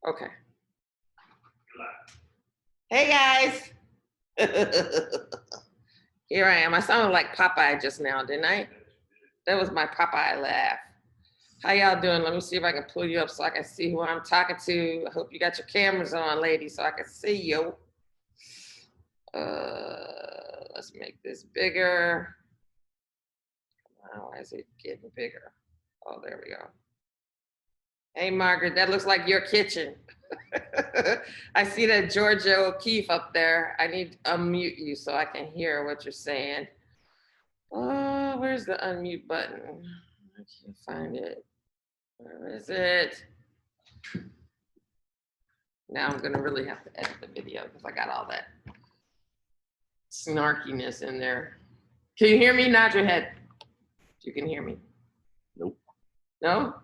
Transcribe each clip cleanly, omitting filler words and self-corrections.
Okay. Hey guys. Here I am. I sounded like Popeye just now, didn't I? That was my Popeye laugh. How y'all doing? Let me see if I can pull you up so I can see who I'm talking to. I hope you got your cameras on, ladies, so I can see you. Let's make this bigger. Why is it getting bigger? Oh, there we go. Hey, Margaret, that looks like your kitchen. I see that Georgia O'Keeffe up there. I need to unmute you so I can hear what you're saying. Oh, where's the unmute button? I can't find it. Where is it? Now I'm gonna really have to edit the video because I got all that snarkiness in there. Can you hear me? Nod your head. You can hear me. Nope. No?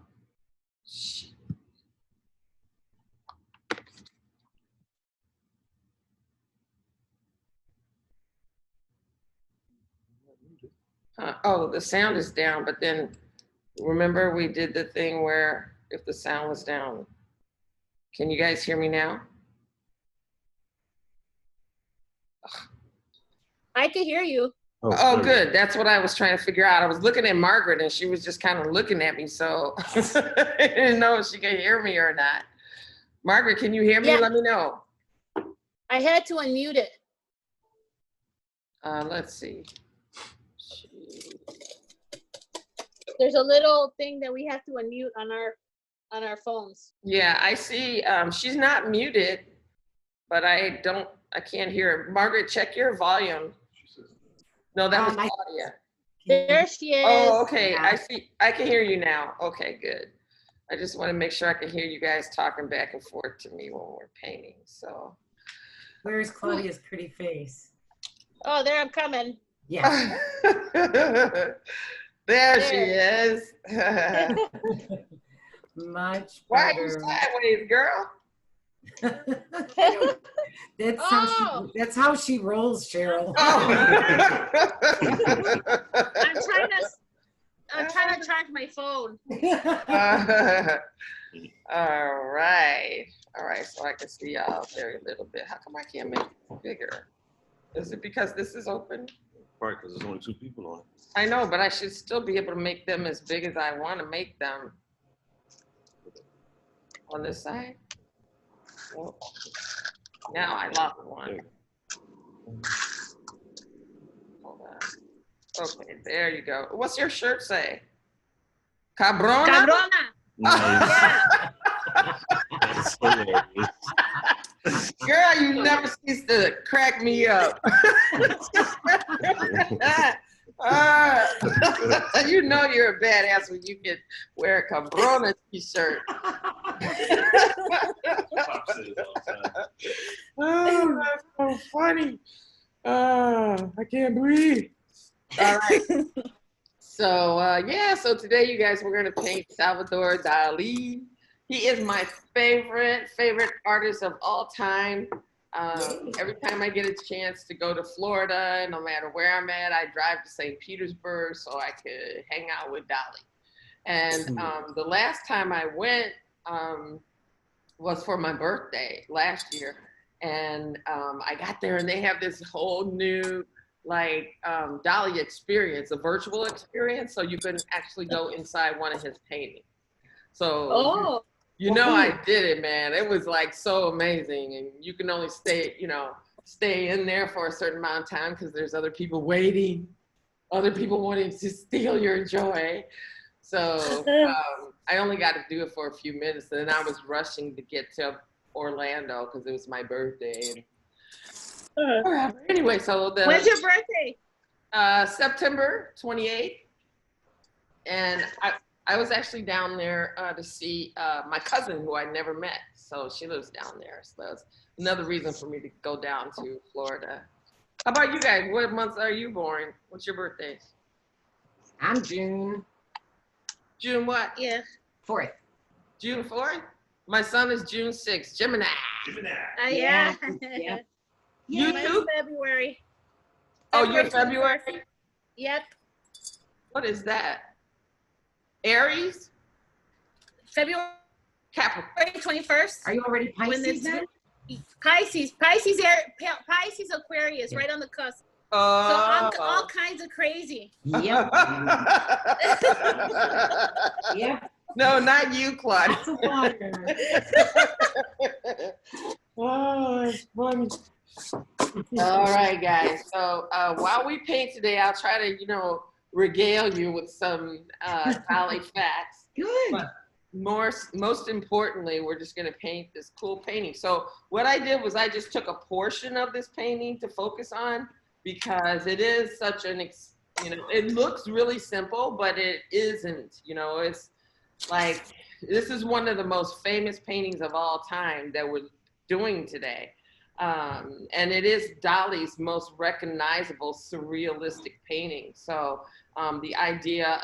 Oh, the sound is down, but then remember we did the thing where if the sound was down. Can you guys hear me now? I can hear you. Oh, good. That's what I was trying to figure out. I was looking at Margaret and she was just kind of looking at me, so I didn't know if she could hear me or not. Margaret, can you hear me? Yeah. Let me know. I had to unmute it. Let's see. There's a little thing that we have to unmute on our phones. Yeah, I see. She's not muted, but I can't hear her. Margaret, check your volume. No, that was Claudia. There she is. Oh, okay. Yeah. I see. I can hear you now. Okay, good. I just want to make sure I can hear you guys talking back and forth to me when we're painting. So. Where's Claudia's pretty face? Oh, there I'm coming. Yeah. There she is. Much Why are you better. sideways, girl? That's how she rolls, Cheryl. Oh. I'm trying to charge my phone. All right. All right, so I can see y'all very little bit. How come I can't make it bigger? Is it because this is open? Right, because there's only 2 people on it. I know, but I should still be able to make them as big as I want to make them. On this side? Oh. Now I lost one. Hold on. Okay, there you go. What's your shirt say? Cabrona? Cabrona. Nice. That's hilarious. Girl, you never cease to crack me up. You know you're a badass when you can wear a Cabrona t-shirt. Oh, that's so funny. I can't breathe. All right. So, yeah, so today, you guys, we're going to paint Salvador Dali. He is my favorite artist of all time. Every time I get a chance to go to Florida, no matter where I'm at, I drive to St. Petersburg so I could hang out with Dali. And the last time I went was for my birthday last year. And I got there and they have this whole new Dali experience, a virtual experience. So you can actually go inside one of his paintings. So you know I did it, man. It was like so amazing. And you can only stay in there for a certain amount of time because there's other people waiting, other people wanting to steal your joy. So I only got to do it for a few minutes and then I was rushing to get to Orlando because it was my birthday. Anyway, so when's your birthday? September 28th. And I was actually down there to see my cousin who I never met. So she lives down there. So that's another reason for me to go down to Florida. How about you guys? What month are you born? What's your birthday? I'm June. June what? Yeah. 4th. June 4th? My son is June 6th. Gemini. Yeah. Yeah. You Mine's too? February. Oh, you're February? Yep. What is that? Aries? February Capricorn. February 21st. Are you already When Pisces it's then? Pisces, Aquarius, right on the cusp. So all kinds of crazy. Yep. Yep. No, not you, Claudia. Lots of water. Oh, it's funny. All right, guys. So while we paint today, I'll try to, regale you with some Dali facts. Good. Most importantly, we're just going to paint this cool painting. So what I did was I just took a portion of this painting to focus on because it is such an, it looks really simple, but it isn't. It's like, this is one of the most famous paintings of all time that we're doing today. And it is Dali's most recognizable surrealistic painting. So the idea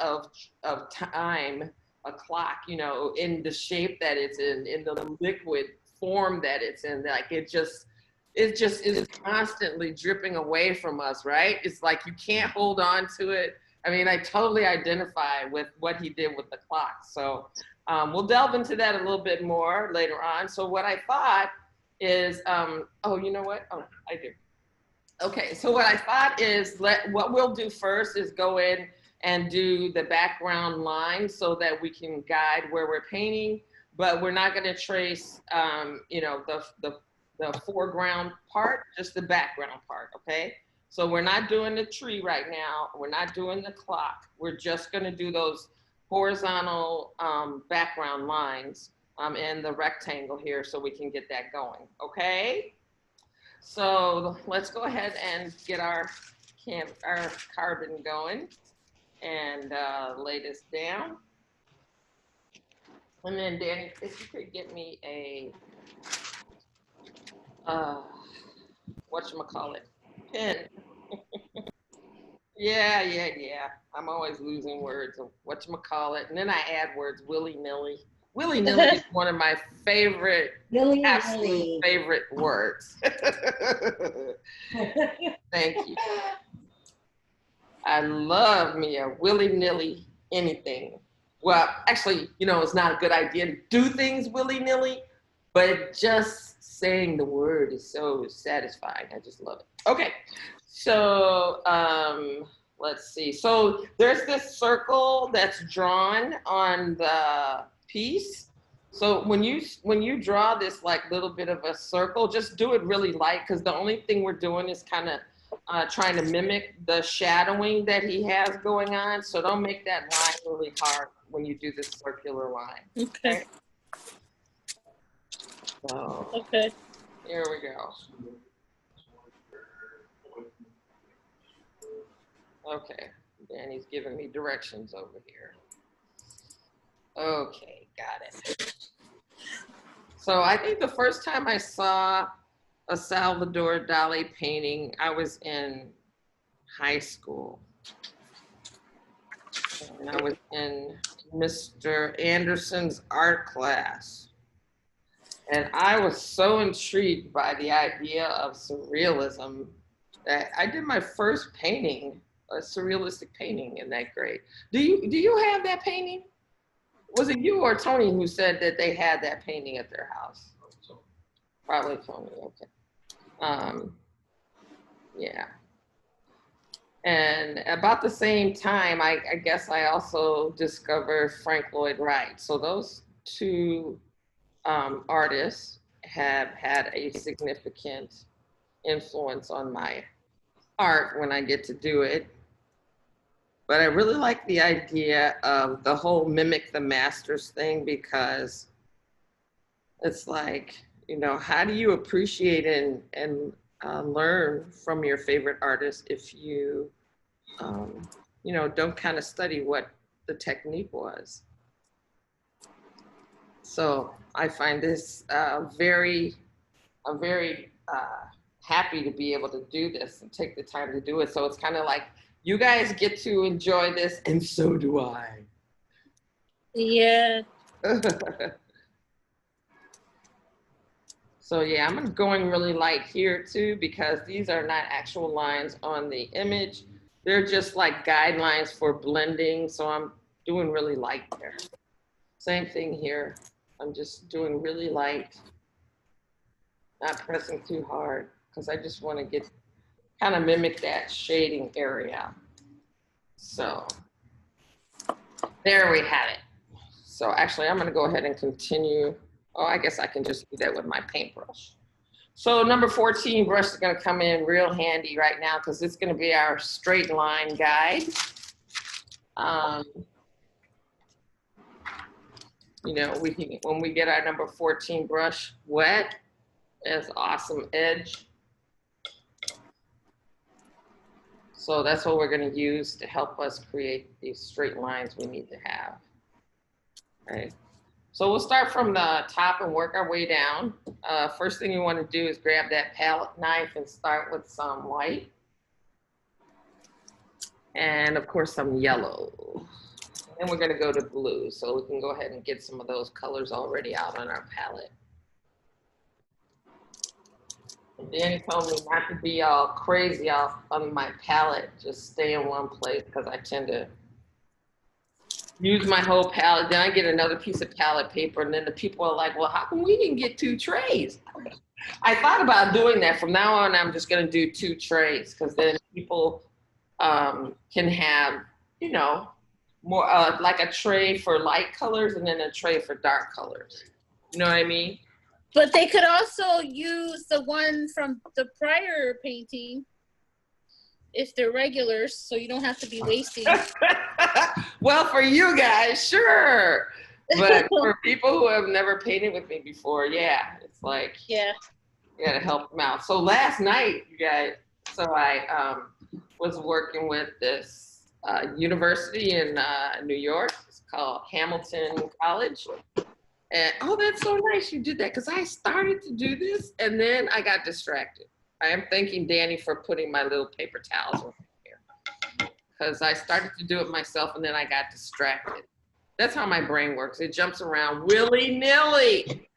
of time, a clock, in the shape that it's in the liquid form that it's in, like it just is constantly dripping away from us, right? It's like you can't hold on to it. I mean, I totally identify with what he did with the clock. So we'll delve into that a little bit more later on. So what I thought is, oh, you know what? Oh, I do. Okay, so what I thought is, what we'll do first is go in and do the background line so that we can guide where we're painting, but we're not gonna trace, the foreground part, just the background part, okay? So we're not doing the tree right now. We're not doing the clock. We're just gonna do those horizontal background lines in the rectangle here so we can get that going, okay? So let's go ahead and get our carbon going and lay this down. And then Danny, if you could get me a, whatchamacallit, pen. Yeah. I'm always losing words of whatchamacallit. And then I add words willy-nilly. Willy-nilly is one of my favorite, absolute favorite words. Thank you. I love me a willy-nilly anything. Well, actually, it's not a good idea to do things willy-nilly, but just saying the word is so satisfying. I just love it. Okay, so let's see. So there's this circle that's drawn on the piece. So when you draw this like little bit of a circle, just do it really light, because the only thing we're doing is kind of trying to mimic the shadowing that he has going on. So don't make that line really hard when you do this circular line. Okay. So Okay. here we go. Okay, Danny's giving me directions over here. Okay, got it. So I think the first time I saw a Salvador Dali painting, I was in high school. And I was in Mr. Anderson's art class. And I was so intrigued by the idea of surrealism that I did my first painting, a surrealistic painting in that grade. Do you have that painting? Was it you or Tony who said that they had that painting at their house? Probably Tony, okay. Yeah. And about the same time, I guess I also discovered Frank Lloyd Wright. So those two artists have had a significant influence on my art when I get to do it. But I really like the idea of the whole mimic the masters thing, because it's like, how do you appreciate and learn from your favorite artist if you, don't kind of study what the technique was. So I find this I'm very happy to be able to do this and take the time to do it. So it's kind of like, you guys get to enjoy this, and so do I. Yeah. So yeah, I'm going really light here too, because these are not actual lines on the image. They're just like guidelines for blending. So I'm doing really light there. Same thing here. I'm just doing really light, not pressing too hard, because I just want to get, kind of mimic that shading area. So there we have it. So actually, I'm going to go ahead and continue. Oh, I guess I can just do that with my paintbrush. So number 14 brush is going to come in real handy right now because it's going to be our straight line guide. You know, when we get our number 14 brush wet, it's awesome edge. So that's what we're going to use to help us create these straight lines we need to have. Right. So we'll start from the top and work our way down. First thing you want to do is grab that palette knife and start with some white. And of course some yellow. And we're going to go to blue. So we can go ahead and get some of those colors already out on our palette. And Danny told me not to be all crazy off on my palette. Just stay in one place because I tend to use my whole palette, then I get another piece of palette paper, and then the people are like, well, how come we didn't get 2 trays? I thought about doing that. From now on, I'm just going to do 2 trays, because then people can have, you know, more like a tray for light colors and then a tray for dark colors. You know what I mean? But they could also use the one from the prior painting if they're regulars, so you don't have to be wasting. Well, for you guys, sure. But for people who have never painted with me before, yeah, it's like, yeah, you gotta help them out. So last night, you guys, so I was working with this university in New York. It's called Hamilton College. And oh, that's so nice you did that, because I started to do this and then I got distracted. I am thanking Danny for putting my little paper towels over here, because I started to do it myself and then I got distracted. That's how my brain works. It jumps around willy-nilly.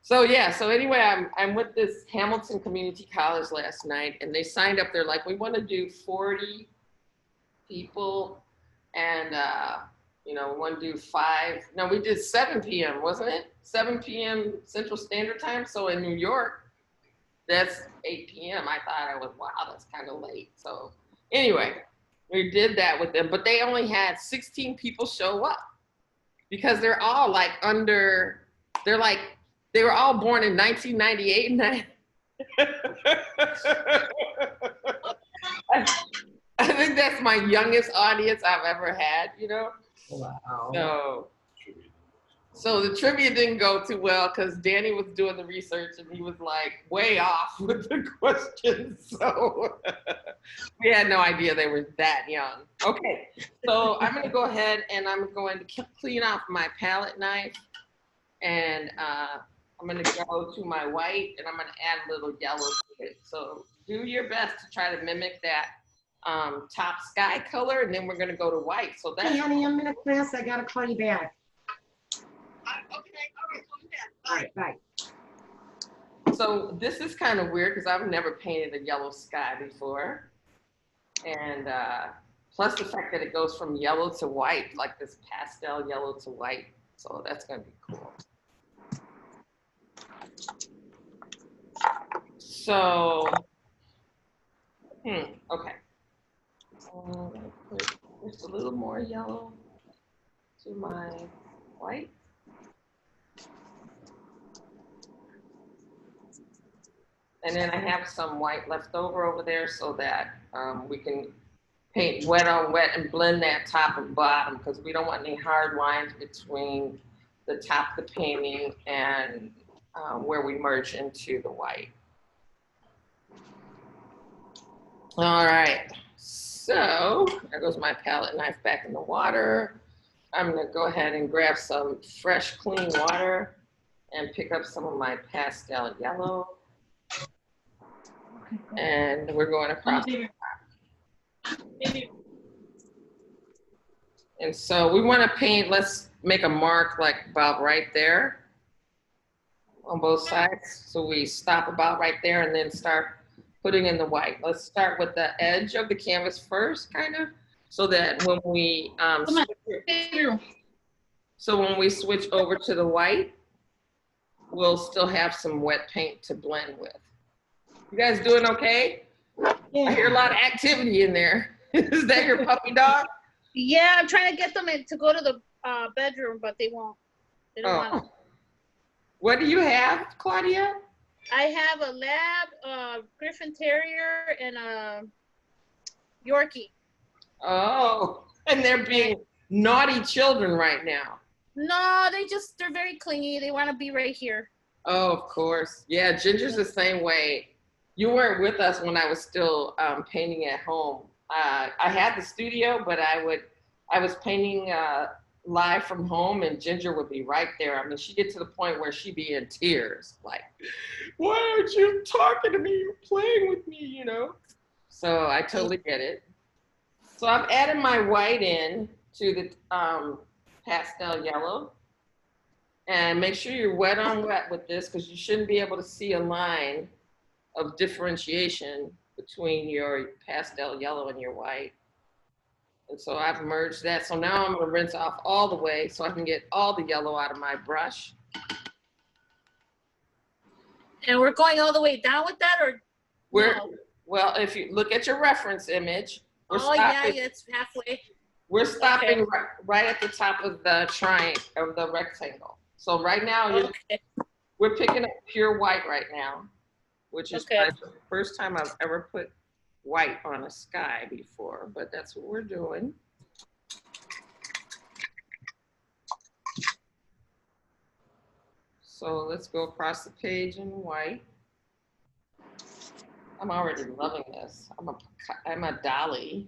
So yeah, so anyway, I'm with this Hamilton Community College last night, and they signed up. They're like, we want to do 40 people, and you know, we want to do 5. No, we did 7 p.m., wasn't it? 7 p.m. Central Standard Time. So in New York, that's 8 p.m. I thought, I was, wow, that's kind of late. So anyway, we did that with them, but they only had 16 people show up, because they're all like they were all born in 1998. I think that's my youngest audience I've ever had, you know? Wow. So the trivia didn't go too well, because Danny was doing the research and he was like way off with the questions. So we had no idea they were that young. Okay, so I'm gonna go ahead and I'm going to clean off my palette knife, and I'm gonna go to my white and I'm gonna add a little yellow to it. So do your best to try to mimic that top sky color, and then we're gonna go to white. So that's— Hey, honey, I'm in a class. I gotta call you back. Okay, all right, bye. So this is kind of weird, because I've never painted a yellow sky before, and plus the fact that it goes from yellow to white, like this pastel yellow to white. So that's gonna be cool. So, okay. I'm gonna put just a little more yellow to my white. And then I have some white left over there, so that we can paint wet on wet and blend that top and bottom, because we don't want any hard lines between the top of the painting and where we merge into the white. All right, so there goes my palette knife back in the water. I'm gonna go ahead and grab some fresh, clean water and pick up some of my pastel yellow. And we're going across the top. And so we want to paint, let's make a mark like about right there on both sides. So we stop about right there and then start putting in the white. Let's start with the edge of the canvas first, kind of, so that when we switch over to the white, we'll still have some wet paint to blend with. You guys doing okay? Yeah. I hear a lot of activity in there. Is that your puppy dog? Yeah, I'm trying to get them to go to the bedroom, but they won't. They don't want to. What do you have, Claudia? I have a lab, a Griffin Terrier, and a Yorkie. Oh, and they're being naughty children right now. No, they're very clingy. They want to be right here. Oh, of course. Yeah, Ginger's the same way. You weren't with us when I was still painting at home. I had the studio, but I was painting live from home, and Ginger would be right there. I mean, she'd get to the point where she'd be in tears, like, why aren't you talking to me? You're playing with me, you know? So I totally get it. So I've added my white in to the pastel yellow. And make sure you're wet on wet with this, because you shouldn't be able to see a line of differentiation between your pastel yellow and your white. And so I've merged that. So now I'm gonna rinse off all the way so I can get all the yellow out of my brush. And we're going all the way down with that, or no? Well, if you look at your reference image, yeah, it's halfway. We're stopping right at the top of the triangle, of the rectangle. So right now, we're picking up pure white right now, which is the first time I've ever put white on a sky before, but that's what we're doing. So let's go across the page in white. I'm already loving this. I'm a Dali.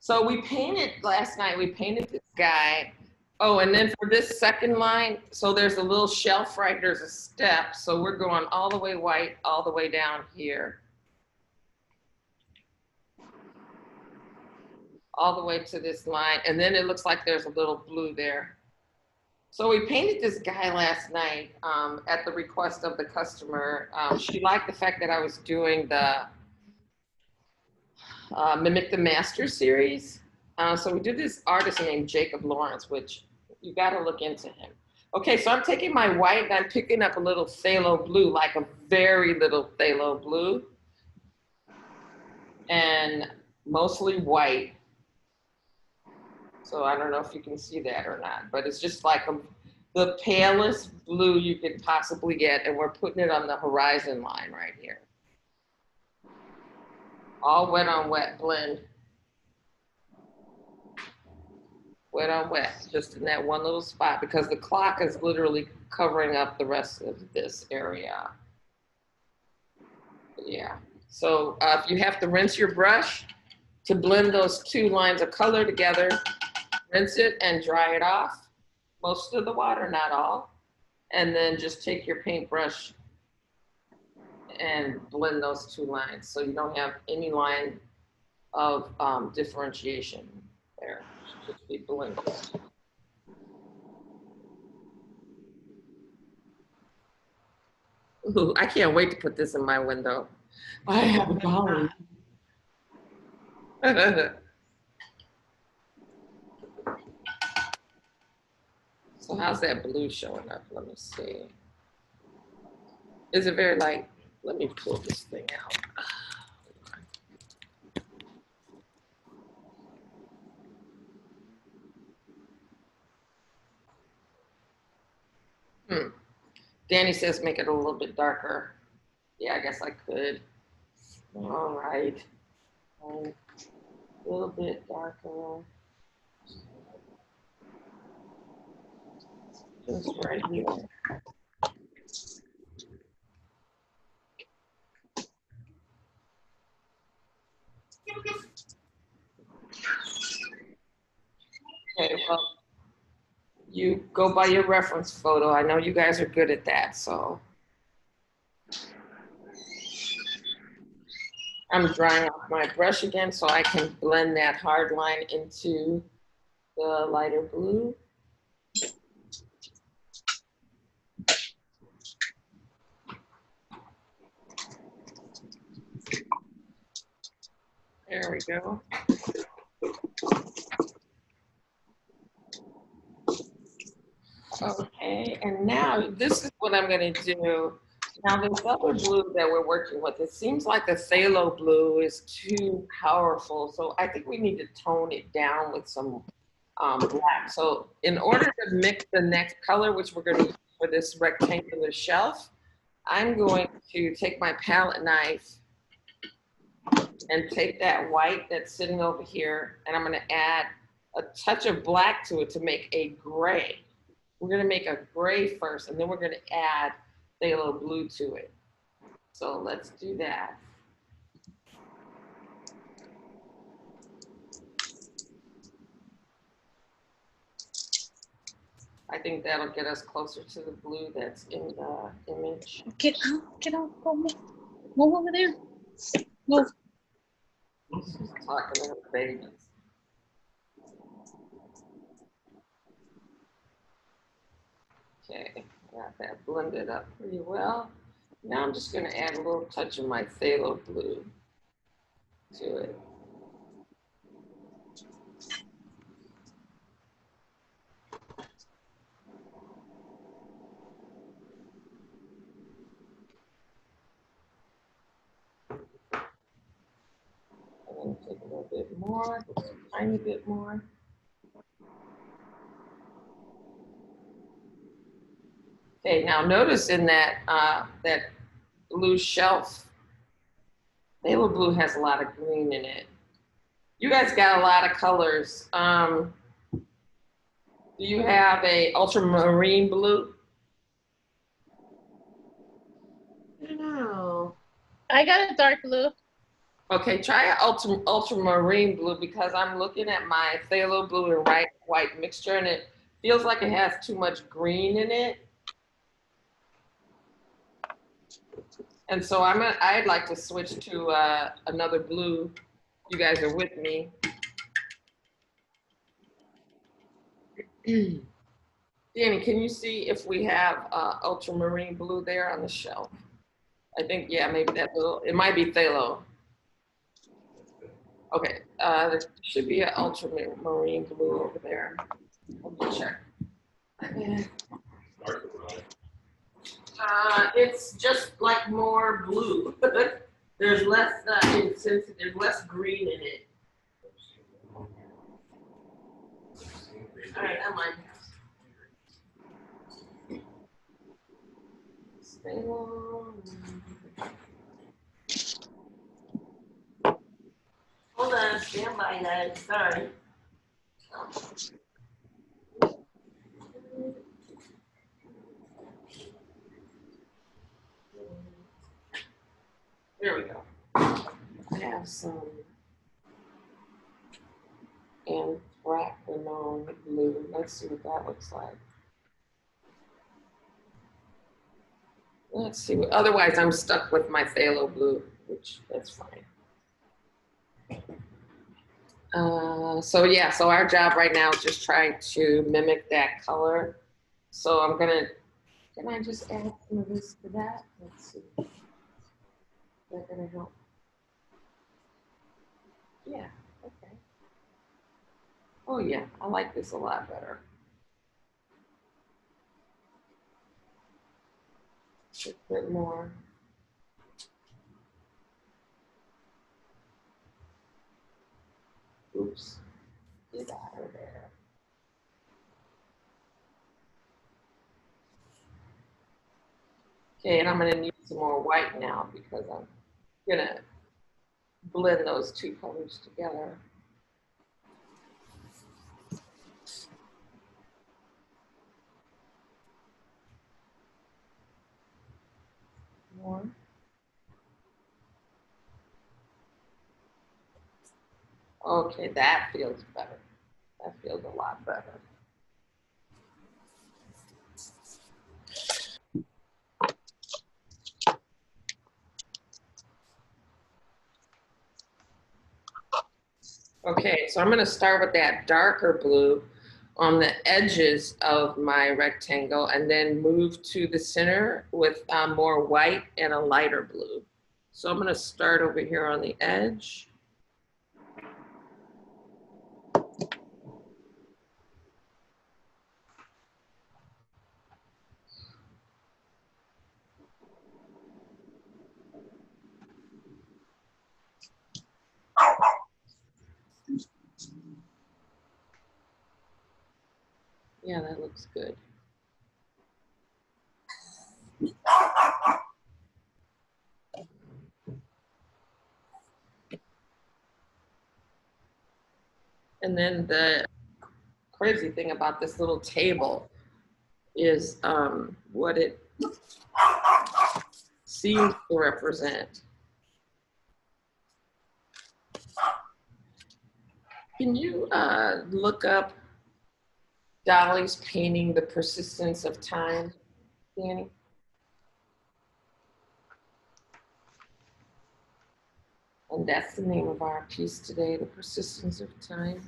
So we painted last night, we painted this guy. Oh, and then for this second line, so there's a little shelf, right? There's a step. So we're going all the way white, all the way down here. All the way to this line. And then it looks like there's a little blue there. So we painted this guy last night at the request of the customer. She liked the fact that I was doing the Mimic the Master series. So we did this artist named Jacob Lawrence, which you got to look into him. Okay, so I'm taking my white and I'm picking up a little phthalo blue, like a very little phthalo blue, and mostly white. So I don't know if you can see that or not, but it's just like the palest blue you could possibly get, and we're putting it on the horizon line right here. All wet on wet blend. Wet on wet, just in that one little spot, because the clock is literally covering up the rest of this area. Yeah, so if you have to rinse your brush to blend those two lines of color together, rinse it and dry it off. Most of the water, not all. And then just take your paintbrush and blend those two lines so you don't have any line of differentiation there. Just be blended. Ooh, I can't wait to put this in my window. I have a Dali. So how's that blue showing up? Let me see. Is it very light? Let me pull this thing out. Danny says make it a little bit darker. Yeah, I guess I could. All right. A little bit darker. Just right here. Okay, well, you go by your reference photo. I know you guys are good at that, so. I'm drying off my brush again so I can blend that hard line into the lighter blue. There we go. Okay, and now this is what I'm going to do. Now this other blue that we're working with, it seems like the phthalo blue is too powerful. So I think we need to tone it down with some black. So in order to mix the next color, which we're going to use for this rectangular shelf, I'm going to take my palette knife and take that white that's sitting over here, and I'm going to add a touch of black to it to make a gray. We're going to make a gray first, and then we're going to add phthalo blue to it. So let's do that. I think that'll get us closer to the blue that's in the image. Get out, go move over there. Move. She's talking to her babies. Okay, got that blended up pretty well. Now I'm just going to add a little touch of my phthalo blue to it. I'm going to take a little bit more, just a tiny bit more. Okay, now notice in that that blue shelf, phthalo blue has a lot of green in it. You guys got a lot of colors. Do you have a ultramarine blue? No. I got a dark blue. Okay, try ultramarine blue because I'm looking at my phthalo blue and white mixture, and it feels like it has too much green in it. And so I'd like to switch to another blue. You guys are with me. Danny, can you see if we have ultramarine blue there on the shelf? I think, yeah, maybe that little, it might be phthalo. Okay, there should be an ultramarine blue over there. Let me check. It's just like more blue. There's less intensity, there's less green in it. All right, that might stay on. Hold on, stand by, guys. Sorry. There we go. I have some anthracnone blue. Let's see what that looks like. Let's see. Otherwise, I'm stuck with my phthalo blue, which that's fine. So yeah, so our job right now is just trying to mimic that color. So I'm gonna, can I just add some of this to that? Let's see. Is that gonna help? Yeah, okay. Oh yeah, I like this a lot better. Just a bit more. Oops, get out of there. Okay, and I'm gonna need some more white now because I'm gonna blend those two colors together. More. Okay, that feels better. That feels a lot better. Okay, so I'm going to start with that darker blue on the edges of my rectangle and then move to the center with more white and a lighter blue. So I'm going to start over here on the edge. Yeah, that looks good. And then the crazy thing about this little table is what it seems to represent. Can you look up Dali's painting, The Persistence of Time, Danny? And that's the name of our piece today, The Persistence of Time.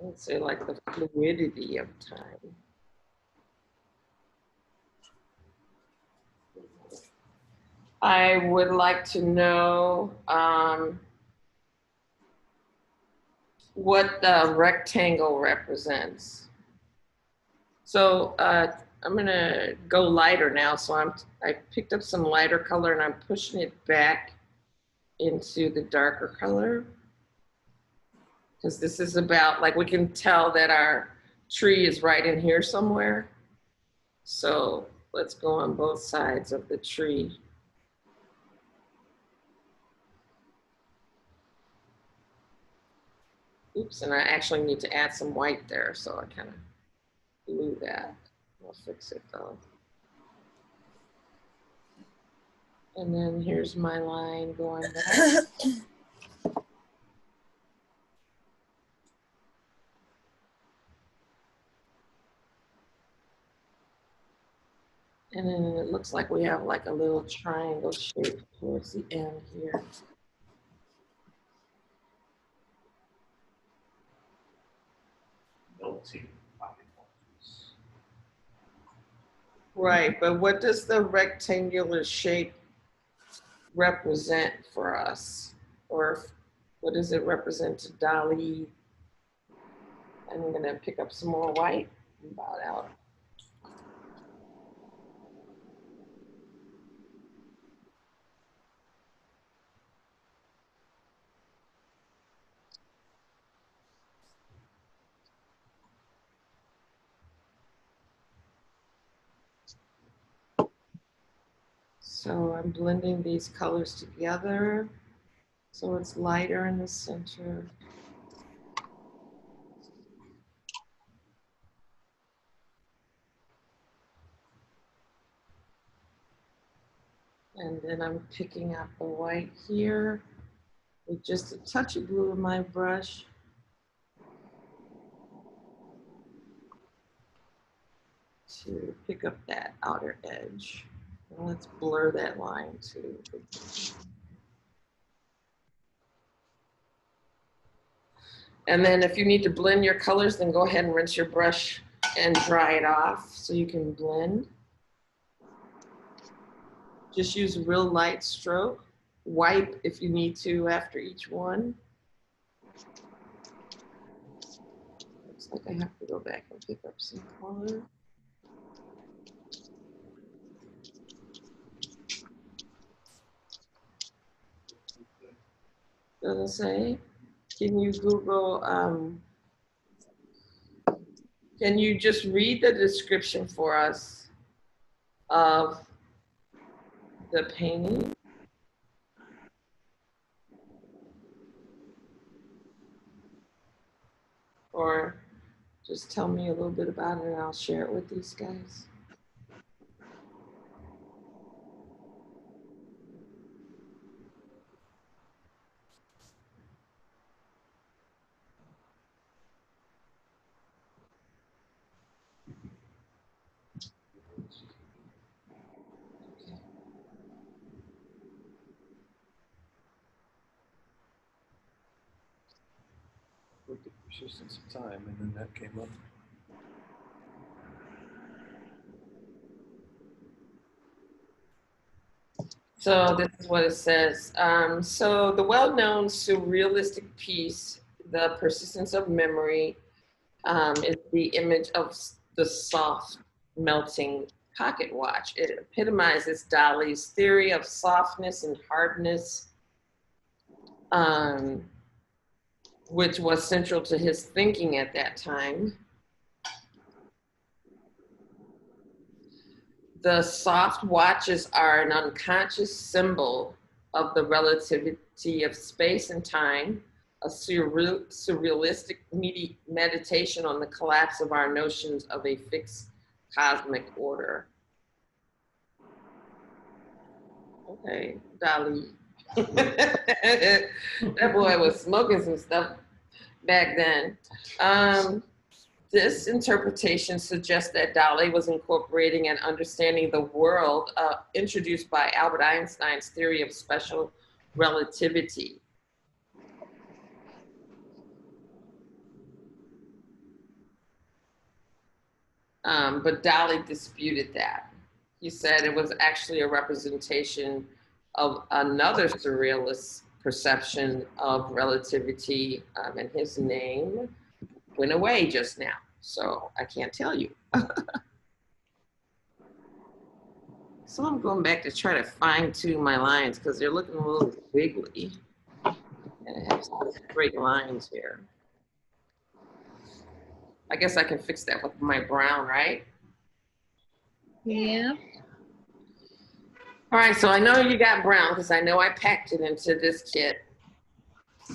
I would say like the fluidity of time. I would like to know what the rectangle represents. So I'm gonna go lighter now. So I picked up some lighter color and I'm pushing it back into the darker color. Because this is about, like, we can tell that our tree is right in here somewhere. So let's go on both sides of the tree. Oops, and I actually need to add some white there, so I kind of blew that. I'll fix it though. And then here's my line going back. And then it looks like we have like a little triangle shape towards the end here. Right, but what does the rectangular shape represent for us? Or what does it represent to Dali? I'm gonna pick up some more white and bow it out. So I'm blending these colors together so it's lighter in the center. And then I'm picking up the white here with just a touch of blue in my brush. To pick up that outer edge. And let's blur that line too. And then if you need to blend your colors, then go ahead and rinse your brush and dry it off so you can blend. Just use a real light stroke. Wipe if you need to after each one. Looks like I have to go back and pick up some color. Gonna say, can you Google, can you just read the description for us of the painting? Or just tell me a little bit about it and I'll share it with these guys. With the persistence of time, and then that came up. So this is what it says. So the well-known surrealistic piece, The Persistence of Memory, is the image of the soft melting pocket watch. It epitomizes Dali's theory of softness and hardness. which was central to his thinking at that time. The soft watches are an unconscious symbol of the relativity of space and time, a surrealistic meditation on the collapse of our notions of a fixed cosmic order. Okay, Dali. That boy was smoking some stuff back then. This interpretation suggests that Dali was incorporating and understanding the world introduced by Albert Einstein's theory of special relativity. But Dali disputed that. He said it was actually a representation of another surrealist perception of relativity, and his name went away just now, so I can't tell you. So I'm going back to try to fine tune my lines because they're looking a little wiggly. And I have some straight lines here. I guess I can fix that with my brown, right? Yeah. All right, so I know you got brown because I know I packed it into this kit.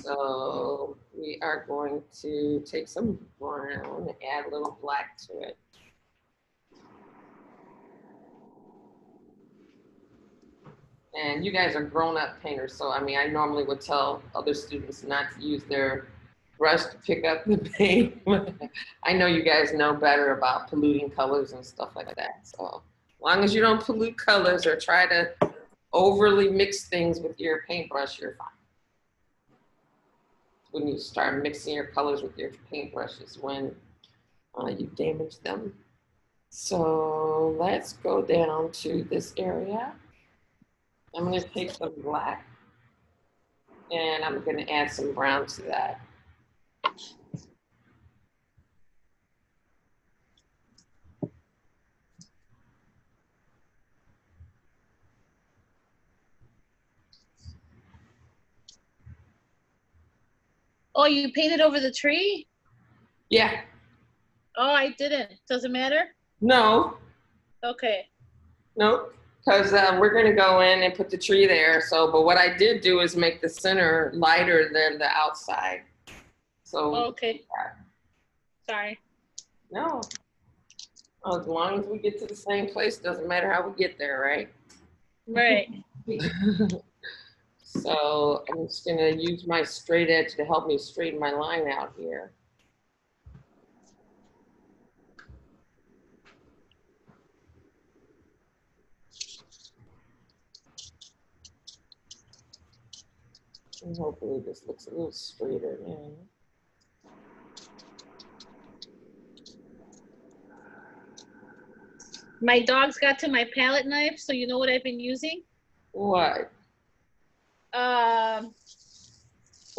So we are going to take some brown and add a little black to it. And you guys are grown-up painters, so I mean, I normally would tell other students not to use their brush to pick up the paint. I know you guys know better about polluting colors and stuff like that. So as long as you don't pollute colors or try to overly mix things with your paintbrush, you're fine. When you start mixing your colors with your paintbrushes, when you damage them. So let's go down to this area. I'm going to take some black and I'm going to add some brown to that. Oh, you painted over the tree? Yeah. Oh, I didn't. Does it matter? No. Okay. Nope. Because we're going to go in and put the tree there. So, but what I did do is make the center lighter than the outside. So. Okay. Sorry. No. As long as we get to the same place, doesn't matter how we get there, right? Right. So I'm just going to use my straight edge to help me straighten my line out here. And hopefully this looks a little straighter now. My dogs got to my palette knife, so you know what I've been using? What? A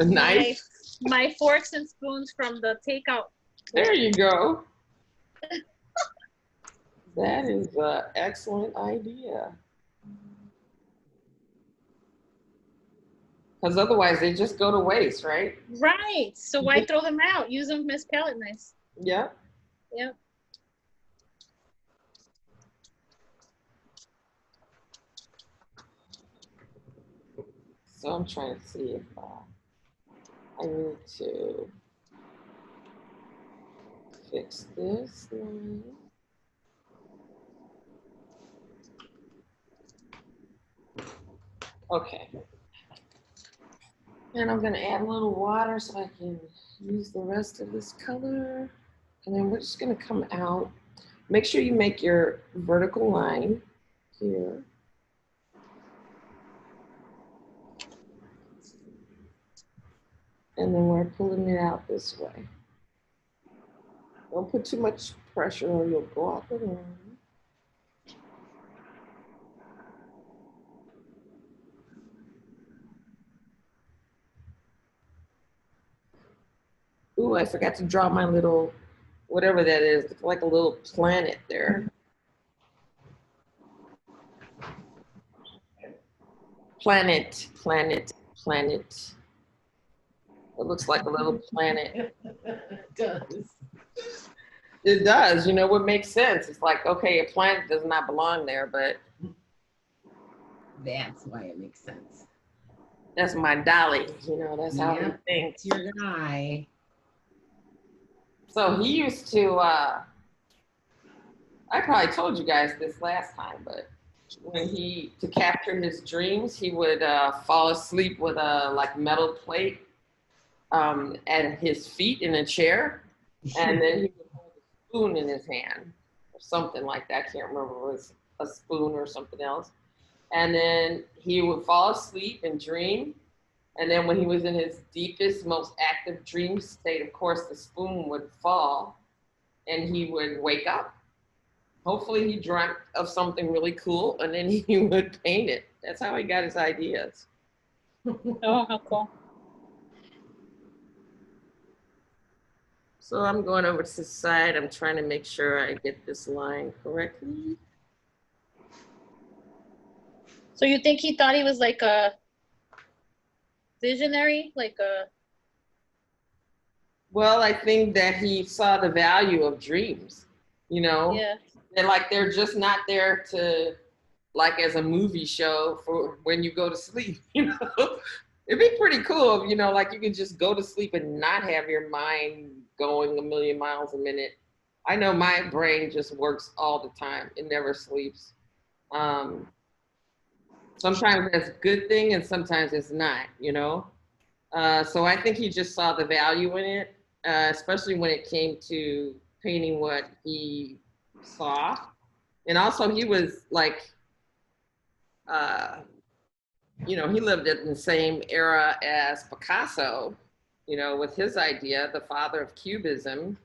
knife? My forks and spoons from the takeout. There you go. That is an excellent idea. Because otherwise they just go to waste, right? Right. So why throw them out? Use them as palette knives. Yep. Yep. So I'm trying to see if I need to fix this line. Okay. And I'm going to add a little water so I can use the rest of this color. And then we're just going to come out. Make sure you make your vertical line here. And then we're pulling it out this way. Don't put too much pressure or you'll go off the line. Ooh, I forgot to draw my little, whatever that is, it's like a little planet there. Planet, planet, planet. It looks like a little planet. It does. It does, you know, what makes sense. It's like, okay, a planet does not belong there, but That's why it makes sense. that's my Dali, you know, that's how he Yep, thinks. it's your guy. So he used to, I probably told you guys this last time, but when to capture his dreams, he would fall asleep with a like metal plate at his feet in a chair, and then he would hold a spoon in his hand or something like that. I can't remember if it was a spoon or something else. And then he would fall asleep and dream. And then when he was in his deepest, most active dream state, of course, the spoon would fall and he would wake up. Hopefully he dreamt of something really cool and then he would paint it. That's how he got his ideas. Oh, how cool. So I'm going over to the side. I'm trying to make sure I get this line correctly. So you think he thought he was like a visionary, like a? Well, I think that he saw the value of dreams, you know? Yeah. They're just not there to, like as a movie show for when you go to sleep, you know? It'd be pretty cool, you know, like you could just go to sleep and not have your mind going a million miles a minute. I know my brain just works all the time. It never sleeps. Sometimes that's a good thing and sometimes it's not, you know? So I think he just saw the value in it, especially when it came to painting what he saw. And also he was like, uh, you know, he lived in the same era as Picasso, you know, with his idea, the father of Cubism,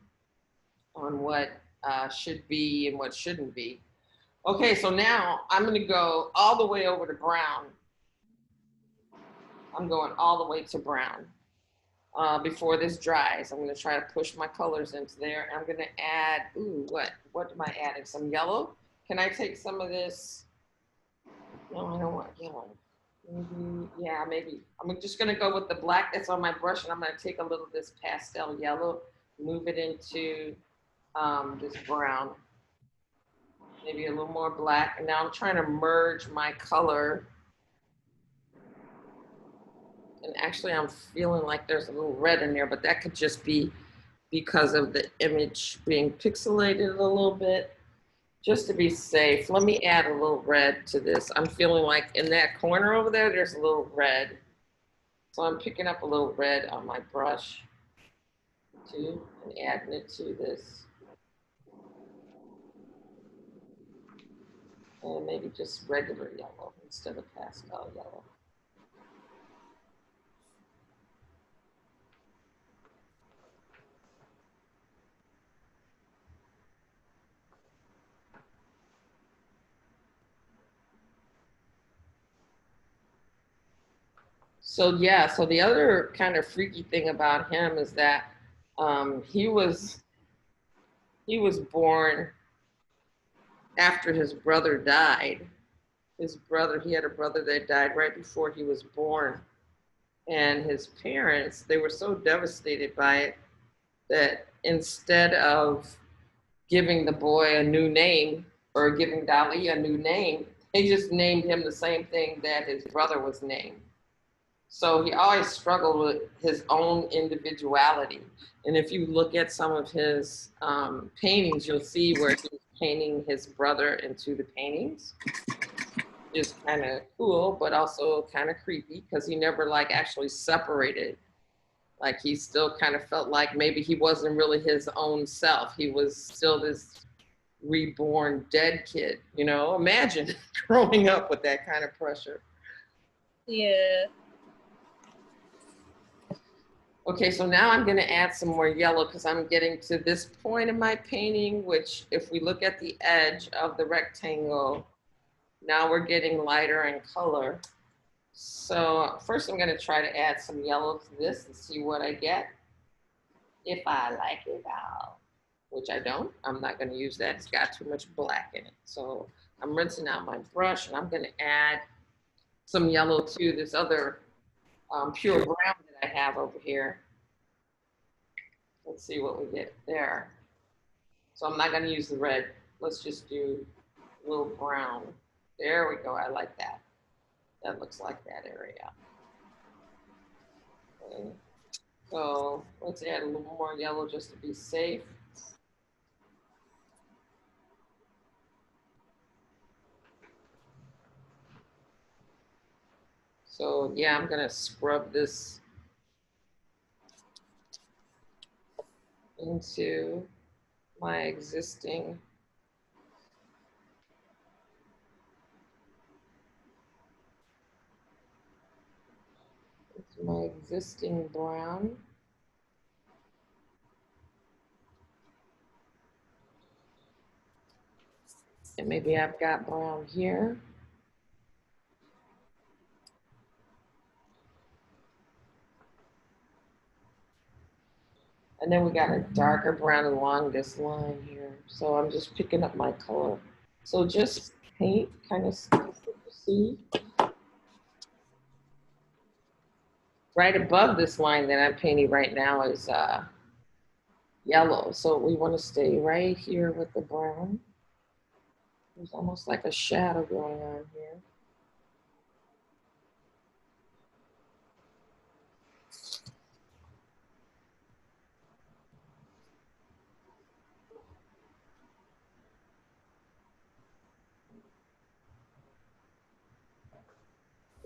on what should be and what shouldn't be. Okay, so now I'm gonna go all the way over to brown. I'm going all the way to brown. Before this dries, I'm gonna try to push my colors into there. I'm gonna add, ooh, what am I adding? Some yellow? Can I take some of this? No, I don't want yellow. Yeah, maybe. I'm just gonna go with the black that's on my brush and I'm gonna take a little of this pastel yellow, move it into this brown. Maybe a little more black. And now I'm trying to merge my color. And actually I'm feeling like there's a little red in there, but that could just be because of the image being pixelated a little bit. Just to be safe, let me add a little red to this. I'm feeling like in that corner over there, there's a little red. So I'm picking up a little red on my brush too, and adding it to this. And maybe just regular yellow instead of pastel yellow. So yeah, so the other kind of freaky thing about him is that he was born after his brother died. He had a brother that died right before he was born. And his parents, they were so devastated by it that instead of giving the boy a new name or giving Dali a new name, they just named him the same thing that his brother was named. So he always struggled with his own individuality. And if you look at some of his paintings, you'll see where he's painting his brother into the paintings. It's kind of cool, but also kind of creepy because he never like actually separated. Like he still kind of felt like maybe he wasn't really his own self. He was still this reborn dead kid, you know? Imagine growing up with that kind of pressure. Yeah. Okay, so now I'm gonna add some more yellow because I'm getting to this point in my painting, which if we look at the edge of the rectangle, now we're getting lighter in color. So first I'm gonna try to add some yellow to this and see what I get. If I like it, which I don't, I'm not gonna use that. It's got too much black in it. So I'm rinsing out my brush and I'm gonna add some yellow to this other pure brown that I have over here. Let's see what we get there. So I'm not going to use the red. Let's just do a little brown. There we go. I like that. That looks like that area. Okay. So let's add a little more yellow just to be safe. So yeah, I'm gonna scrub this into my existing brown. And maybe I've got brown here. And then we got a darker brown along this line here. So I'm just picking up my color. So just paint, kind of see. Right above this line that I'm painting right now is yellow. So we want to stay right here with the brown. There's almost like a shadow going on here.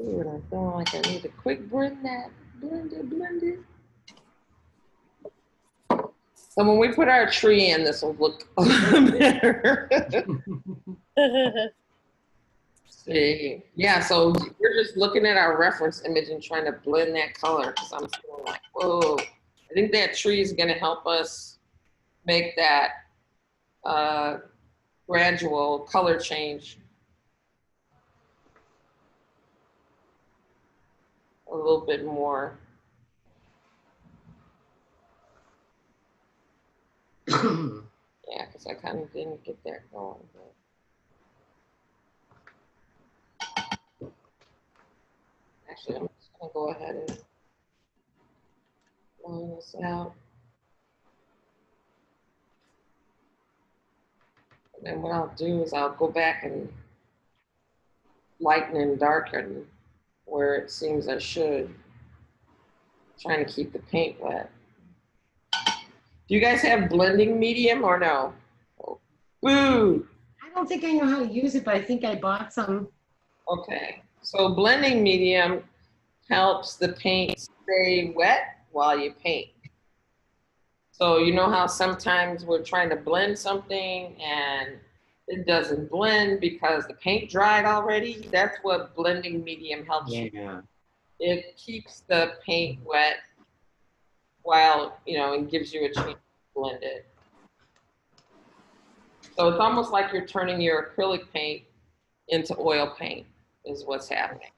Ooh, and I'm feeling like I need to quick blend that. Blend it. So when we put our tree in, this will look a little better. See, yeah, so we're just looking at our reference image and trying to blend that color because I'm feeling like, whoa, I think that tree is going to help us make that gradual color change a little bit more. Yeah, because I kind of didn't get that going. Actually, I'm just going to go ahead and line this out. And then what I'll do is I'll go back and lighten and darken where it seems I should. Trying to keep the paint wet. Do you guys have blending medium or no? Boo! I don't think I know how to use it, but I think I bought some. Okay, so blending medium helps the paint stay wet while you paint. So you know how sometimes we're trying to blend something and it doesn't blend because the paint dried already? That's what blending medium helps you. It keeps the paint wet while, and gives you a chance to blend it. So it's almost like you're turning your acrylic paint into oil paint is what's happening.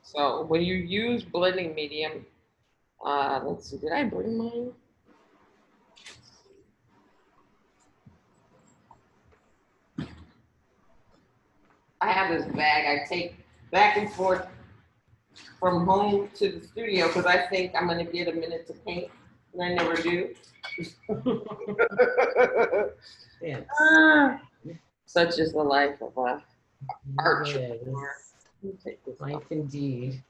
So when you use blending medium, let's see, did I bring mine? I have this bag I take back and forth from home to the studio because I think I'm going to get a minute to paint, and I never do. Yes. Such is the life of a archer. Life indeed.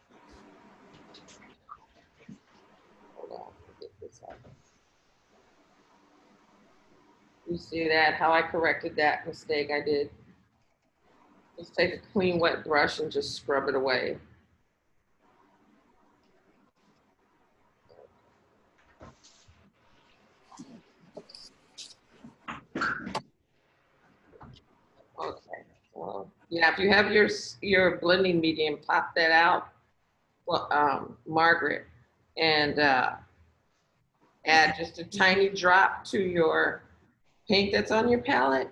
Hold on, get this out. You see that? How I corrected that mistake I did. Just take a clean, wet brush and just scrub it away. Okay. Well, yeah, if you have your blending medium, pop that out, well, Margaret, and add just a tiny drop to your paint that's on your palette,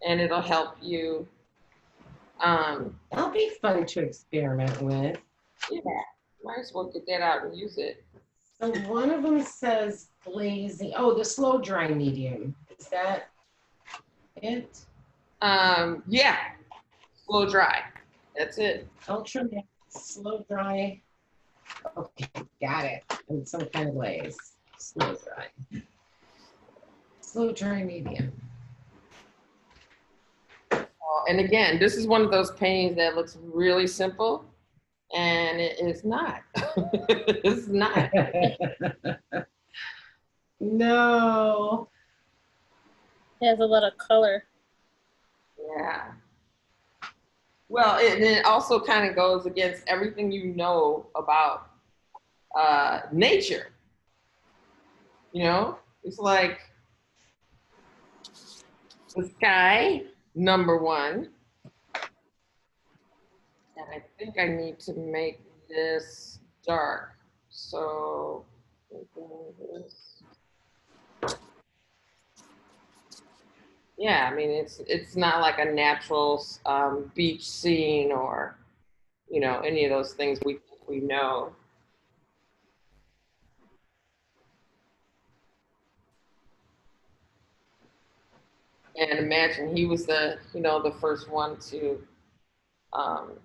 and it'll help you. That'll be fun to experiment with. Yeah, might as well get that out and use it. So one of them says glazing. Oh, the slow dry medium. Is that it? Yeah, slow dry. That's it. Ultra matte, slow dry. Okay, got it. And some kind of glaze. Slow dry. Slow dry medium. And again, this is one of those paintings that looks really simple, and it is not. It's not. No. It has a lot of color. Yeah. Well, it also kind of goes against everything you know about nature. You know, it's like the sky, number one. And I think I need to make this dark. So, yeah, I mean, it's not like a natural beach scene or, you know, any of those things we know. And imagine he was the, you know, the first one to um,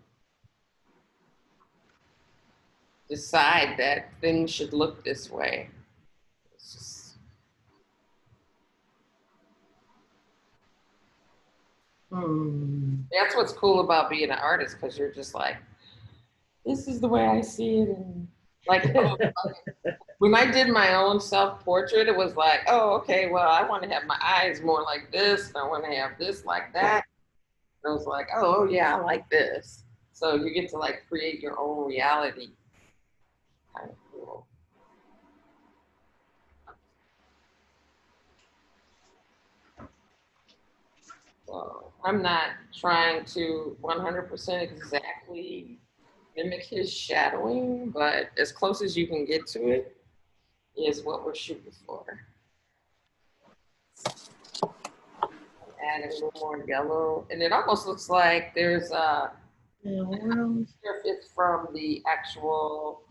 decide that things should look this way. It's just, that's what's cool about being an artist, because you're just like, this is the way I see it. And like, when I did my own self-portrait, it was like, oh, okay, well, I want to have my eyes more like this. And I want to have this like that. And I was like, oh, yeah, I like this. So you get to like create your own reality. Kind of cool. So I'm not trying to 100% exactly mimic his shadowing, but as close as you can get to it is what we're shooting for. Add a little more yellow, and it almost looks like there's a. I'm not sure if it's from the actual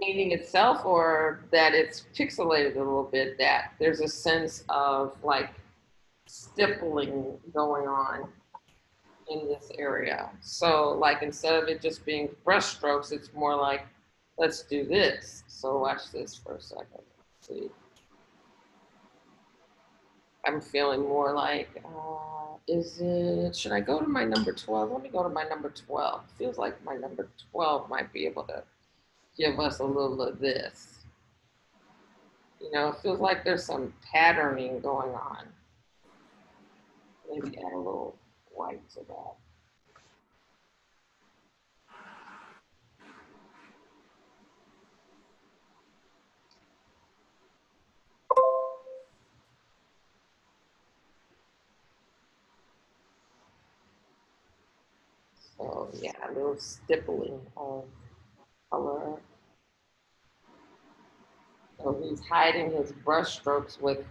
painting itself or that it's pixelated a little bit. That there's a sense of like stippling going on in this area. So like instead of it just being brush strokes, it's more like, let's do this. So watch this for a second. Let's see. I'm feeling more like, should I go to my number 12? Let me go to my number 12. Feels like my number 12 might be able to give us a little of this. You know, it feels like there's some patterning going on. Maybe add a little white to that. So yeah, a little stippling of color. So he's hiding his brush strokes with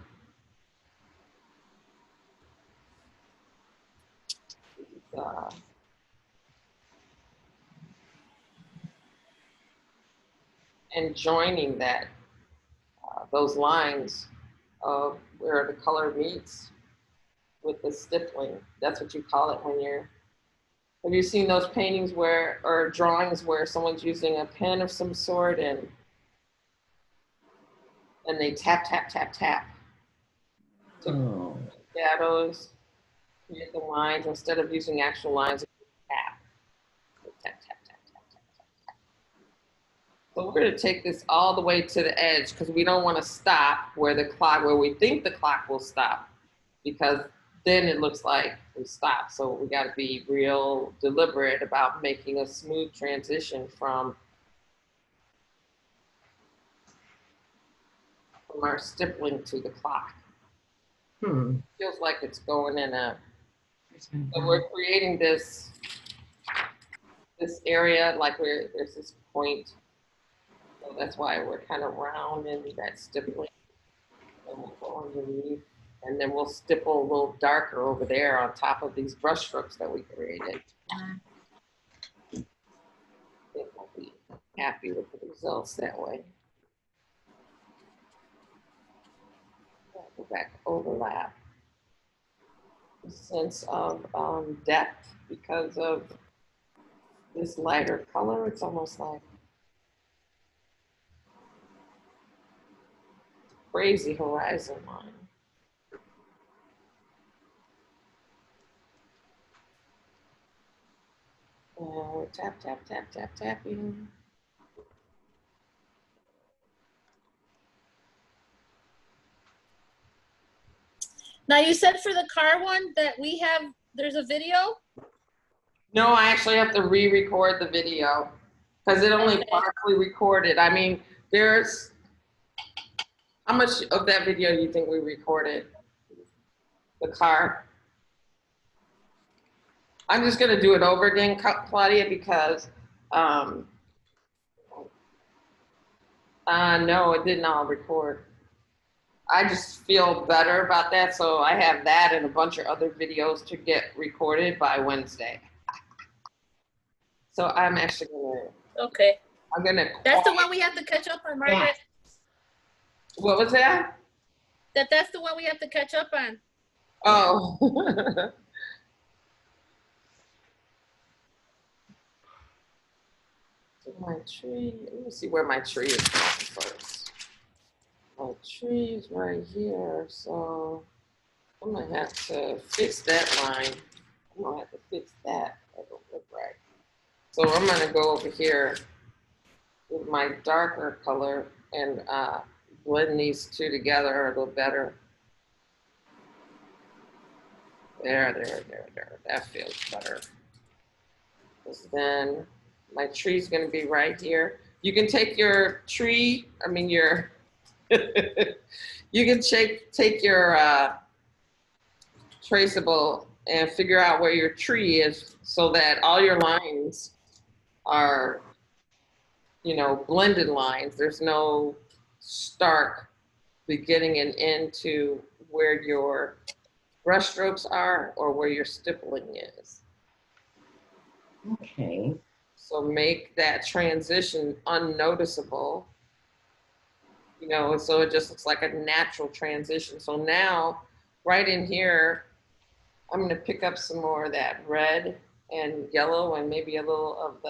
uh, and joining that those lines of where the color meets with the stippling. That's what you call it when you're. Have you seen those paintings where or drawings where someone's using a pen of some sort and they tap tap tap tap to shadows, create the lines instead of using actual lines. Tap. Tap, tap, tap, tap, tap, tap. So we're going to take this all the way to the edge because we don't want to stop where we think the clock will stop, because then it looks like we stop. So we got to be real deliberate about making a smooth transition from our stippling to the clock. Feels like it's going in a. So we're creating this area like there's this point. So that's why we're kind of round in that stippling. And we'll go underneath, and then we'll stipple a little darker over there on top of these brush strokes that we created. I think we'll be happy with the results that way. Go back, overlap. sense of depth because of this lighter color. It's almost like crazy horizon line. And tap, tap, tap, tap, tapping. Now you said for the car one that we have, there's a video? No, I actually have to re-record the video because it only Okay. partially recorded. I mean, there's, how much of that video do you think we recorded? The car? I'm just gonna do it over again, Claudia, because, no, it didn't all record. I just feel better about that, so I have that and a bunch of other videos to get recorded by Wednesday. So I'm actually gonna. Okay. I'm gonna. That's the one we have to catch up on, Margaret? What was that? That's the one we have to catch up on. Oh. My tree, let me see where my tree is from first. My tree is right here, so I'm gonna have to fix that line. I'm gonna have to fix that. That don't look right. So I'm gonna go over here with my darker color and blend these two together a little better. There. That feels better. Because then my tree's gonna be right here. You can take your tree, you can take your traceable and figure out where your tree is so that all your lines are, blended lines. There's no stark beginning and end to where your brush strokes are or where your stippling is. Okay. So make that transition unnoticeable, so it just looks like a natural transition. So now, right in here, I'm gonna pick up some more of that red and yellow and maybe a little of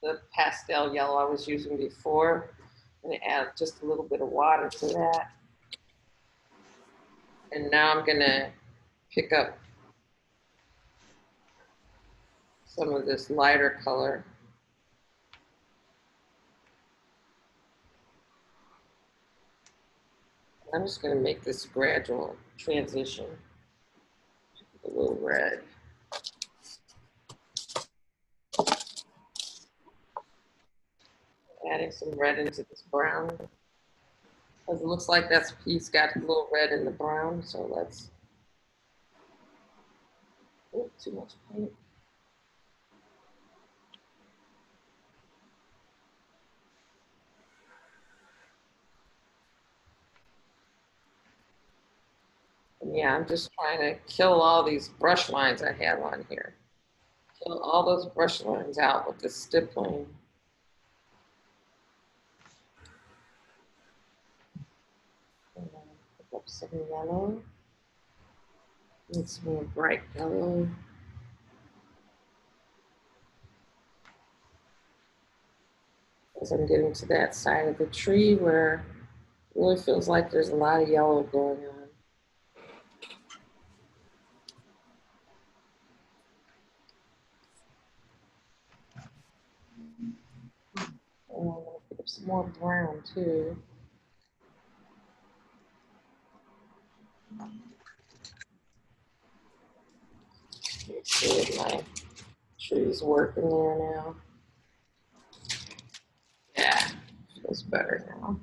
the pastel yellow I was using before, and add just a little bit of water to that. And now I'm gonna pick up some of this lighter color. I'm just gonna make this gradual transition. A little red. Adding some red into this brown. Because it looks like he's got a little red in the brown, so let's, oh, too much paint. And yeah, I'm just trying to kill all these brush lines I have on here. Kill all those brush lines out with the stippling. And then pick up some yellow. And some more bright yellow. As I'm getting to that side of the tree where it really feels like there's a lot of yellow going on. And I'm gonna pick up some more brown too. Let's see if my tree's working there now. Yeah, feels better now.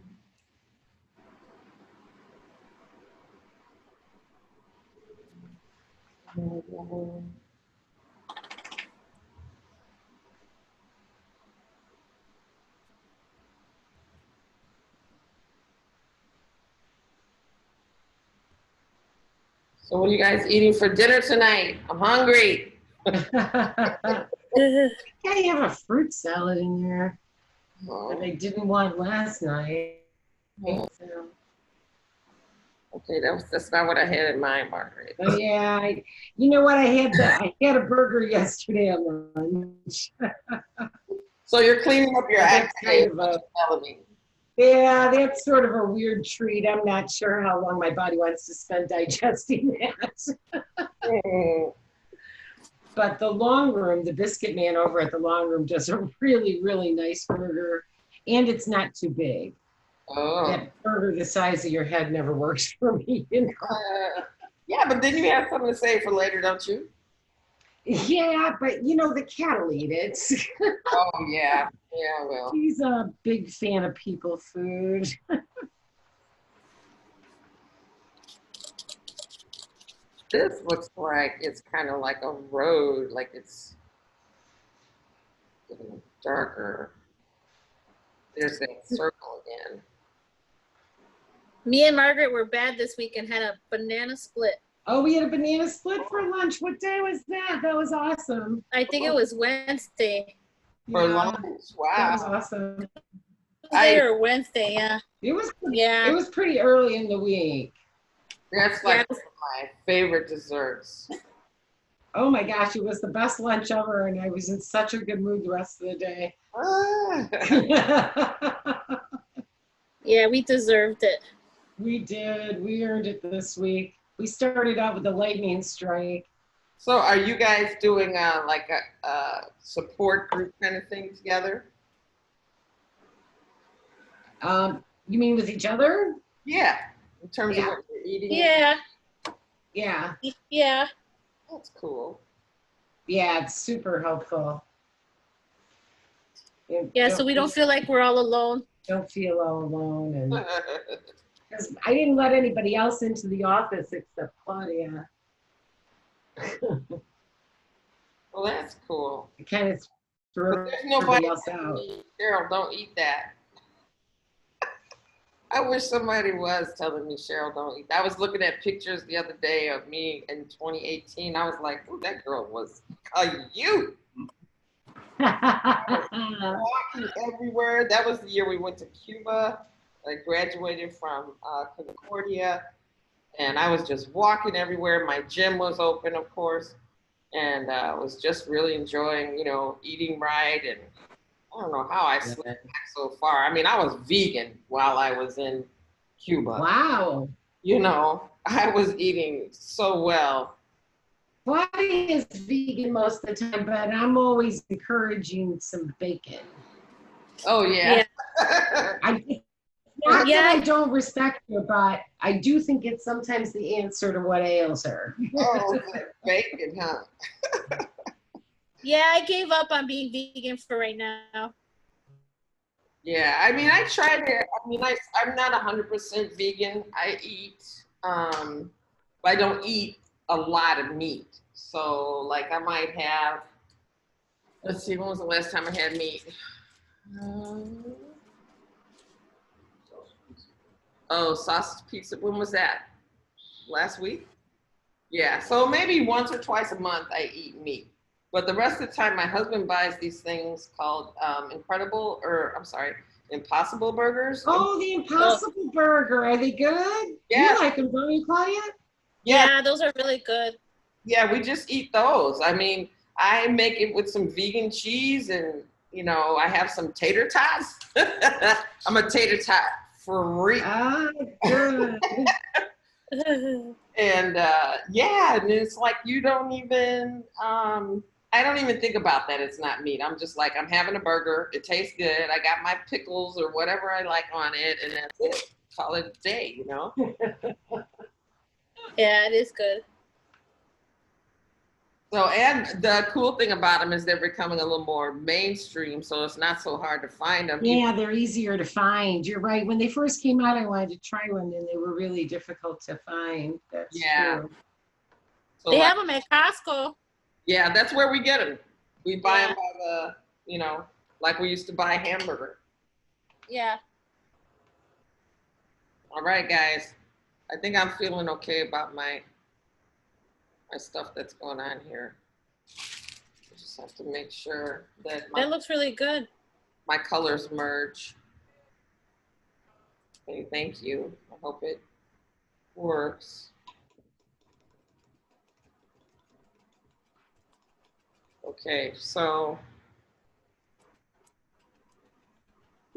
So what are you guys eating for dinner tonight? I'm hungry. Yeah, you have a fruit salad in there that I didn't want last night. Oh. So. Okay, that's not what I had in mind, Margaret. Oh yeah, you know what? I had a burger yesterday on lunch. So you're cleaning up your That's act kind today, of what a you're telling me. yeah, that's sort of a weird treat. I'm not sure how long my body wants to spend digesting that. Mm. But the Long Room, the biscuit man over at the Long Room does a really, really nice burger, and it's not too big. Oh. That burger the size of your head never works for me, you know. Yeah, but then you have something to say for later, don't you? Yeah, but you know, the cat will eat it. Oh, yeah. Yeah, well. He's a big fan of people food. This looks like it's kind of like a road, like it's getting darker. There's that circle again. Me and Margaret were bad this week and had a banana split. Oh, we had a banana split for lunch. What day was that? That was awesome. I think it was Wednesday. For Yeah, lunch? that was Wow. awesome. Tuesday or Wednesday, yeah. It was Yeah. It was pretty early in the week. That's like Yeah. one of my favorite desserts. Oh my gosh, it was the best lunch ever, and I was in such a good mood the rest of the day. Yeah, we deserved it. We did. We earned it this week. We started out with a lightning strike. So are you guys doing like a support group kind of thing together? You mean with each other? Yeah, in terms of Yeah. what you're eating. Yeah. Yeah. Yeah. That's cool. Yeah, it's super helpful. Yeah, so we don't feel like we're all alone. Don't feel all alone, and because I didn't let anybody else into the office except Claudia. Well, that's cool. I kind of But threw there's everybody nobody else out. Cheryl, don't eat that. I wish somebody was telling me, Cheryl, don't eat that. I was looking at pictures the other day of me in 2018. I was like, oh, that girl was a youth. Walking everywhere. That was the year we went to Cuba. I graduated from Concordia, and I was just walking everywhere. My gym was open, of course, and was just really enjoying, eating right. And I don't know how I slipped back so far. I mean, I was vegan while I was in Cuba. Wow. I was eating so well. Claudia is vegan most of the time, but I'm always encouraging some bacon. Oh, yeah. Not that I don't respect her, but I do think it's sometimes the answer to what ails her. Oh, bacon, huh? Yeah, I gave up on being vegan for right now. Yeah, I mean, I tried it. I mean, I'm not 100% vegan. I eat, but I don't eat a lot of meat. So, like, I might have, let's see, when was the last time I had meat? Sausage pizza. When was that? Last week? Yeah, so maybe once or twice a month I eat meat. But the rest of the time, my husband buys these things called Impossible Burgers. Oh, the Impossible Burger. Are they good? Yeah. You like them, don't you, Claudia? Yeah, those are really good. Yeah, we just eat those. I mean, I make it with some vegan cheese and, I have some tater tots. I'm a tater tot freak. Ah, good. And and it's like you don't even, I don't even think about that it's not meat. I'm just like, I'm having a burger. It tastes good. I got my pickles or whatever I like on it, and that's it. Call it a day, Yeah, it is good. So, and the cool thing about them is they're becoming a little more mainstream, so it's not so hard to find them. Yeah, they're easier to find. You're right. When they first came out, I wanted to try one, and they were really difficult to find. That's true. So they have them at Costco. Yeah, that's where we get them. We buy them by the, like we used to buy hamburger. Yeah. All right, guys. I think I'm feeling okay about my stuff that's going on here. I just have to make sure that that looks really good. My colors merge. Okay, thank you. I hope it works. Okay, so,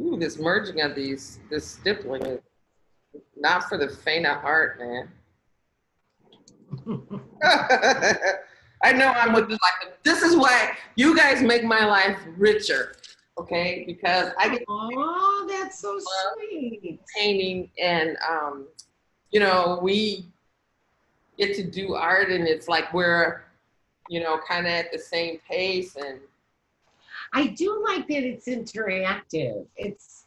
ooh, this merging of these, this stippling is not for the faint of heart, man. I know I'm with you. Like, this is why you guys make my life richer, okay? Because I get Oh, that's so sweet. painting, and you know, we get to do art, and it's like we're, you know, kind of at the same pace. And I do like that it's interactive. It's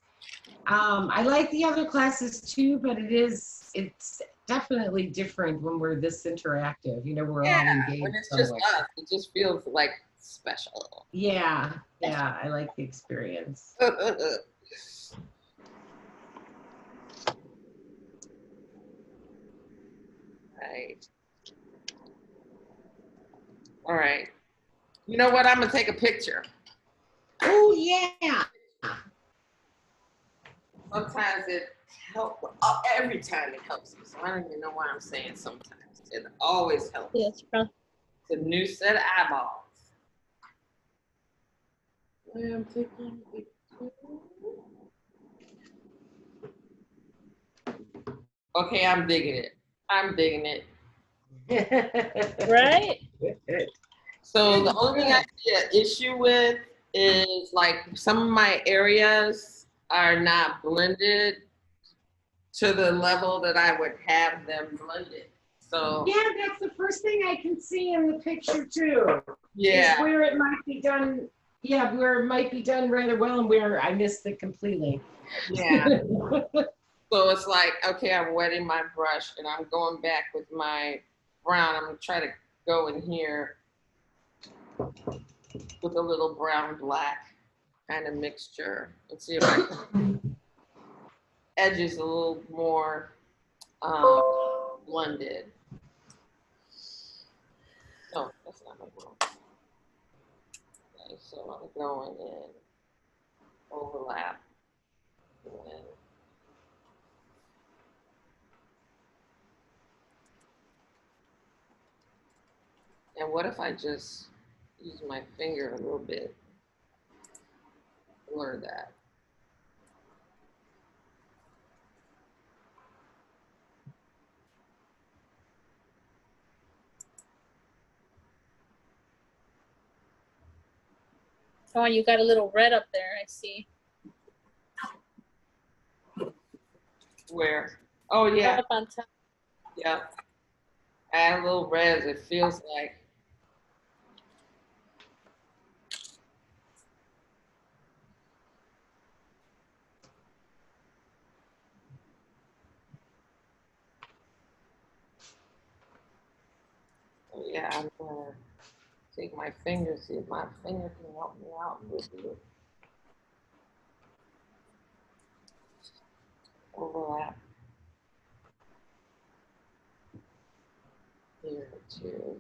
I like the other classes too, but it's definitely different when we're this interactive. You know, we're all engaged. when it's just us, it just feels like special. Yeah, yeah, I like the experience. Right. All right. You know what? I'm gonna take a picture. Oh yeah. Sometimes it helps. Every time it helps me. So I don't even know why I'm saying sometimes. It always helps. Yes, probably. It's a new set of eyeballs. I'm taking a picture. Okay, I'm digging it. I'm digging it. Right? So the only thing I see an issue with is like some of my areas are not blended to the level that I would have them blended. So Yeah, that's the first thing I can see in the picture too. yeah, Is where it might be done. Yeah, where it might be done rather well and where I missed it completely. yeah. So it's like, okay, I'm wetting my brush and I'm going back with my brown. I'm gonna try to go in here with a little brown black kind of mixture and see if I can edges a little more blended. No, that's not my brown. Okay, so I'm going in overlap. And And what if I just use my finger a little bit, blur that? Oh, you got a little red up there, I see. Where? Oh yeah, Up on top. yeah. Add a little red. It feels like. Oh yeah, I'm gonna take my finger, see if my finger can help me out with it. Overlap here too.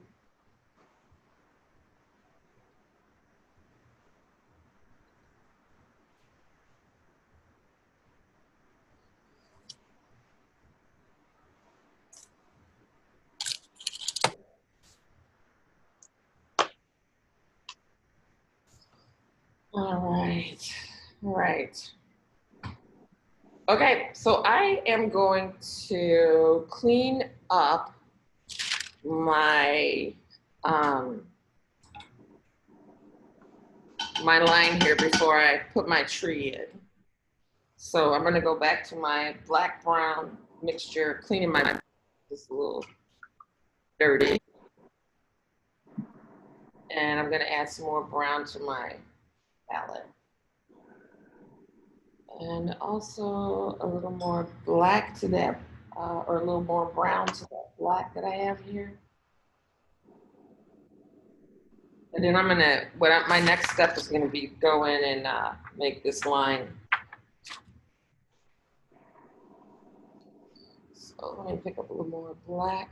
All right, all right. Okay, so I am going to clean up my um, my line here before I put my tree in. So I'm gonna go back to my black brown mixture, cleaning my just a little dirty. And I'm gonna add some more brown to my palette. And also a little more black to that, or a little more brown to that black that I have here. And then I'm gonna, my next step is gonna be go in and make this line. So let me pick up a little more black.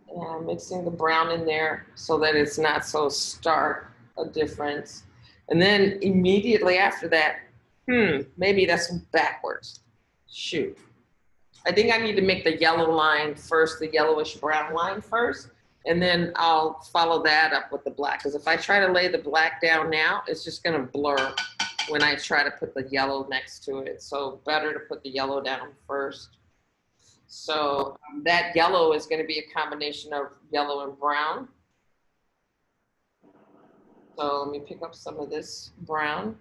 And I'm mixing the brown in there so that it's not so stark a difference. And then immediately after that, maybe that's backwards. Shoot. I think I need to make the yellow line first, the yellowish brown line first, and then I'll follow that up with the black. Because if I try to lay the black down now, it's just going to blur when I try to put the yellow next to it. So better to put the yellow down first. So that yellow is going to be a combination of yellow and brown. So let me pick up some of this brown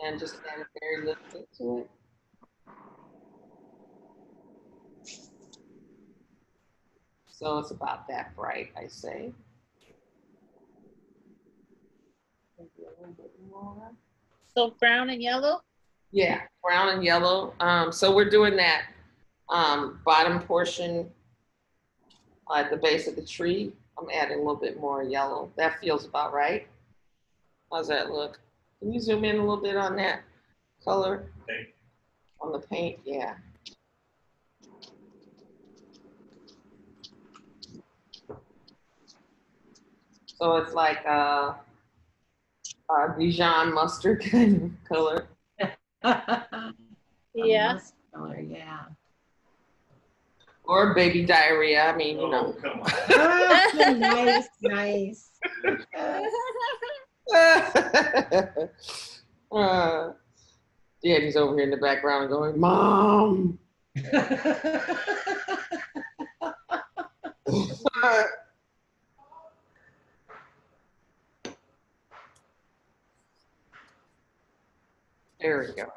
and just add a very little bit to it. So it's about that bright, I say. Maybe a little bit more. So brown and yellow? Yeah, brown and yellow. So we're doing that bottom portion at the base of the tree. I'm adding a little bit more yellow. That feels about right. How's that look? Can you zoom in a little bit on that color? Okay. On the paint, yeah. So it's like Dijon mustard kind of color. Yeah. Color, yeah. Or baby diarrhea. I mean, you know. Oh, come on. Oh, nice, nice. Danny's over here in the background going, Mom. There we go.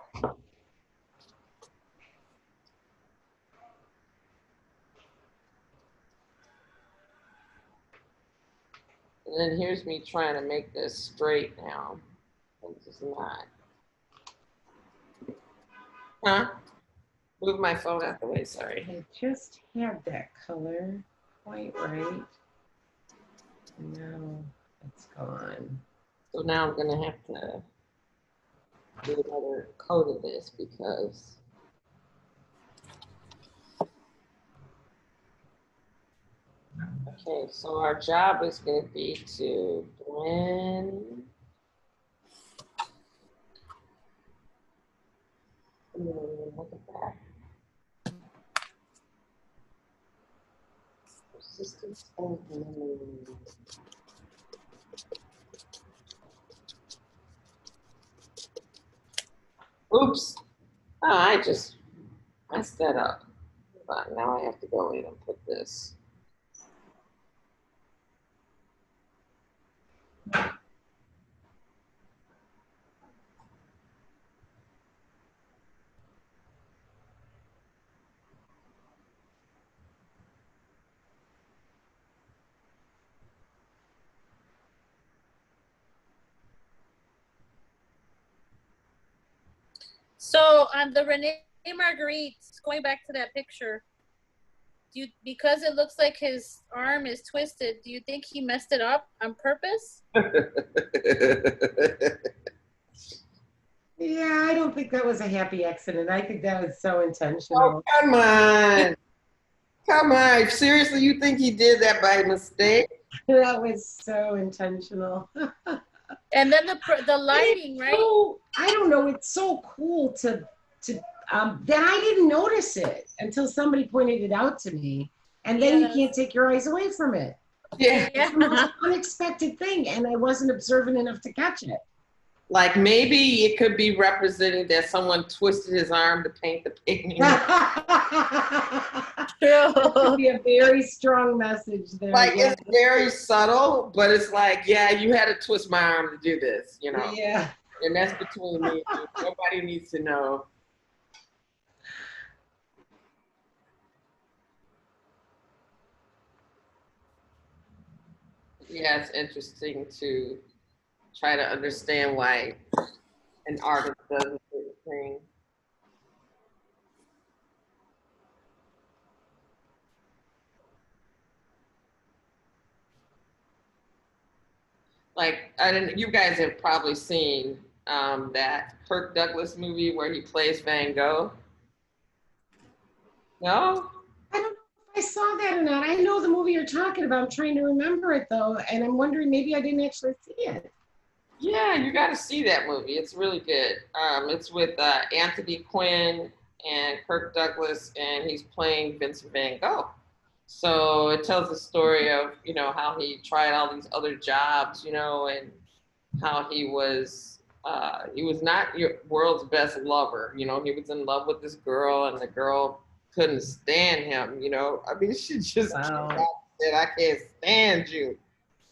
And then here's me trying to make this straight now. This is not. Huh? Move my phone out the way, sorry. I just had that color quite right. No, it's gone. So now I'm gonna have to do another coat of this because okay, so our job is gonna be to blend. Look at that. Persistence of blend. Oops. Oh, I just messed that up. But now I have to go in and put this. So on the Rene Marguerite's, going back to that picture, because it looks like his arm is twisted, do you think he messed it up on purpose? Yeah, I don't think that was a happy accident. I think that was so intentional. Oh, come on. Come on. Seriously, you think he did that by mistake? That was so intentional. And then the lighting, right? So, I don't know. It's so cool to that I didn't notice it until somebody pointed it out to me. And then you can't take your eyes away from it. Yeah. It's the most unexpected thing, and I wasn't observant enough to catch it. Like maybe it could be represented that someone twisted his arm to paint the painting. That could be a very strong message there. Like yeah. it's very subtle, but it's like, yeah, you had to twist my arm to do this, you know. Yeah. And that's between me and you. Nobody needs to know. Yeah, it's interesting to try to understand why an artist does a certain thing. Like, you guys have probably seen that Kirk Douglas movie where he plays Van Gogh. No? I don't know if I saw that or not. I know the movie you're talking about. I'm trying to remember it though, and I'm wondering maybe I didn't actually see it. Yeah, you got to see that movie. It's really good. It's with Anthony Quinn and Kirk Douglas, and he's playing Vincent Van Gogh. So it tells the story of, how he tried all these other jobs, and how he was not your world's best lover. He was in love with this girl, and the girl couldn't stand him. I mean, she just said, "I can't stand you."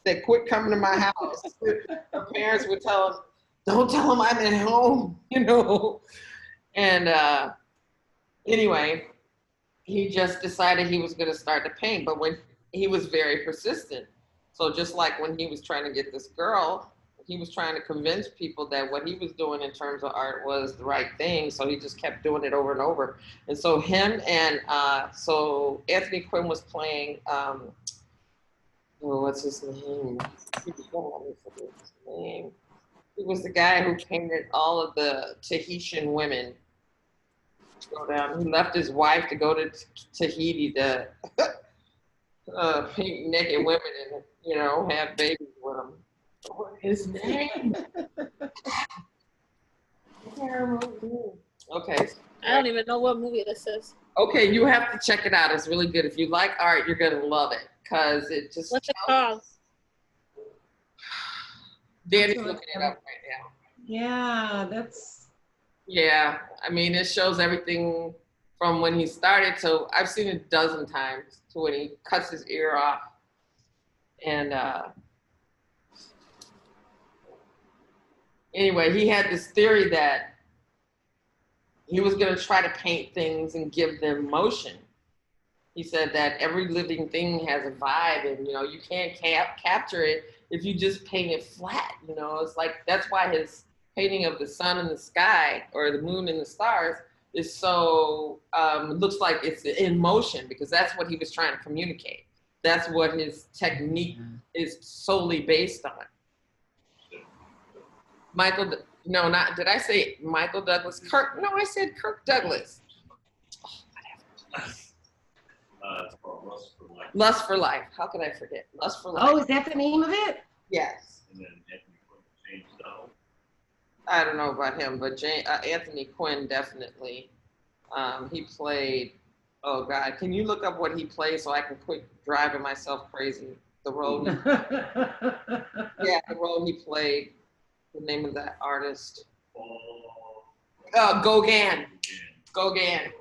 Said, "Quit coming to my house." Her parents would tell him, "Don't tell him I'm at home," And anyway, he just decided he was going to start to paint, but when he was very persistent. So just like when he was trying to get this girl, he was trying to convince people that what he was doing in terms of art was the right thing. So he just kept doing it over and over. And so so Anthony Quinn was playing, what's his name? He was the guy who painted all of the Tahitian women. He left his wife to go to Tahiti to paint naked women and, have babies with them. What is his name? Okay. I don't even know what movie this is. Okay, you have to check it out. It's really good. If you like art, you're going to love it because it just. What's it called? Danny's looking it up right now. Yeah, that's. Yeah, I mean, it shows everything from when he started to, I've seen it a dozen times, to when he cuts his ear off. And anyway, he had this theory that he was going to try to paint things and give them motion. He said that every living thing has a vibe, and you can't capture it if you just paint it flat. It's like, that's why his painting of the sun and the sky, or the moon and the stars, is so looks like it's in motion, because that's what he was trying to communicate. That's what his technique is solely based on. Did I say Michael Douglas? Kirk? No, I said Kirk Douglas. Oh, whatever. It's called Lust for Life. Lust for Life. How could I forget? Lust for Life. Oh, is that the name of it? Yes. And then Anthony Quinn changed Dali. I don't know about him, but Anthony Quinn definitely. He played. Oh God, can you look up what he played so I can quit driving myself crazy? The role. Yeah, the role he played. The name of that artist. Gauguin. Gauguin.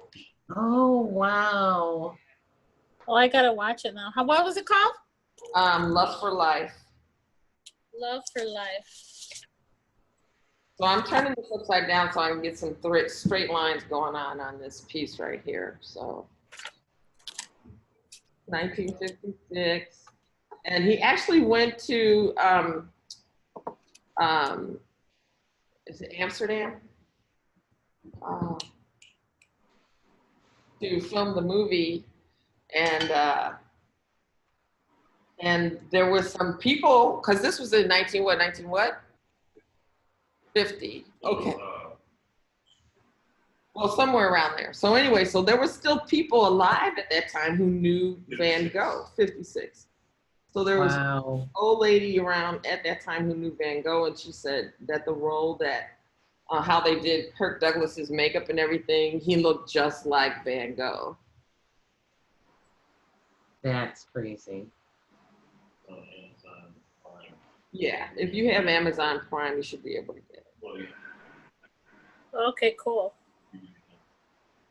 Oh, wow. Oh, I gotta watch it now. What was it called? Lust for Life. Love for Life. So I'm turning this upside down so I can get some straight lines going on this piece right here. So 1956. And he actually went to, is it Amsterdam? To film the movie. And there was some people, because this was in 19 what? 50. Okay. Well, somewhere around there. So anyway, so there were still people alive at that time who knew Van Gogh, 56. So there was an old lady around at that time who knew Van Gogh, and she said that the role that, how they did Kirk Douglas's makeup and everything, he looked just like Van Gogh. That's crazy. Amazon Prime. Yeah, if you have Amazon Prime, you should be able to get it. Well, yeah. Okay, cool.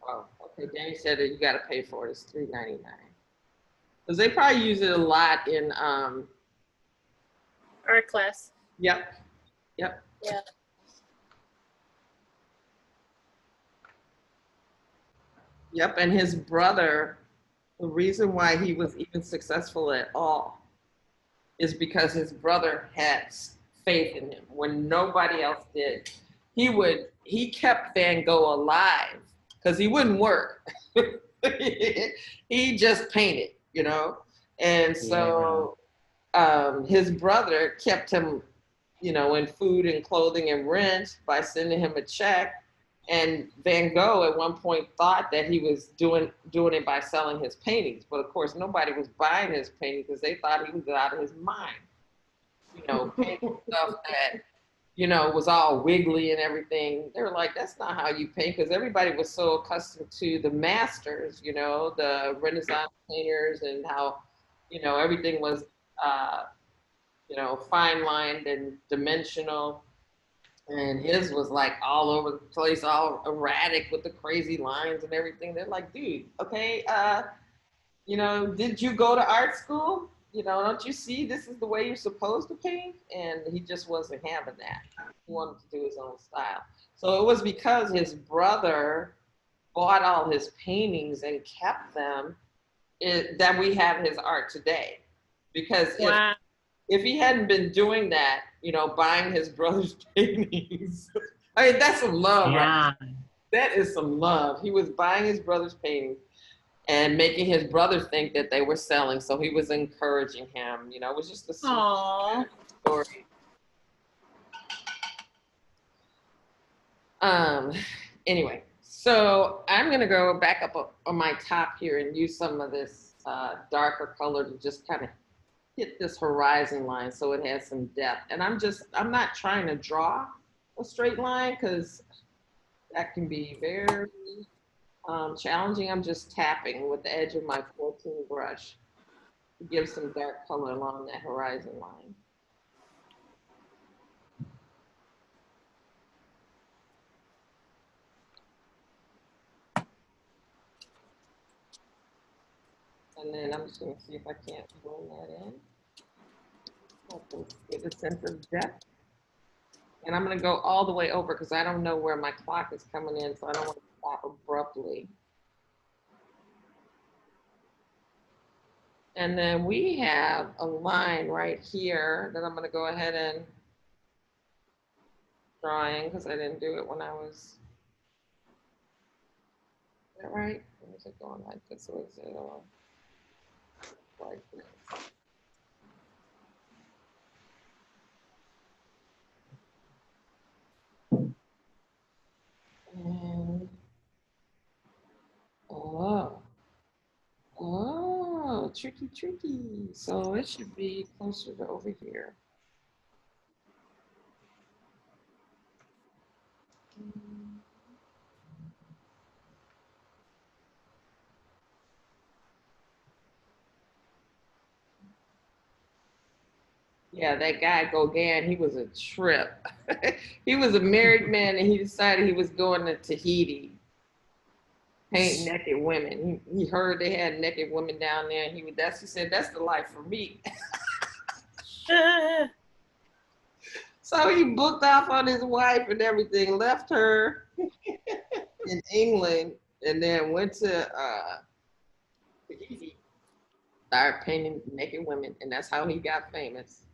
Oh, okay. Danny said that you got to pay for it. It's $3.99. Because they probably use it a lot in. Art class. Yep. Yeah. Yep, and his brother, the reason why he was even successful at all is because his brother had faith in him when nobody else did. He kept Van Gogh alive because he wouldn't work. He just painted, And so his brother kept him, in food and clothing and rent by sending him a check. And Van Gogh at one point thought that he was doing it by selling his paintings. But of course, nobody was buying his paintings because they thought he was out of his mind. Painting stuff that you know, was all wiggly and everything. They were like, that's not how you paint, because everybody was so accustomed to the masters, you know, the Renaissance painters, and how, you know, everything was, uh, you know, fine lined and dimensional. And his was like all over the place, all erratic with the crazy lines and everything. They're like, dude, okay, you know, did you go to art school? You know, don't you see this is the way you're supposed to paint? And he just wasn't having that. He wanted to do his own style. So it was because his brother bought all his paintings and kept them that we have his art today. Because Wow. if he hadn't been doing that, you know, buying his brother's paintings, I mean, that's some love, right? Yeah. That is some love. He was buying his brother's paintings and making his brother think that they were selling. So he was encouraging him. You know, it was just a Aww. story. Anyway, so I'm going to go back up on my top here and use some of this darker color to just kind of hit this horizon line so it has some depth. And I'm not trying to draw a straight line because that can be very challenging. I'm just tapping with the edge of my 14 brush to give some dark color along that horizon line. And then I'm just going to see if I can't blend that in. Get a sense of depth. And I'm going to go all the way over because I don't know where my clock is coming in, so I don't want to stop abruptly. And then we have a line right here that I'm going to go ahead and drawing because I didn't do it when I was. Is that right? Or is it going like this? Or is it like this? And oh, tricky, tricky. So it should be closer to over here. Yeah, that guy Gauguin, he was a trip. He was a married man and he decided he was going to Tahiti, paint naked women. He heard they had naked women down there and he said, that's the life for me. So he booked off on his wife and everything, left her in England, and then went to Tahiti, started painting naked women, and that's how he got famous.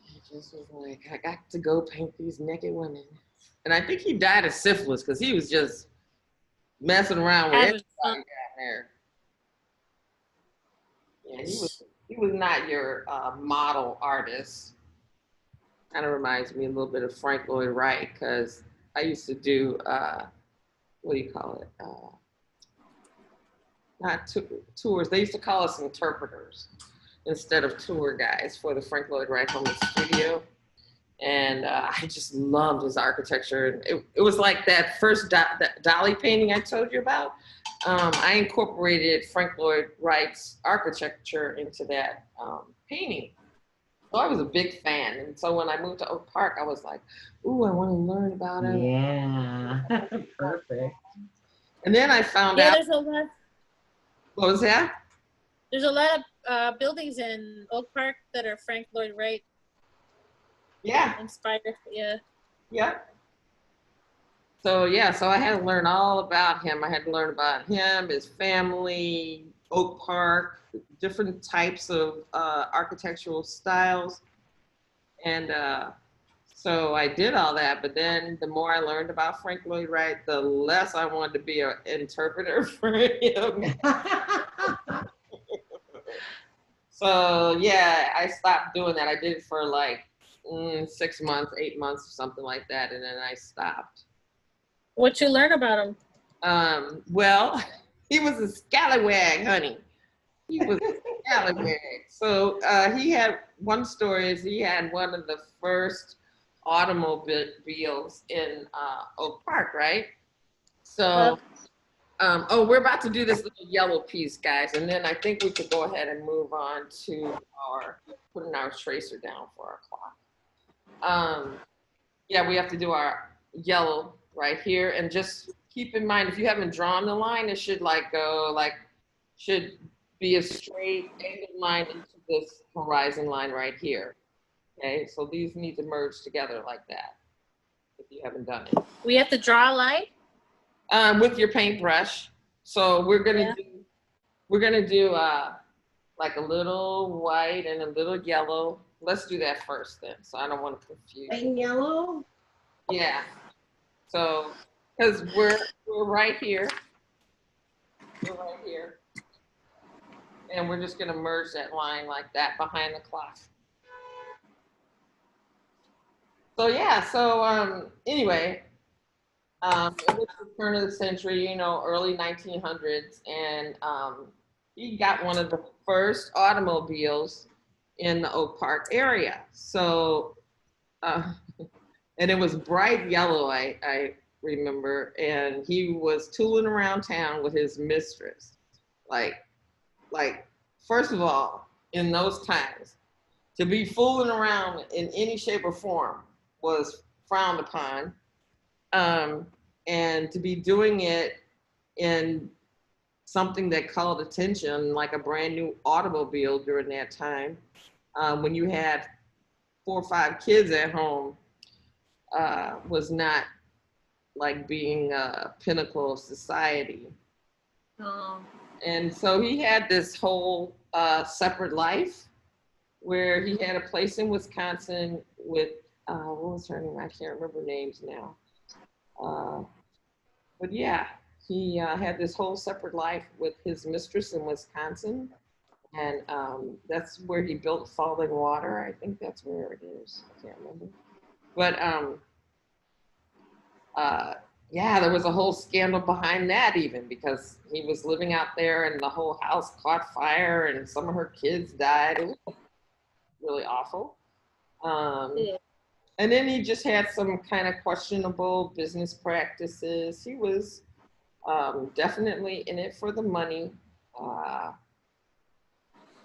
He just was like, I got to go paint these naked women. And I think he died of syphilis because he was just messing around with everybody down there. Yeah, he was not your model artist. Kind of reminds me a little bit of Frank Lloyd Wright because I used to do what do you call it? Not tours. They used to call us interpreters instead of tour guides for the Frank Lloyd Wright Home Studio. And I just loved his architecture. It was like that first that Dali painting I told you about. I incorporated Frank Lloyd Wright's architecture into that painting. So I was a big fan. And so when I moved to Oak Park, I was like, ooh, I want to learn about it. Yeah, perfect. And then I found Yeah, out. there's a lot. What was that? There's a lot of buildings in Oak Park that are Frank Lloyd Wright Yeah. inspired. Yeah. Yep. So yeah, so I had to learn all about him. I had to learn about him, his family, Oak Park, different types of architectural styles. And so I did all that, but then the more I learned about Frank Lloyd Wright, the less I wanted to be an interpreter for him. So yeah, I stopped doing that. I did it for like 6 months, 8 months, or something like that, and then I stopped. What you learn about him? Well, he was a scallywag, honey. He was a scallywag. So he had one story is he had one of the first automobiles in Oak Park, right? So, oh, we're about to do this little yellow piece, guys, and then I think we could go ahead and move on to putting our tracer down for our clock. Yeah, we have to do our yellow right here, and just keep in mind if you haven't drawn the line, it should should be a straight angled line into this horizon line right here. Okay, so these need to merge together like that if you haven't done it. We have to draw a line? With your paintbrush. So we're gonna do like a little white and a little yellow. Let's do that first then, so I don't want to confuse you. And yellow? Yeah. So, because we're right here. We're right here. And we're just gonna merge that line like that behind the clock. So yeah, so anyway, it was the turn of the century, you know, early 1900s, and he got one of the first automobiles in the Oak Park area. So, and it was bright yellow, I remember, and he was tooling around town with his mistress. Like, first of all, in those times, to be fooling around in any shape or form was frowned upon. And to be doing it in something that called attention, like a brand new automobile during that time, when you had 4 or 5 kids at home, was not like being a pinnacle of society. Oh. And so he had this whole separate life where he had a place in Wisconsin with, what was her name? I can't remember names now. But yeah, he had this whole separate life with his mistress in Wisconsin. And that's where he built Falling Water. I think that's where it is. I can't remember. But yeah, there was a whole scandal behind that even because he was living out there and the whole house caught fire and some of her kids died. It was really awful. Yeah. And then he just had some kind of questionable business practices. He was definitely in it for the money.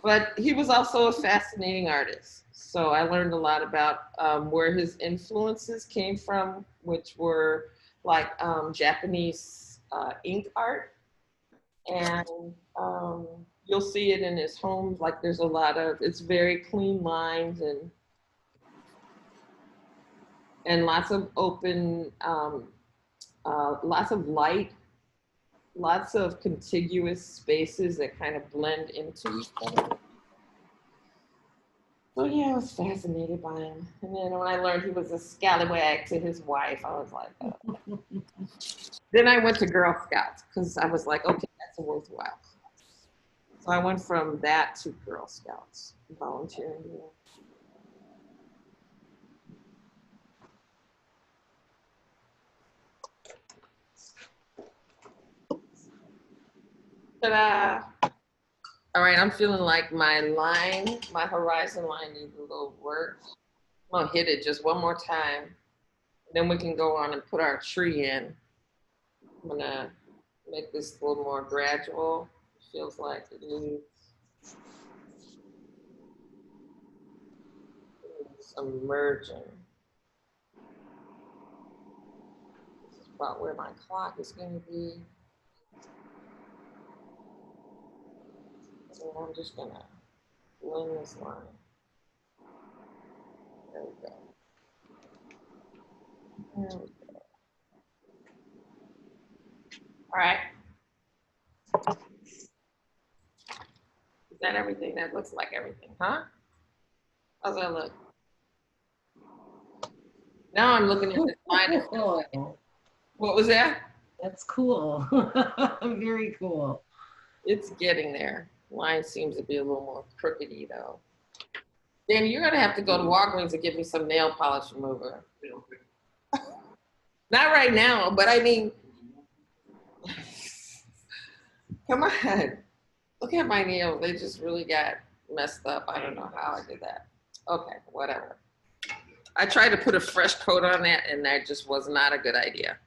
But he was also a fascinating artist. So I learned a lot about where his influences came from, which were like Japanese ink art. And you'll see it in his home. Like there's a lot of, it's very clean lines and lots of open, lots of light, lots of contiguous spaces that kind of blend into each other. So yeah, I was fascinated by him. And then when I learned he was a scallywag to his wife, I was like, oh. Then I went to Girl Scouts because I was like, okay, that's worthwhile. So I went from that to Girl Scouts, volunteering there. Ta-da! All right, I'm feeling like my line, my horizon line needs a little work. I'm gonna hit it just one more time. Then we can go on and put our tree in. I'm gonna make this a little more gradual. It feels like it needs some merging. This is about where my clock is gonna be. So I'm just gonna blend this line. There we go. There we go. All right. Is that everything? That looks like everything, huh? How's that look? Now I'm looking at this line. What was that? That's cool. Very cool. It's getting there. Line seems to be a little more crookedy though. Dan, you're gonna have to go to Walgreens and get me some nail polish remover. Not right now, but I mean, come on. Look at my nails. They just really got messed up. I don't know how I did that. Okay, whatever. I tried to put a fresh coat on that, and that just was not a good idea.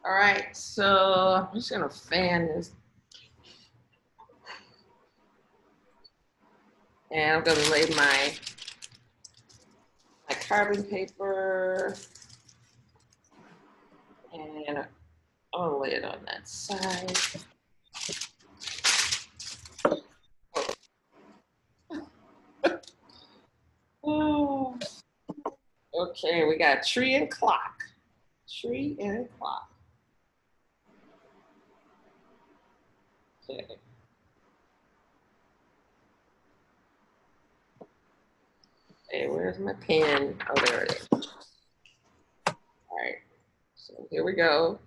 All right, so I'm just gonna fan this. And I'm gonna lay my carbon paper, and I'm gonna lay it on that side. Oh. Okay, we got tree and clock. Tree and clock. Okay. Hey, where's my pen? Oh, there it is. All right, so here we go.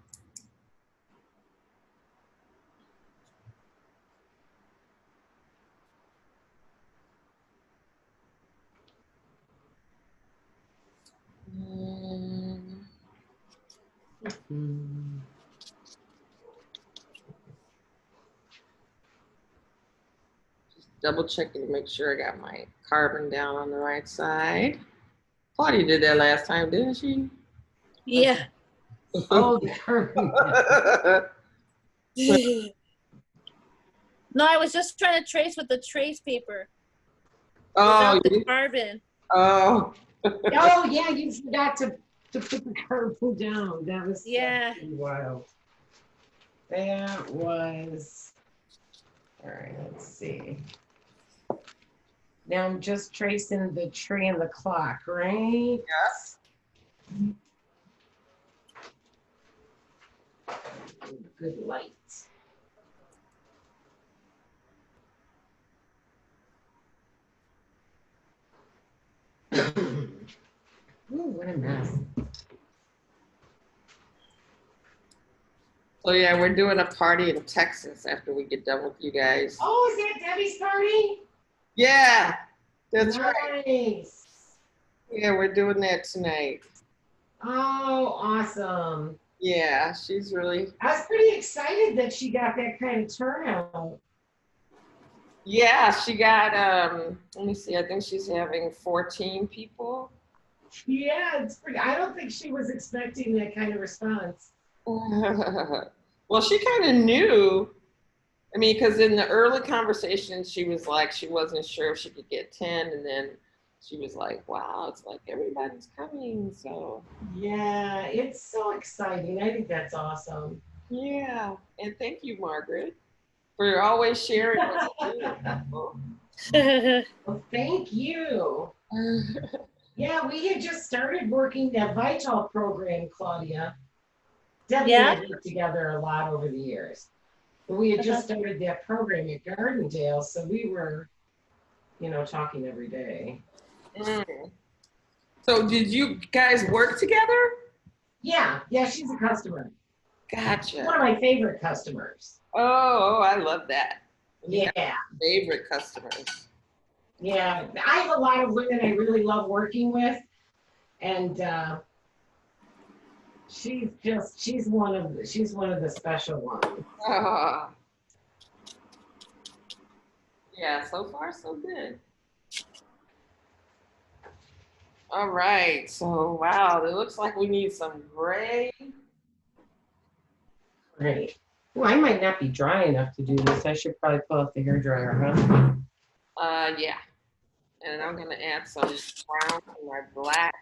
Just double checking to make sure I got my carbon down on the right side. Claudia did that last time, didn't she? Yeah. Oh, the curtain. No, I was just trying to trace with the trace paper. Oh, Without the carbon. oh. Oh, yeah, you forgot to put the curtain down. That was wild. That was, all right, let's see. Now I'm just tracing the tree and the clock, right? Yes. Good light. Ooh, what a mess. So yeah, we're doing a party in Texas after we get done with you guys. Oh, is that Debbie's party? Yeah, that's right. Nice. Yeah, we're doing that tonight. Oh, awesome. Yeah, she's really. I was pretty excited that she got that kind of turnout. Yeah, she got, let me see, I think she's having 14 people. Yeah, it's pretty, I don't think she was expecting that kind of response. Well, she kind of knew. I mean, because in the early conversation, she was like, she wasn't sure if she could get 10. And then she was like, wow, it's like everybody's coming. So, yeah, it's so exciting. I think that's awesome. yeah. And thank you, Margaret, for always sharing what you do. Well, thank you. Yeah, we had just started working that Vital program, Claudia. Debbie and I worked together a lot over the years. But we had just started that program at Gardendale, so we were, talking every day. So did you guys work together? Yeah, she's a customer. Gotcha. One of my favorite customers. Oh, I love that. Yeah. Favorite customers. Yeah, I have a lot of women I really love working with, and she's one of the special ones. Yeah, so far so good. All right, so wow, it looks like we need some gray. Great. Well, I might not be dry enough to do this. I should probably pull out the hairdryer, huh? Yeah. And I'm gonna add some brown to my black.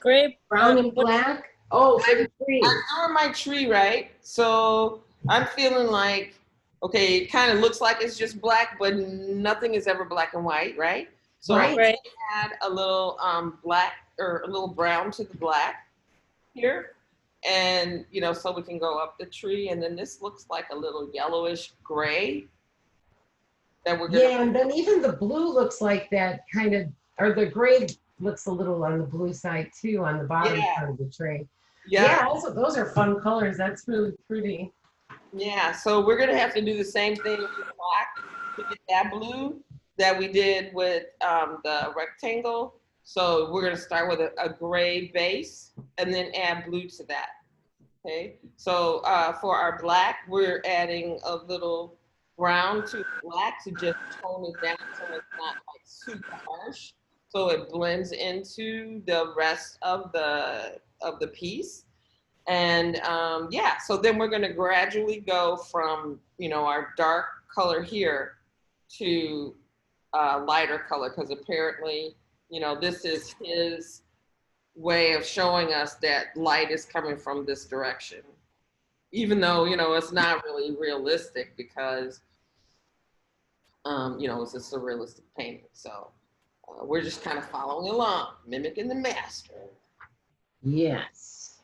Gray, brown and black. Oh, for the tree. I'm doing my tree, right? So I'm feeling like, okay, it kind of looks like it's just black, but nothing is ever black and white, right? So I'm gonna add a little black or a little brown to the black here. And, so we can go up the tree. And then this looks like a little yellowish gray. That we're gonna and then even the blue looks like that kind of, or the gray looks a little on the blue side too, on the bottom part of the tray. Yeah, also those are fun colors. That's really pretty. Yeah, so we're gonna have to do the same thing with the black to get that blue that we did with the rectangle. So we're gonna start with a gray base and then add blue to that. Okay, so for our black, we're adding a little brown to black to just tone it down so it's not like super harsh. So it blends into the rest of the piece. And yeah, so then we're going to gradually go from, you know, our dark color here to lighter color, because apparently, you know, this is his way of showing us that light is coming from this direction. Even though, you know, it's not really realistic because, you know, it's a surrealistic painting. So we're just kind of following along, mimicking the master. Yes.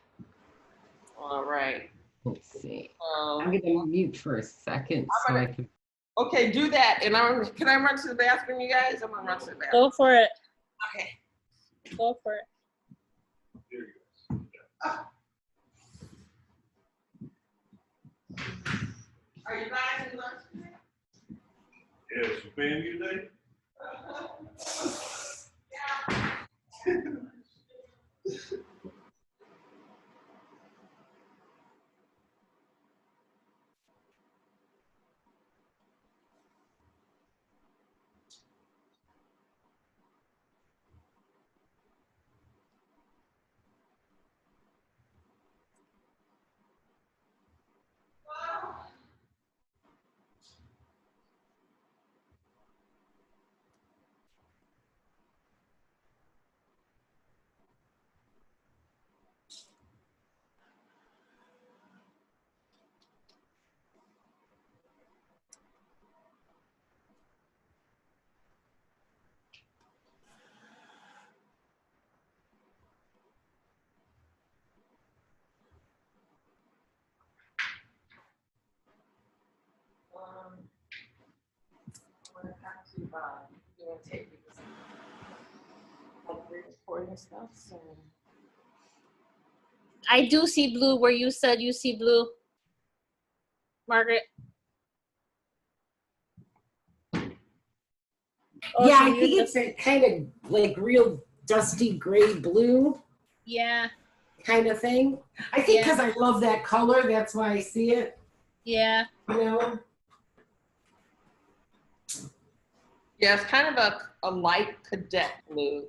All right. Let's see. Um, I'm gonna mute for a second so I can. Okay, do that. And can I run to the bathroom, you guys? I'm gonna run to the bathroom. Go for it. Okay. Go for it. There you go. Are you guys in lunch today? Yeah, she paying you today? I'm gonna have to you know, take because I'm recording stuff. So I do see blue where you said you see blue. Margaret. Oh, Yeah, she I muted think us. it's a kind of like real dusty gray blue Yeah, kind of thing. I think Yeah. because I love that color, that's why I see it. yeah. You know. yeah, it's kind of a light cadet blue.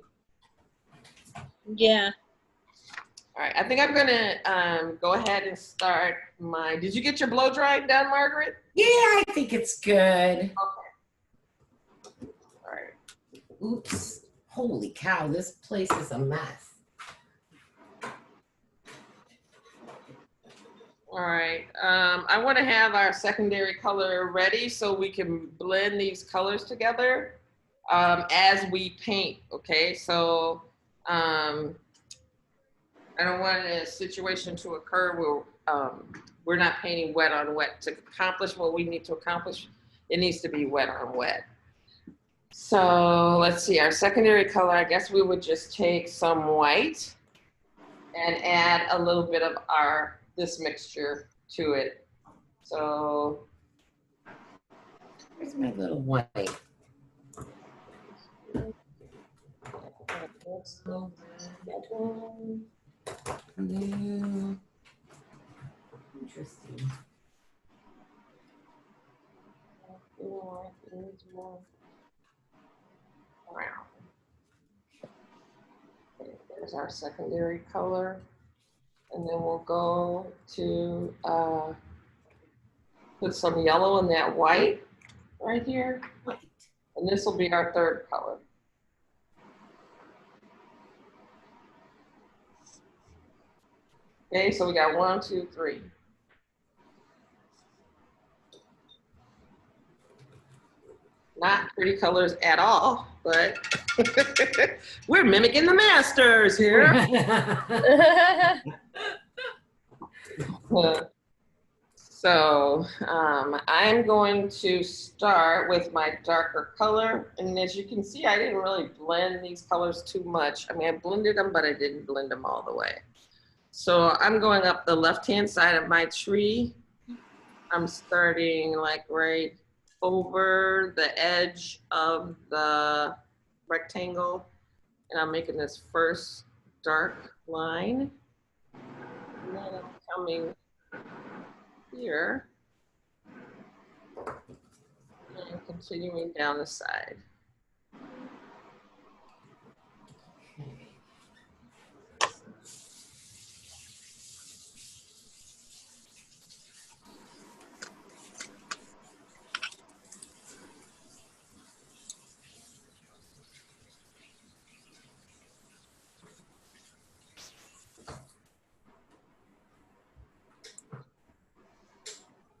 Yeah. All right, I think I'm gonna go ahead and start my. Did you get your blow drying done, Margaret? Yeah, I think it's good. Okay. All right. Oops. Holy cow, this place is a mess. All right. I want to have our secondary color ready so we can blend these colors together as we paint. Okay, so I don't want a situation to occur where we're not painting wet on wet. To accomplish what we need to accomplish, it needs to be wet on wet. So let's see, our secondary color, I guess we would just take some white and add a little bit of this mixture to it. So Where's my little white? Blue. Interesting. Okay, there's our secondary color. And then we'll go to put some yellow in that white right here. And this will be our third color. Okay, so we got 1, 2, 3. Not pretty colors at all, but we're mimicking the masters here. So I'm going to start with my darker color. And as you can see, I didn't really blend these colors too much. I mean, I blended them, but I didn't blend them all the way. So I'm going up the left-hand side of my tree. I'm starting like right over the edge of the rectangle. And I'm making this first dark line. And then I'm coming here and continuing down the side.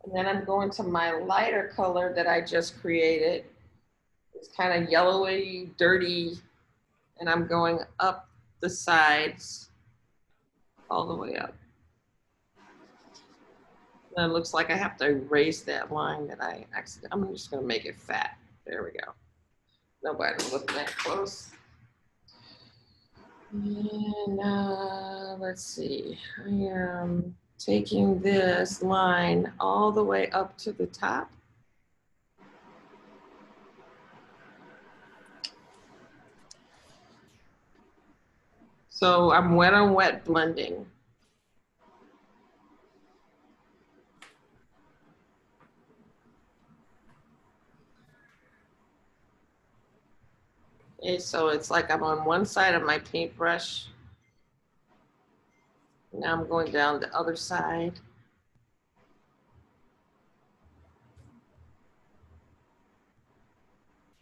And then I'm going to my lighter color that I just created. It's kind of yellowy, dirty, and I'm going up the sides all the way up. And it looks like I have to erase that line that I accidentally, I'm just gonna make it fat. There we go. Nobody looking that close. And let's see, I am taking this line all the way up to the top. So I'm wet on wet blending. Okay, so it's like I'm on one side of my paintbrush. Now I'm going down the other side.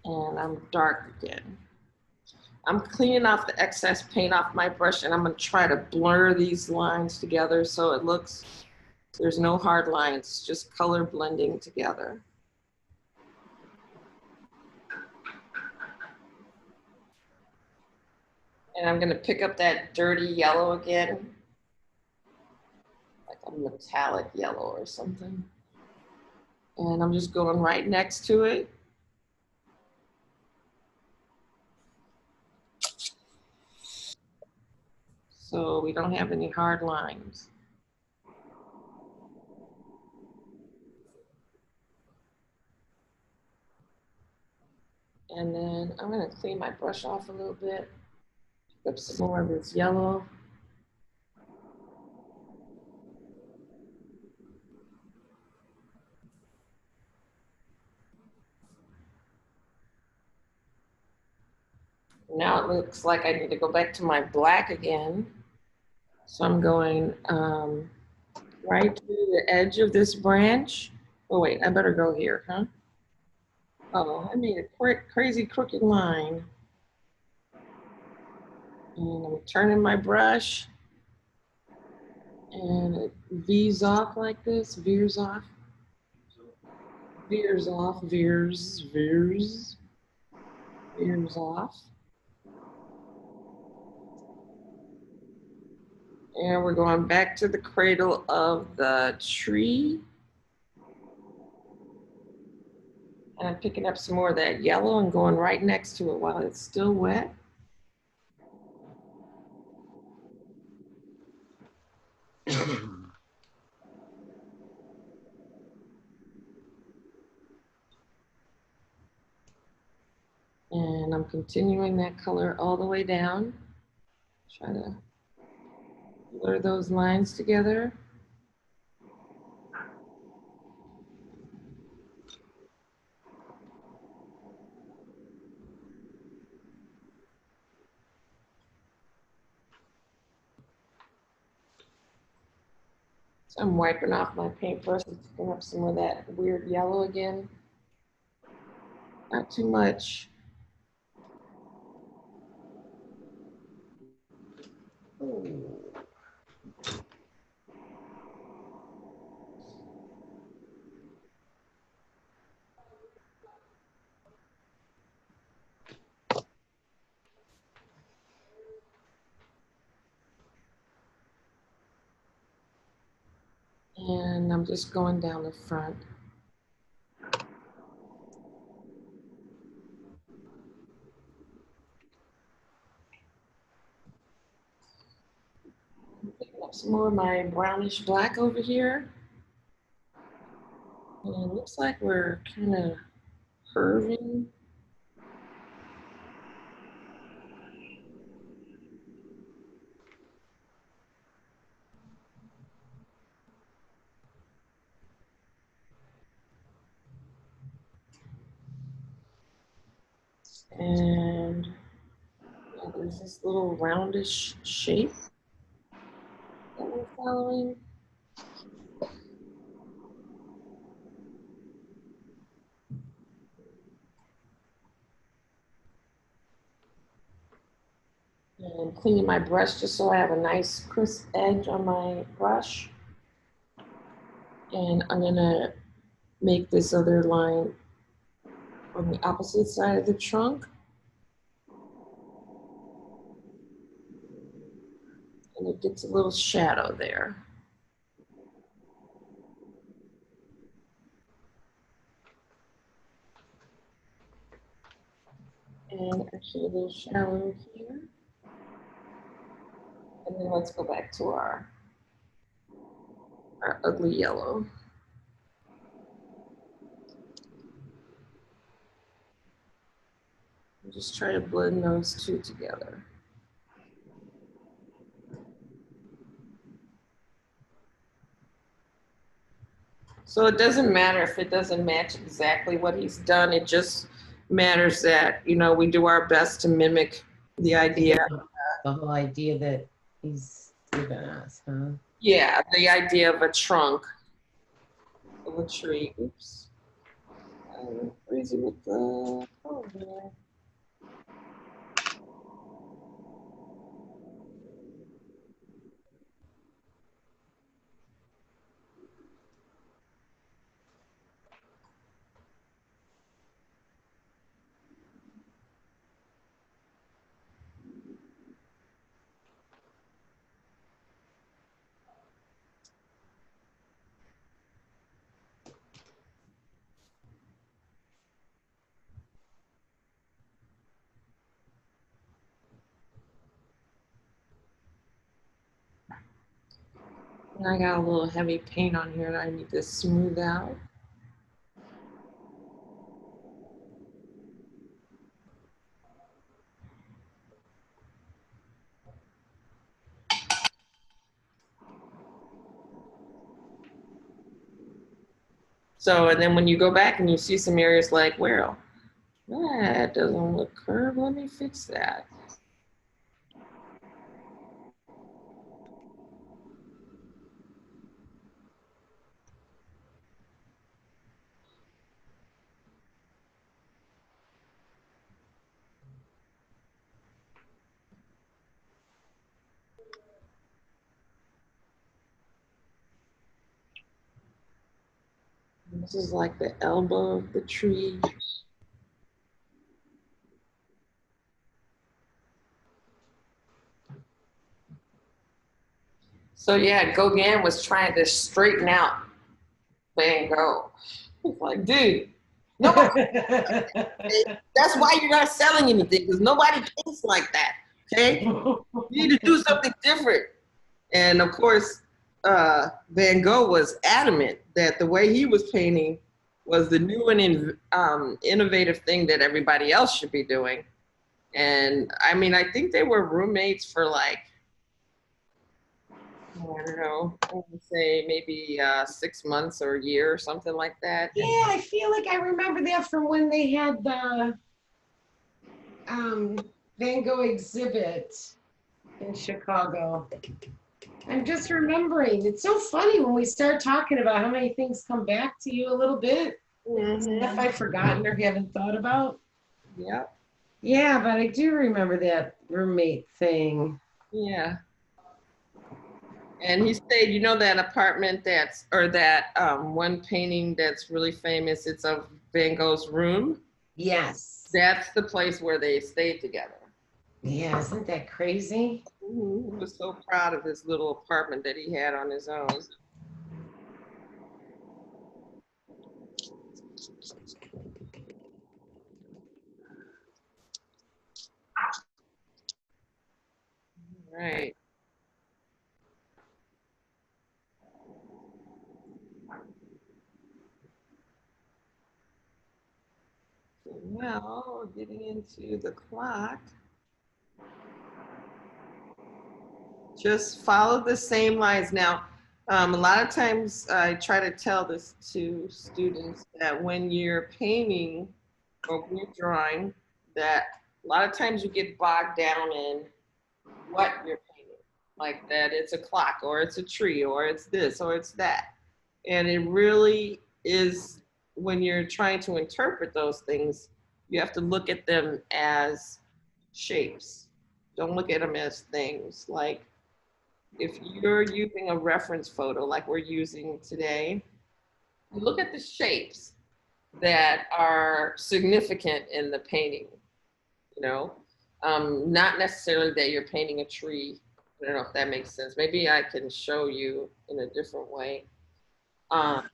And I'm dark again. I'm cleaning off the excess paint off my brush, and I'm gonna try to blur these lines together so it looks, there's no hard lines, just color blending together. And I'm gonna pick up that dirty yellow again, like a metallic yellow or something. And I'm just going right next to it. So we don't have any hard lines. And then I'm gonna clean my brush off a little bit. Pick up some more of this yellow. Now it looks like I need to go back to my black again. So I'm going right to the edge of this branch. Oh wait, I better go here, huh? Oh, I made a crazy crooked line. And I'm turning my brush. And it V's off like this, veers off. Veers off, veers off. And we're going back to the cradle of the tree. And I'm picking up some more of that yellow and going right next to it while it's still wet. And I'm continuing that color all the way down. Try to blur those lines together. So I'm wiping off my paintbrush and picking up some of that weird yellow again. Not too much. Ooh. And I'm just going down the front. Picking up some more of my brownish black over here. And it looks like we're kind of curving. And yeah, there's this little roundish shape that we're following. And cleaning my brush just so I have a nice crisp edge on my brush. And I'm gonna make this other line on the opposite side of the trunk. And it gets a little shadow there. And actually a little shallow here. And then let's go back to our ugly yellow. And just try to blend those two together. So it doesn't matter if it doesn't match exactly what he's done. It just matters that, you know, we do our best to mimic the idea. The whole idea that he's given us, huh? Yeah, the idea of a trunk of a tree. Oops. I went crazy with the color there. And I got a little heavy paint on here that I need to smooth out. So, and then when you go back and you see some areas like, well, that doesn't look curved, let me fix that. And this is like the elbow of the tree. So yeah, Gauguin was trying to straighten out Van Gogh. Like, dude, nobody, that's why you're not selling anything, because nobody thinks like that. Okay? You need to do something different. And of course, Van Gogh was adamant that the way he was painting was the new and innovative thing that everybody else should be doing. And I mean, I think they were roommates for like, I don't know, I would say maybe 6 months or a year or something like that. Yeah, I feel like I remember that from when they had the Van Gogh exhibit in Chicago. I'm just remembering. It's so funny when we start talking about how many things come back to you a little bit. Stuff I've forgotten or haven't thought about. Yeah. Yeah, but I do remember that roommate thing. Yeah. And he stayed, you know, that apartment that's, or that one painting that's really famous, it's of Van Gogh's room. Yes. That's the place where they stayed together. Yeah, isn't that crazy? He was so proud of his little apartment that he had on his own. Right. So now we're getting into the clock. Just follow the same lines. Now, a lot of times I try to tell this to students that when you're painting or when you're drawing, that a lot of times you get bogged down in what you're painting, like that it's a clock or it's a tree or it's this or it's that. And it really is, when you're trying to interpret those things, you have to look at them as shapes. Don't look at them as things. Like if you're using a reference photo like we're using today, look at the shapes that are significant in the painting, you know? Not necessarily that you're painting a tree. I don't know if that makes sense. Maybe I can show you in a different way. Um,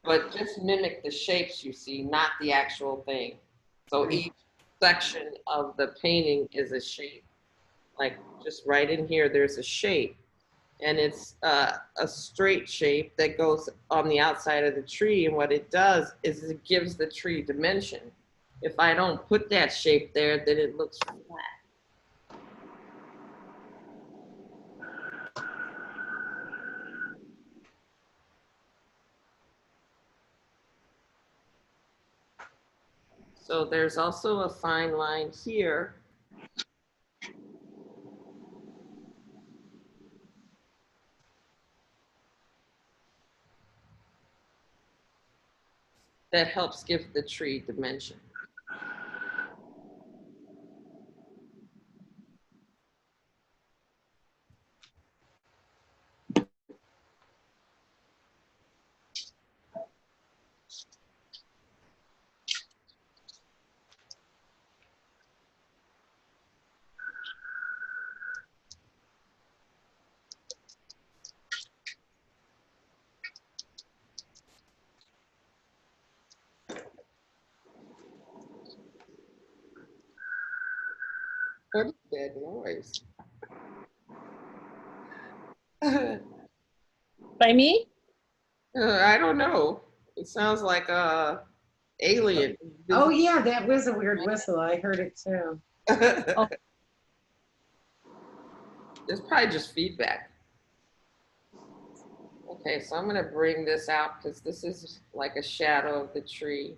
but just mimic the shapes you see, not the actual thing. So Right. each section of the painting is a shape. Like just right in here, there's a shape, and it's a straight shape that goes on the outside of the tree. And what it does is it gives the tree dimension. If I don't put that shape there, then it looks flat. So there's also a fine line here that helps give the tree dimension. What is that noise? By me? I don't know. It sounds like a alien. Oh yeah, that was a weird whistle. I heard it too. Oh. It's probably just feedback. Okay, so I'm gonna bring this out because this is like a shadow of the tree.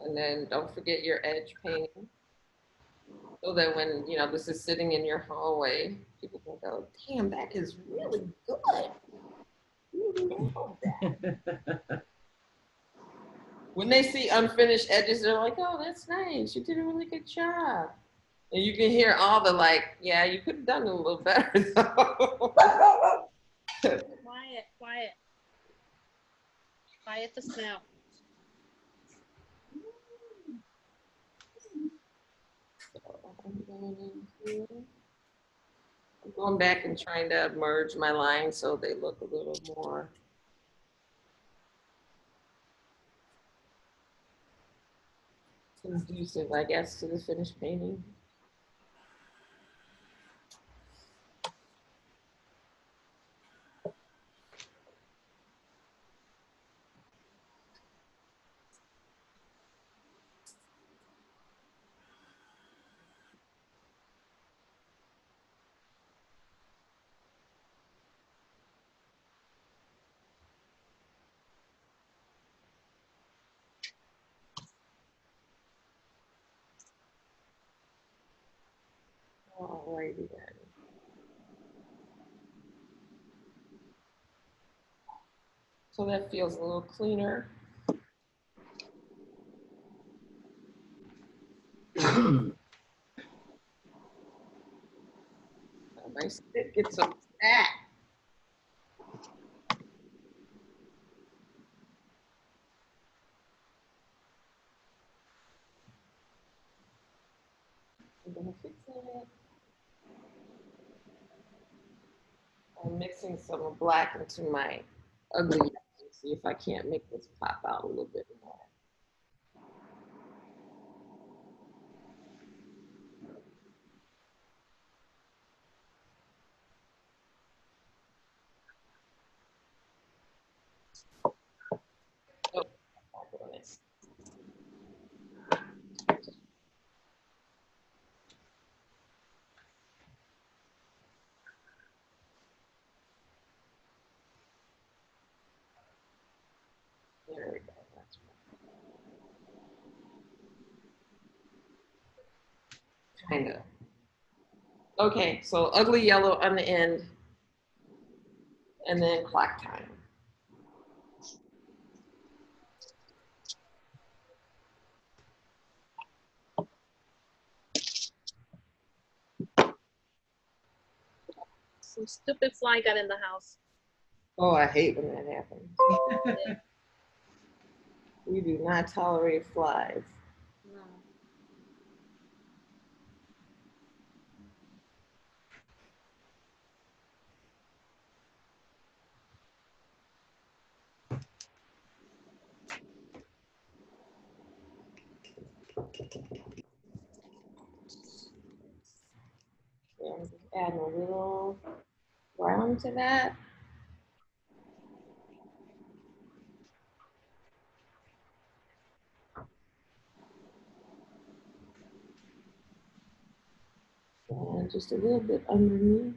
And then don't forget your edge painting. So that when, you know, this is sitting in your hallway, people can go, damn, that is really good. You nailed that. When they see unfinished edges, they're like, oh, that's nice. You did a really good job. And you can hear all the like, yeah, you could have done it a little better though. Quiet, quiet. Quiet the snout. I'm going back and trying to merge my lines so they look a little more conducive, I guess, to the finished painting. Alrighty then. So that feels a little cleaner. My stick gets so fat. I'm gonna fix it. I'm mixing some black into my ugly yellow. See if I can't make this pop out a little bit more. Oh, back on it. There we go. That's right. Kind of. Okay, so ugly yellow on the end, and then clock time. Some stupid fly got in the house. Oh, I hate when that happens. Yeah. We do not tolerate flies. No. Yeah, just adding a little brown to that. And just a little bit underneath.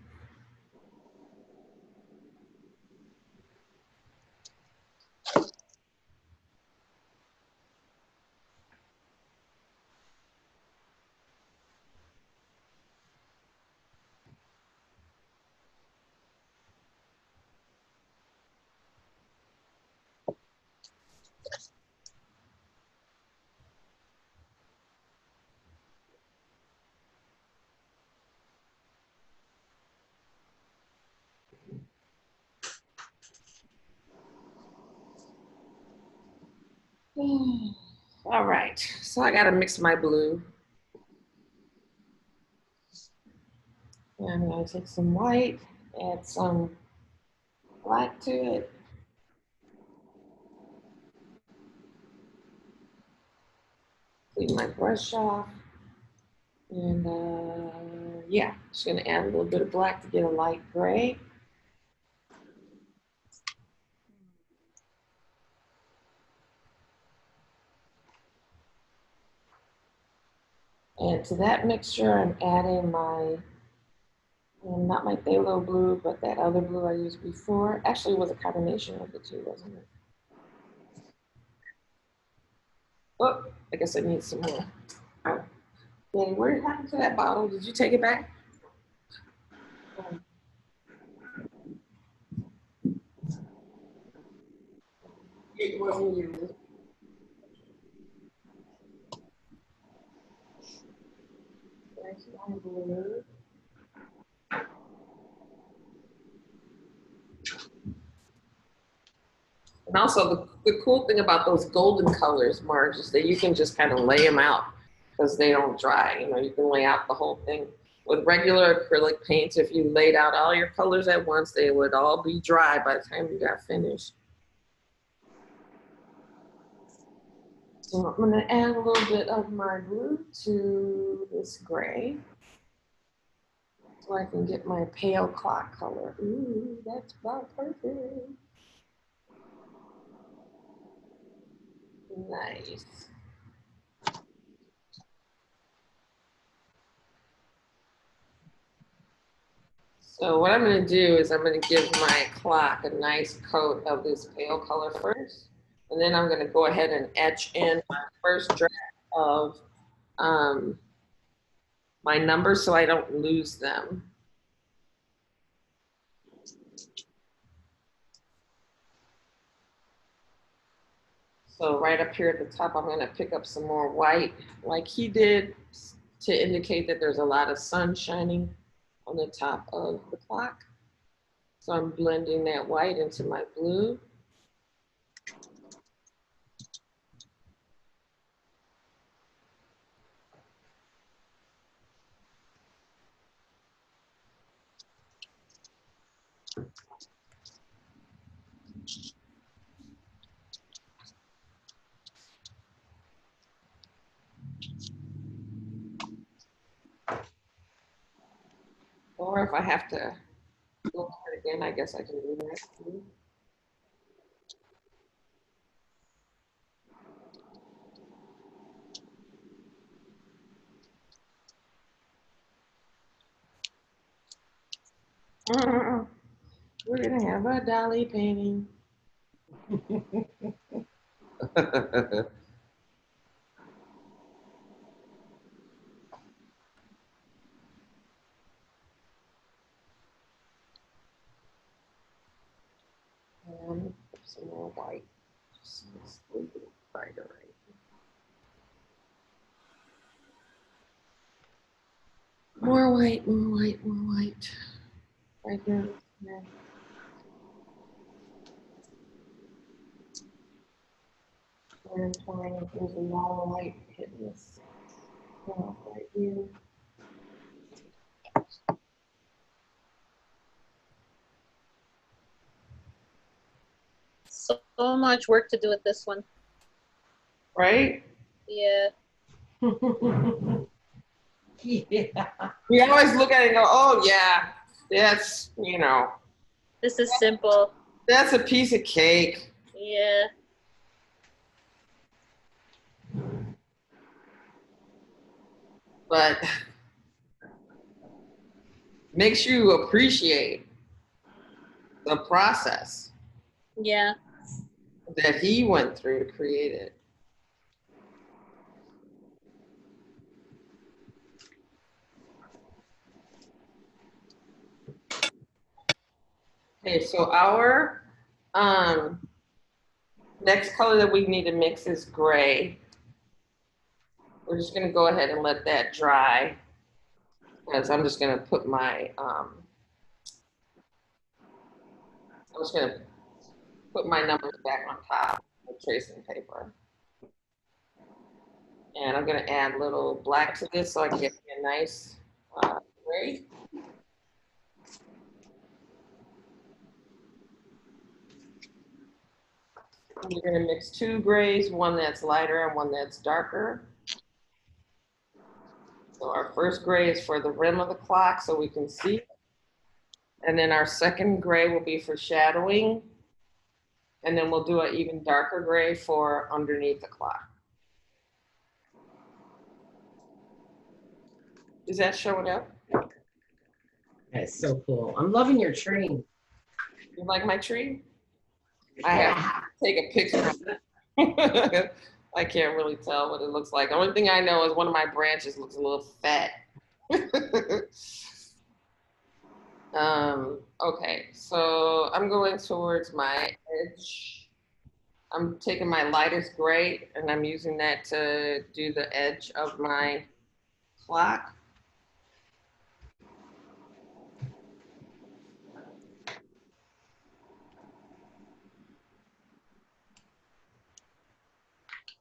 All right, so I gotta mix my blue. And I'm gonna take some white, add some black to it. Clean my brush off. And yeah, just gonna add a little bit of black to get a light gray. And to that mixture, I'm adding my, not my phthalo blue, but that other blue I used before. Actually, it was a combination of the two, wasn't it? Oh, I guess I need some more. Danny, what happened to that bottle? Did you take it back? It wasn't used. There's my blue. And also the cool thing about those golden colors, Marge, is that you can just kind of lay them out because they don't dry. You know, you can lay out the whole thing. With regular acrylic paints, if you laid out all your colors at once, they would all be dry by the time you got finished. So I'm gonna add a little bit of my blue to this gray so I can get my pale clock color. Ooh, that's about perfect. Nice. So what I'm going to do is I'm going to give my clock a nice coat of this pale color first. And then I'm going to go ahead and etch in my first draft of my numbers so I don't lose them. So right up here at the top, I'm going to pick up some more white like he did to indicate that there's a lot of sun shining on the top of the clock. So I'm blending that white into my blue. Or if I have to go over it again, I guess I can do that too. We're gonna have a Dali painting. some more white. Just a little bit brighter, right? More white, more white, more white. Right there. Yeah. And there's a lot of light hitting this right here. So much work to do with this one. Right? Yeah. Yeah. We always look at it and go, oh yeah, that's, you know, This is simple. that's a piece of cake. Yeah. But makes you appreciate the process Yeah. that he went through to create it. Okay, so our next color that we need to mix is gray. We're just gonna go ahead and let that dry, because I'm just gonna put my, I'm just gonna put my numbers back on top of tracing paper. And I'm gonna add a little black to this so I can get a nice gray. We're gonna mix two grays, one that's lighter and one that's darker. So our first gray is for the rim of the clock so we can see. And then our second gray will be for shadowing. And then we'll do an even darker gray for underneath the clock. Is that showing up? That's so cool. I'm loving your tree. You like my tree? I have to take a picture of it. I can't really tell what it looks like. The only thing I know is one of my branches looks a little fat. Okay, so I'm going towards my edge. I'm taking my lightest gray and I'm using that to do the edge of my clock.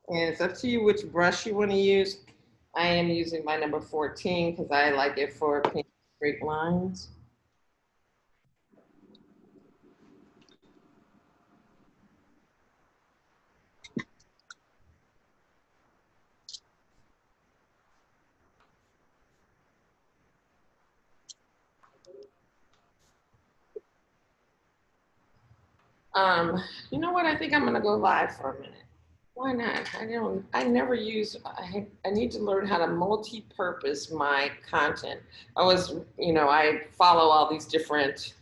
And it's up to you which brush you want to use. I am using my number 14 because I like it for painting straight lines. You know what? I think I'm gonna go live for a minute. Why not? I never use, I need to learn how to multi-purpose my content. I follow all these different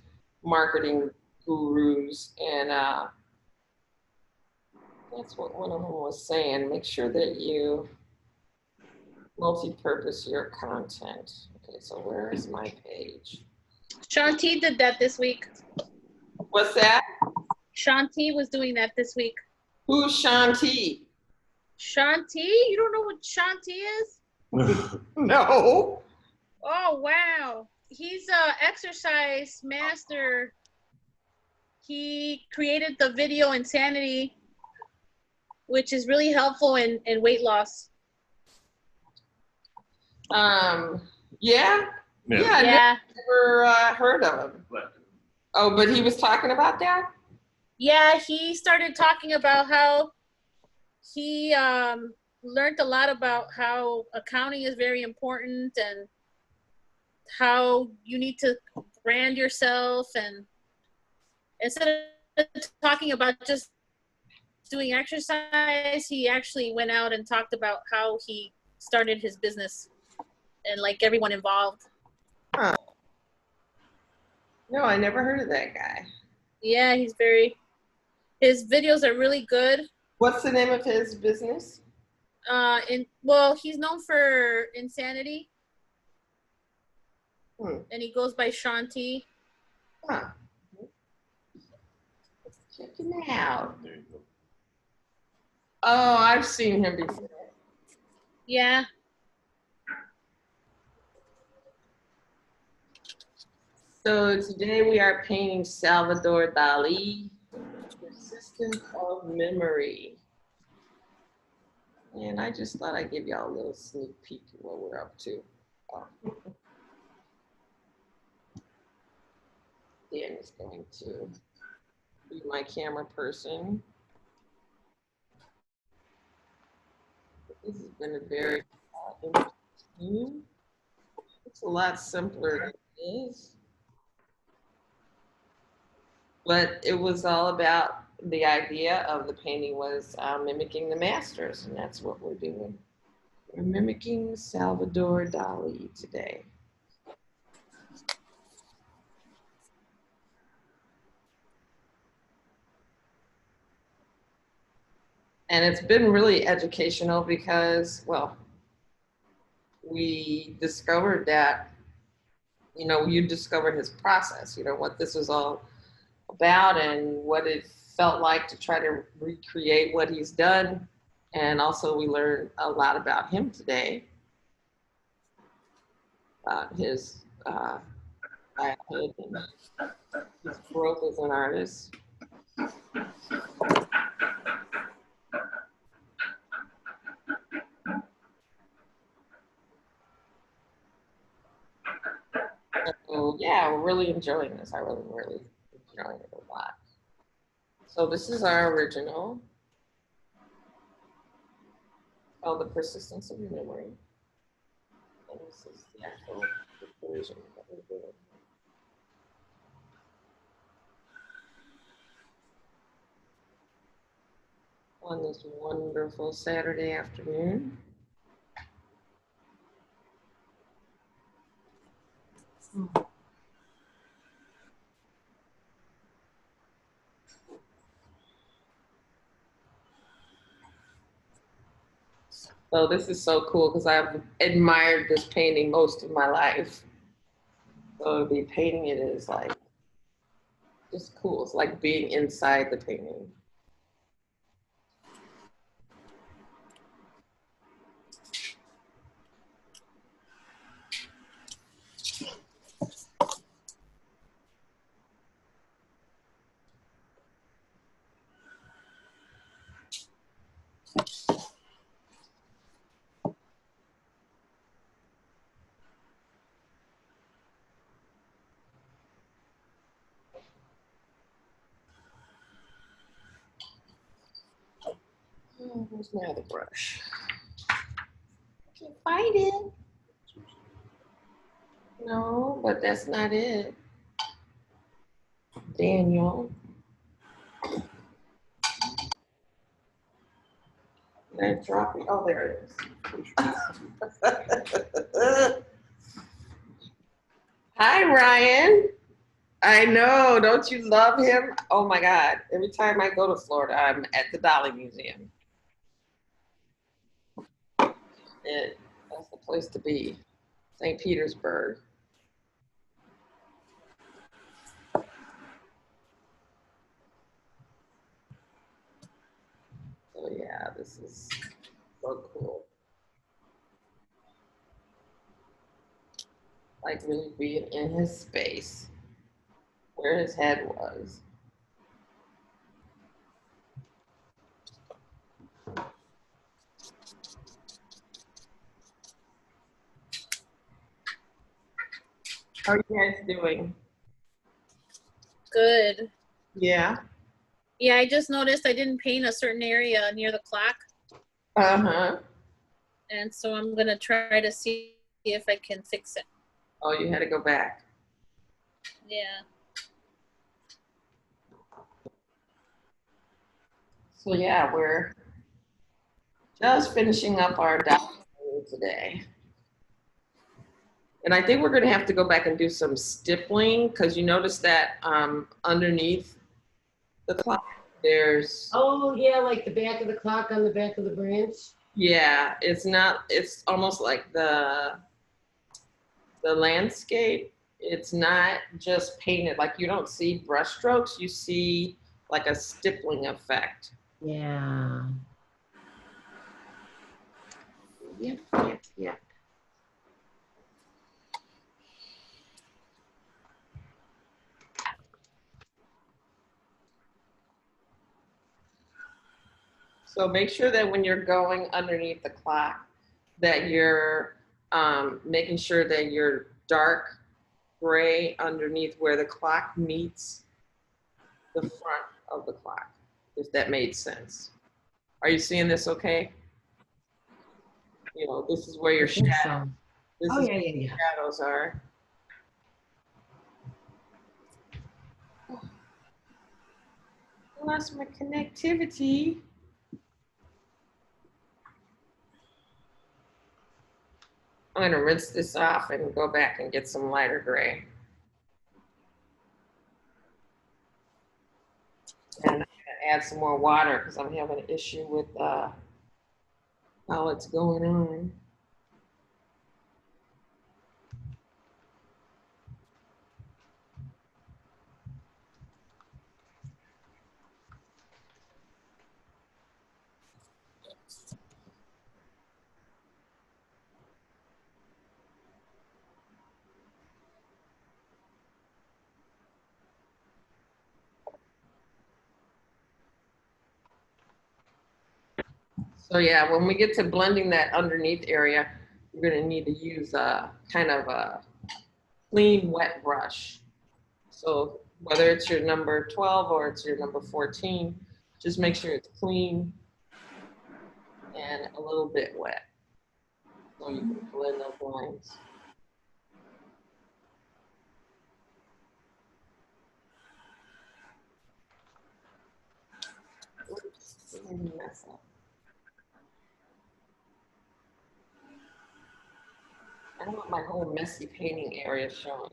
marketing gurus and that's what one of them was saying. Make sure that you multi-purpose your content. Okay, so where is my page? Shanti did that this week. What's that? Shanti was doing that this week. Who's Shanti? Shanti? You don't know what Shanti is? No. Oh, wow. He's a exercise master. He created the video Insanity, which is really helpful in weight loss. Yeah? Yeah. I never heard of him. Oh, but he was talking about that? Yeah, he started talking about how he learned a lot about how accounting is very important and how you need to brand yourself. And instead of talking about just doing exercise, he actually went out and talked about how he started his business and like everyone involved. Huh. No, I never heard of that guy. Yeah, his videos are really good. What's the name of his business? He's known for Insanity. And he goes by Shanti. Huh. Check him out. There you go. Oh, I've seen him before. Yeah. So today we are painting Salvador Dali, Persistence of Memory. And I just thought I'd give y'all a little sneak peek of what we're up to. Oh. Dan is going to be my camera person. This has been a very interesting. It's a lot simpler than it is. But it was all about the idea of the painting was mimicking the masters, and that's what we're doing. We're mimicking Salvador Dali today. And it's been really educational because, well, we discovered that, you discovered his process, what this was all about and what it felt like to try to recreate what he's done. And also we learned a lot about him today, about his childhood and his growth as an artist. So yeah, we're really enjoying this. I really enjoying it a lot. So this is our original. Oh, the persistence of your memory. And this is the actual version that we're doing. On this wonderful Saturday afternoon. So this is so cool because I've admired this painting most of my life. So to be painting it is like just cool. It's like being inside the painting. Oh, where's my other brush? Can't find it. No, but that's not it. Daniel. Did I drop it? Oh, there it is. Hi, Ryan. I know. Don't you love him? Oh my God. Every time I go to Florida, I'm at the Dali Museum. That's the place to be. St. Petersburg. So yeah, this is so cool. Like really being in his space, where his head was. How are you guys doing? Good. Yeah. Yeah, I just noticed I didn't paint a certain area near the clock. Uh-huh. And so I'm going to try to see if I can fix it. Oh, you had to go back. Yeah. So yeah, we're just finishing up our Dali today. And I think we're going to have to go back and do some stippling because you notice that underneath the clock, there's. Oh, yeah, like the back of the clock on the back of the branch. Yeah, it's almost like the landscape. It's not just painted. Like you don't see brush strokes, you see like a stippling effect. Yeah. Yep. So make sure that when you're going underneath the clock, that you're making sure that you're dark gray underneath where the clock meets the front of the clock, if that made sense. Are you seeing this okay? You know, this is where your I think shadow, so. this Oh, is yeah, where yeah, your yeah. shadows are. I lost my connectivity. I'm gonna rinse this off and go back and get some lighter gray. And I'm gonna add some more water because I'm having an issue with how it's going on. So yeah, when we get to blending that underneath area, you're gonna need to use a kind of a clean, wet brush. So whether it's your number 12 or it's your number 14, just make sure it's clean and a little bit wet so you can blend those lines. Oops, I didn't mess up. I don't want my whole messy painting area showing.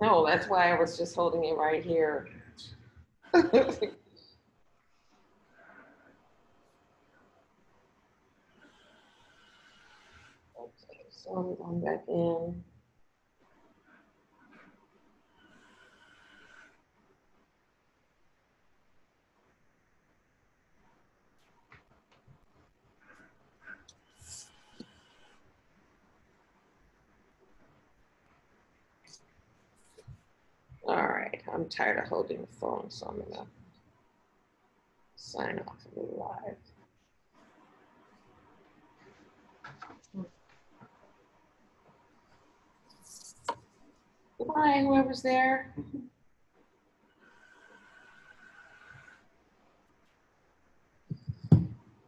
No, that's why I was just holding it right here. Okay, so I'm going back in. All right, I'm tired of holding the phone, so I'm gonna sign off and be live. Goodbye, whoever's there.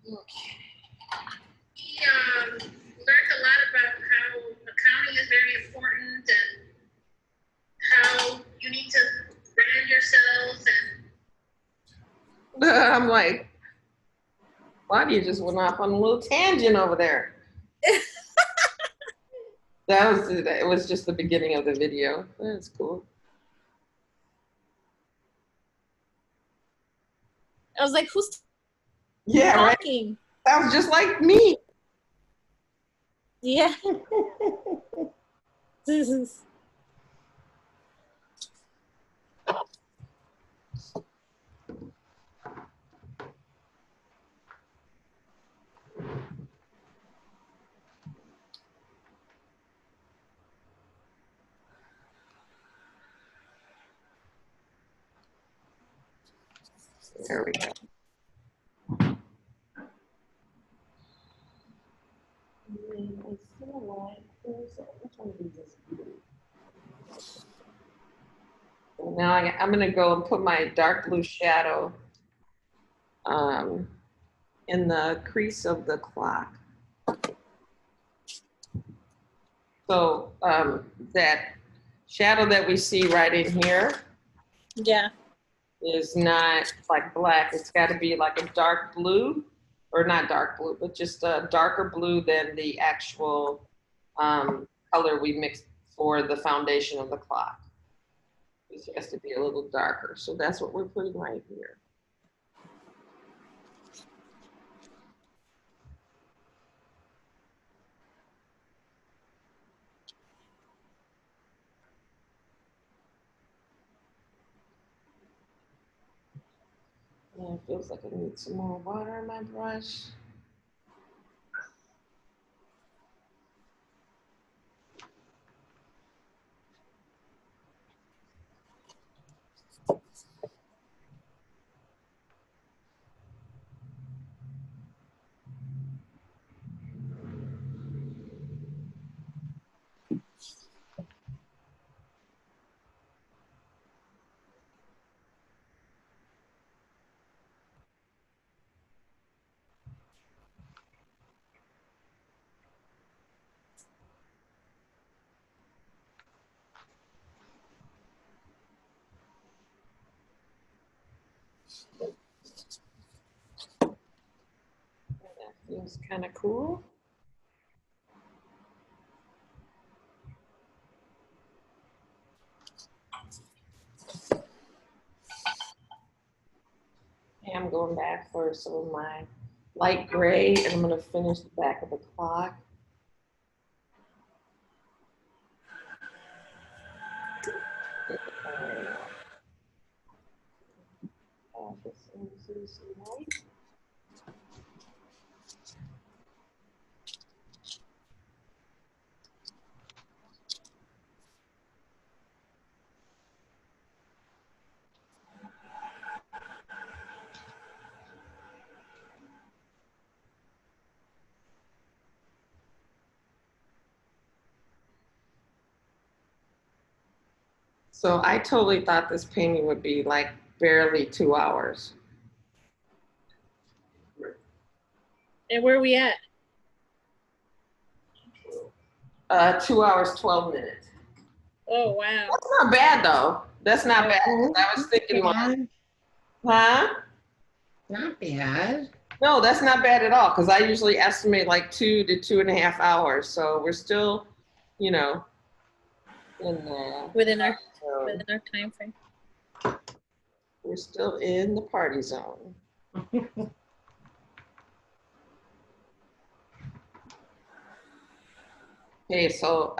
Okay. He learned a lot about how accounting is very important and how you need to brand yourselves and I'm like, Claudia just went off on a little tangent over there. It was just the beginning of the video. That's cool. I was like, who's Yeah, right. talking? Sounds just like me. Yeah. There we go. Now I'm going to go and put my dark blue shadow in the crease of the clock. So that shadow that we see right in here Yeah. is not like black. It's got to be like a dark blue, or not dark blue, but just a darker blue than the actual color we mixed for the foundation of the clock. This has to be a little darker. So that's what we're putting right here. It feels like I need some more water in my brush. That feels kind of cool. Okay, I'm going back for some of my light gray, and I'm going to finish the back of the clock. This is white. So I totally thought this painting would be like barely 2 hours. And where are we at? 2 hours, 12 minutes. Oh, wow. That's not bad though. That's not bad. I was thinking like, huh? Not bad. No, that's not bad at all. Cause I usually estimate like 2 to 2.5 hours. So we're still, you know, in there. Within our So time frame. we're still in the party zone. Okay, so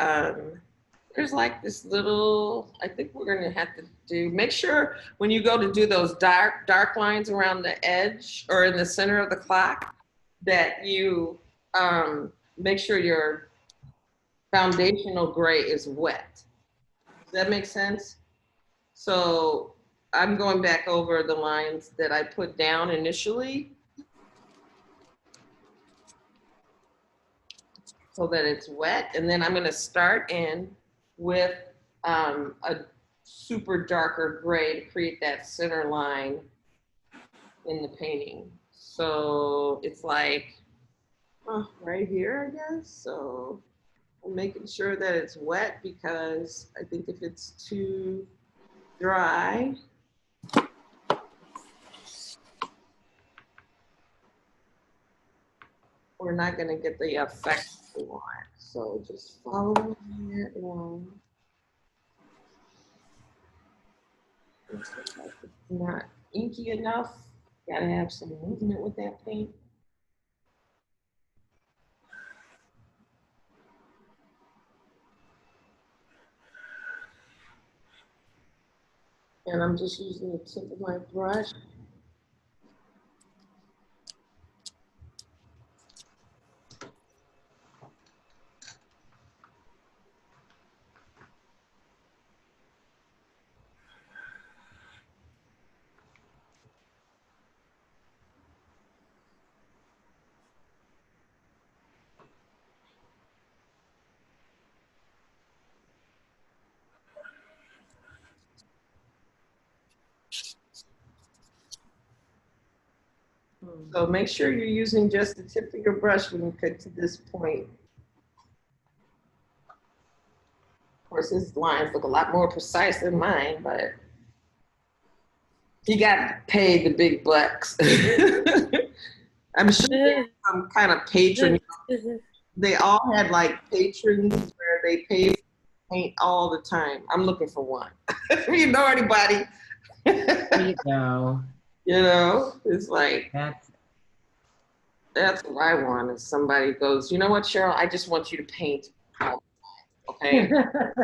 there's like this little, I think we're gonna have to do, make sure when you go to do those dark lines around the edge or in the center of the clock, that you make sure your foundational gray is wet. Does that make sense? So I'm going back over the lines that I put down initially so that it's wet. And then I'm gonna start in with a super darker gray to create that center line in the painting. So it's like right here, I guess. So I'm making sure that it's wet because I think if it's too dry, we're not gonna get the effect we want. So just follow it along. It's not inky enough. Gotta have some movement with that paint. And I'm just using the tip of my brush. So make sure you're using just the tip of your brush when you cut to this point. Of course, his lines look a lot more precise than mine, but he got paid the big bucks. I'm sure there's some kind of patron. They all had like patrons where they pay for paint all the time. I'm looking for one. If you know anybody. There you go. You know, it's like, That's that's what I want is somebody goes, you know what, Cheryl, I just want you to paint all the time, okay?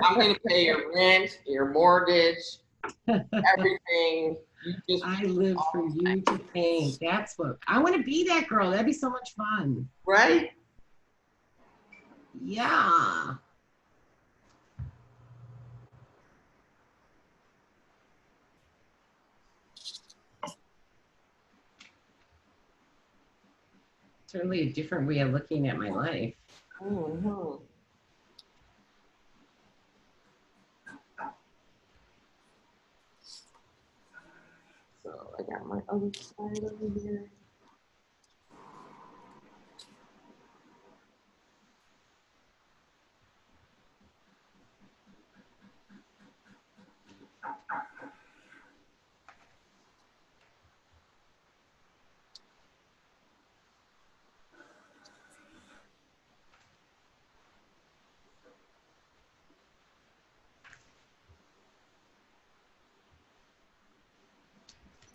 I'm gonna pay your rent, your mortgage, everything. You just I live for you to paint. That's what I want to be. That girl. That'd be so much fun. right? Yeah. Certainly a different way of looking at my life. Mm-hmm. So I got my other side over here.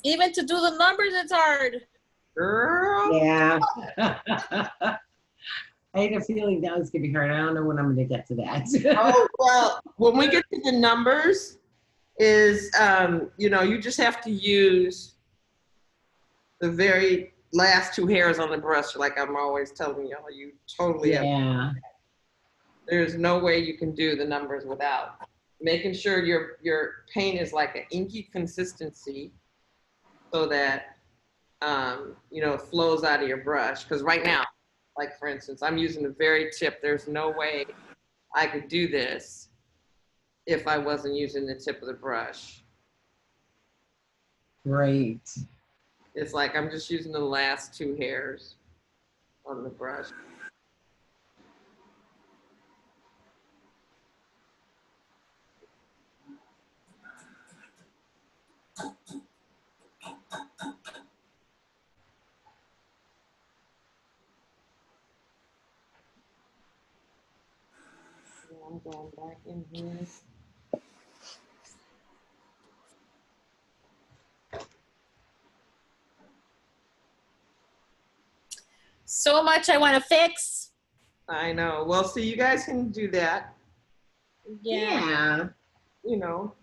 Even to do the numbers, it's hard. Girl. Yeah. I had a feeling that was gonna be hard. I don't know when I'm gonna get to that. Oh, well, when we get to the numbers is, you know, you just have to use the very last two hairs on the brush. Like I'm always telling y'all, you totally have, Yeah. there's no way you can do the numbers without making sure your paint is like an inky consistency so that, you know, it flows out of your brush. Because right now, like for instance, I'm using the very tip. There's no way I could do this if I wasn't using the tip of the brush. Great. It's like I'm just using the last two hairs on the brush. I'm going back in here. So much I want to fix. I know. Well, see, you guys can do that, Yeah. you know.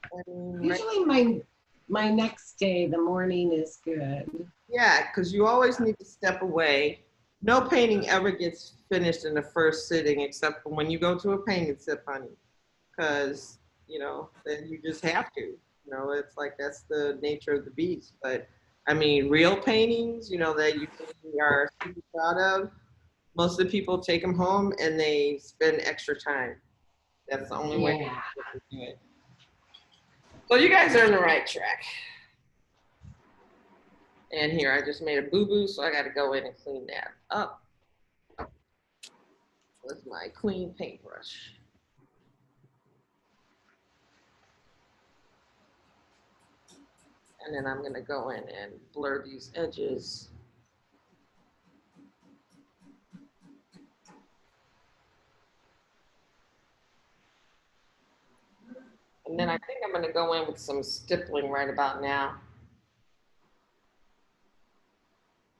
I mean, right? Usually my next day, the morning is good. Yeah, because you always need to step away. No painting ever gets finished in the first sitting except for when you go to a painting sip, honey. Because, you know, then you just have to. You know, it's like that's the nature of the beast. But I mean, real paintings, you know, that you really are super proud of, most of the people take them home and they spend extra time. That's the only way Yeah. to do it. So you guys are on the right track. And here, I just made a boo-boo, so I got to go in and clean that up with my clean paintbrush. And then I'm going to go in and blur these edges. And then I think I'm going to go in with some stippling right about now.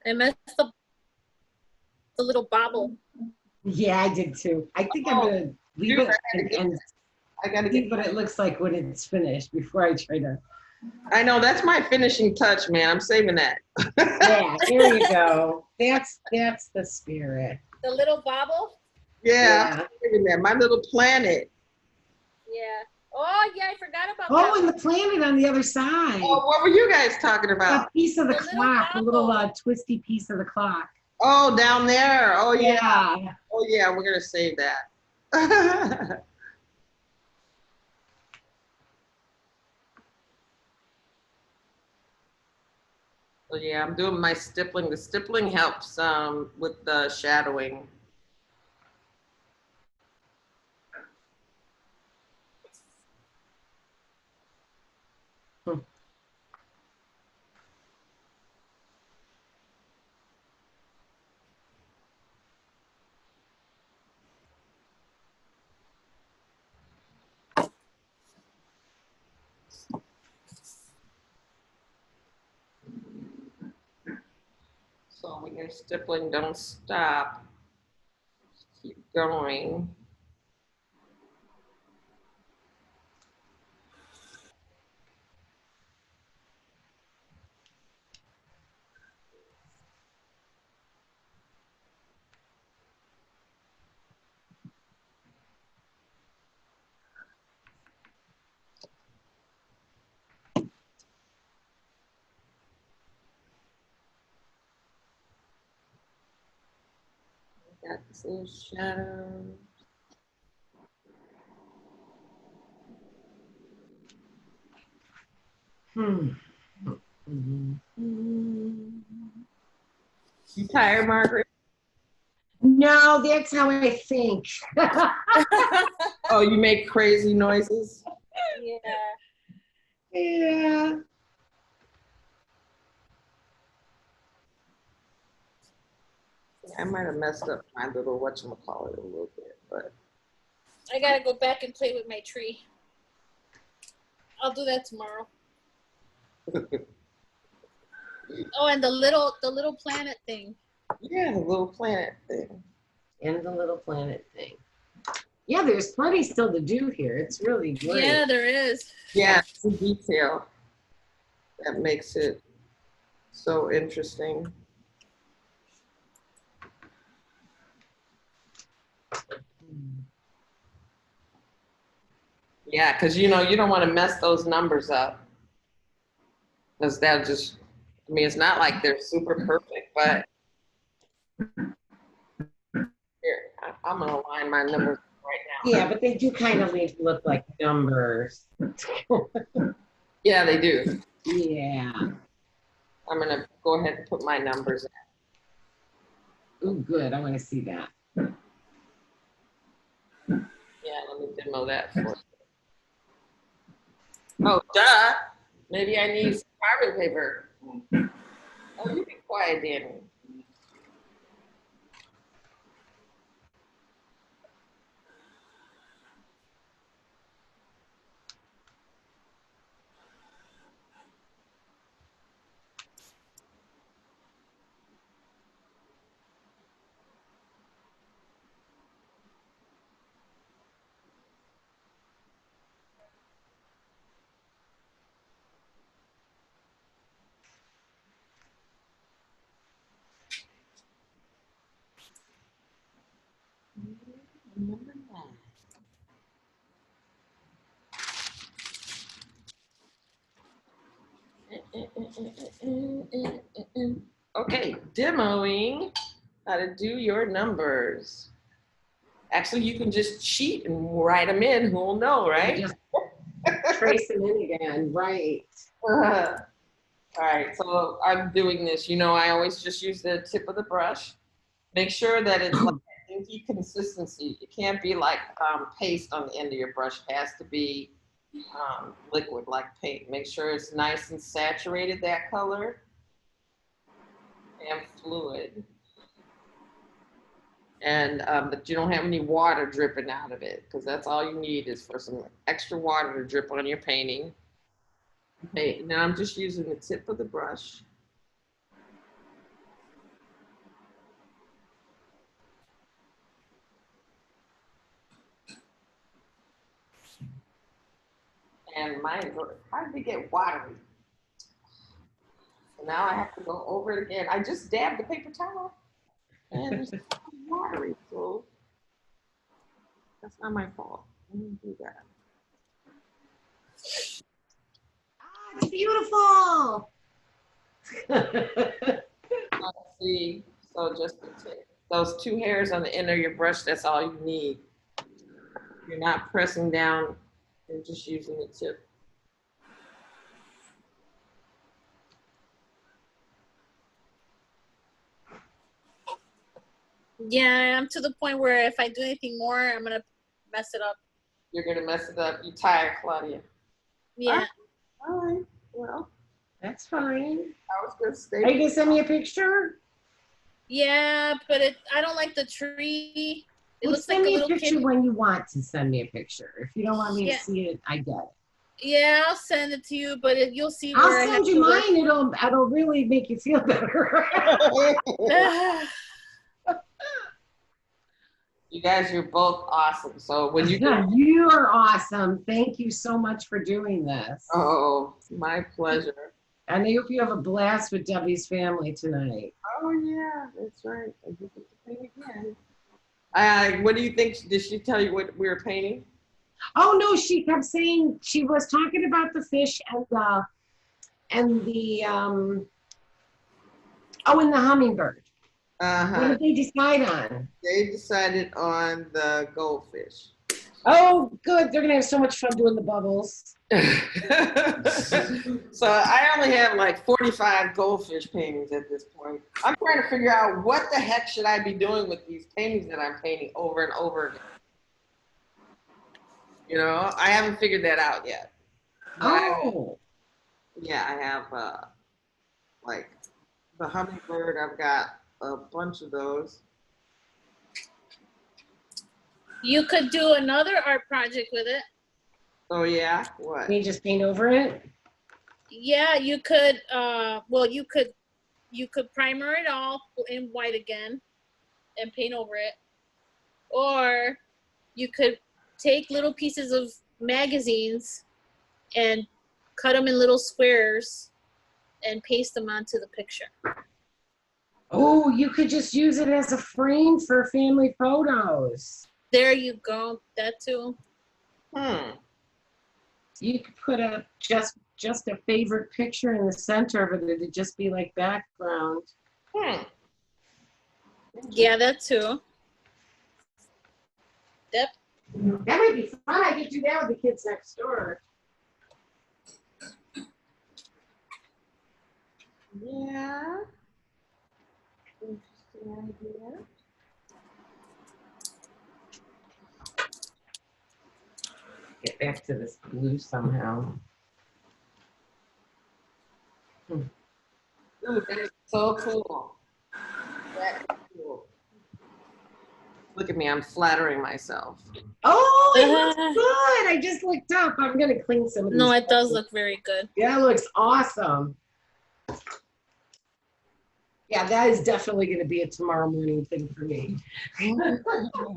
I messed up the little bobble. Yeah, I did too. I think I'm gonna leave it and I got to see get what it looks like when it's finished before I try to. I know, that's my finishing touch, man. I'm saving that. Yeah, here you go. That's the spirit. The little bobble? Yeah, Yeah. I'm saving that. My little planet. Yeah. Oh, yeah, I forgot about Oh, that. and the planet on the other side. Oh, what were you guys talking about? That piece of the The little clock, the little bobble. twisty piece of the clock. Oh, down there. Oh, yeah. Yeah. Oh, yeah, we're going to save that. So yeah, I'm doing my stippling. The stippling helps with the shadowing. So when you're stippling, don't stop. Just keep going. Got this little shadow. You tired, Margaret? No, that's how I think. Oh, you make crazy noises? Yeah. Yeah. I might have messed up my little whatchamacallit a little bit, but. I gotta go back and play with my tree. I'll do that tomorrow. Oh, and the little planet thing. Yeah, the little planet thing. And the little planet thing. Yeah, there's plenty still to do here. It's really great. Yeah, there is. Yeah, it's the detail that makes it so interesting. Yeah, because you don't want to mess those numbers up. Because that'll just, I mean, it's not like they're super perfect, but here, I'm going to align my numbers right now. Yeah, but they do kind of need to look like numbers. Yeah, they do. Yeah. I'm going to go ahead and put my numbers in. Oh, good. I want to see that. Yeah, let me demo that for you. Oh, duh. Maybe I need some carbon paper. Oh, you be quiet, Danny. Number 9. Okay, demoing how to do your numbers. Actually, you can just cheat and write them in. Who'll know, right? Just trace them in again. Right. All right, so I'm doing this. I always just use the tip of the brush. Make sure that it's like inky consistency. It can't be like paste on the end of your brush. It has to be liquid like paint. Make sure it's nice and saturated, that color, and fluid. And but you don't have any water dripping out of it, because that's all you need is for some extra water to drip on your painting. Okay, now I'm just using the tip of the brush. And mine hard to get watery. So now I have to go over it again. I just dabbed the paper towel and it's watery, so that's not my fault. Let me do that. Ah, it's beautiful. Let's see. So just those 2 hairs on the end of your brush, that's all you need. You're not pressing down, you're just using the tip. Yeah, I'm to the point where if I do anything more, I'm gonna mess it up. You're gonna mess it up. You tired, Claudia. Yeah. All right. Well, That's fine. I was gonna stay. Are you gonna send me a picture? Yeah, but I don't like the tree. It Well, looks like send a me a little picture kid. when you want to send me a picture. If you don't want me Yeah. to see it, I get it. Yeah, I'll send it to you, but you'll see where I'll I have send you to work. mine. It'll really make you feel better. You guys, you're both awesome. So when you You are awesome. Thank you so much for doing this. Oh, my pleasure. And I hope you have a blast with Debbie's family tonight. Oh yeah, that's right. I get to paint again. What do you think? Did she tell you what we were painting? Oh no, she kept saying she was talking about the fish and the and the hummingbird. What Uh-huh. did they decide on? They decided on the goldfish. Oh, good. They're gonna have so much fun doing the bubbles. So I only have like 45 goldfish paintings at this point. I'm trying to figure out what the heck should I be doing with these paintings that I'm painting over and over again. You know, I haven't figured that out yet. But Oh, I have like the hummingbird. I've got a bunch of those. You could do another art project with it. Oh yeah, what? can you just paint over it? Yeah, you could. Well, you could primer it all in white again, and paint over it, or you could take little pieces of magazines and cut them in little squares and paste them onto the picture. Oh, you could just use it as a frame for family photos. There you go. That too. You could put a just a favorite picture in the center of it. It'd just be like background. Yeah, that too. Yep. That might be fun. I could do that with the kids next door. Yeah. Interesting idea. Get back to this blue somehow. Ooh, that is so cool. That is cool. Look at me, I'm flattering myself. Oh, it looks good. I just looked up. I'm gonna clean some of these. No, it does look very good. Yeah, it looks awesome. Yeah, that is definitely gonna be a tomorrow morning thing for me.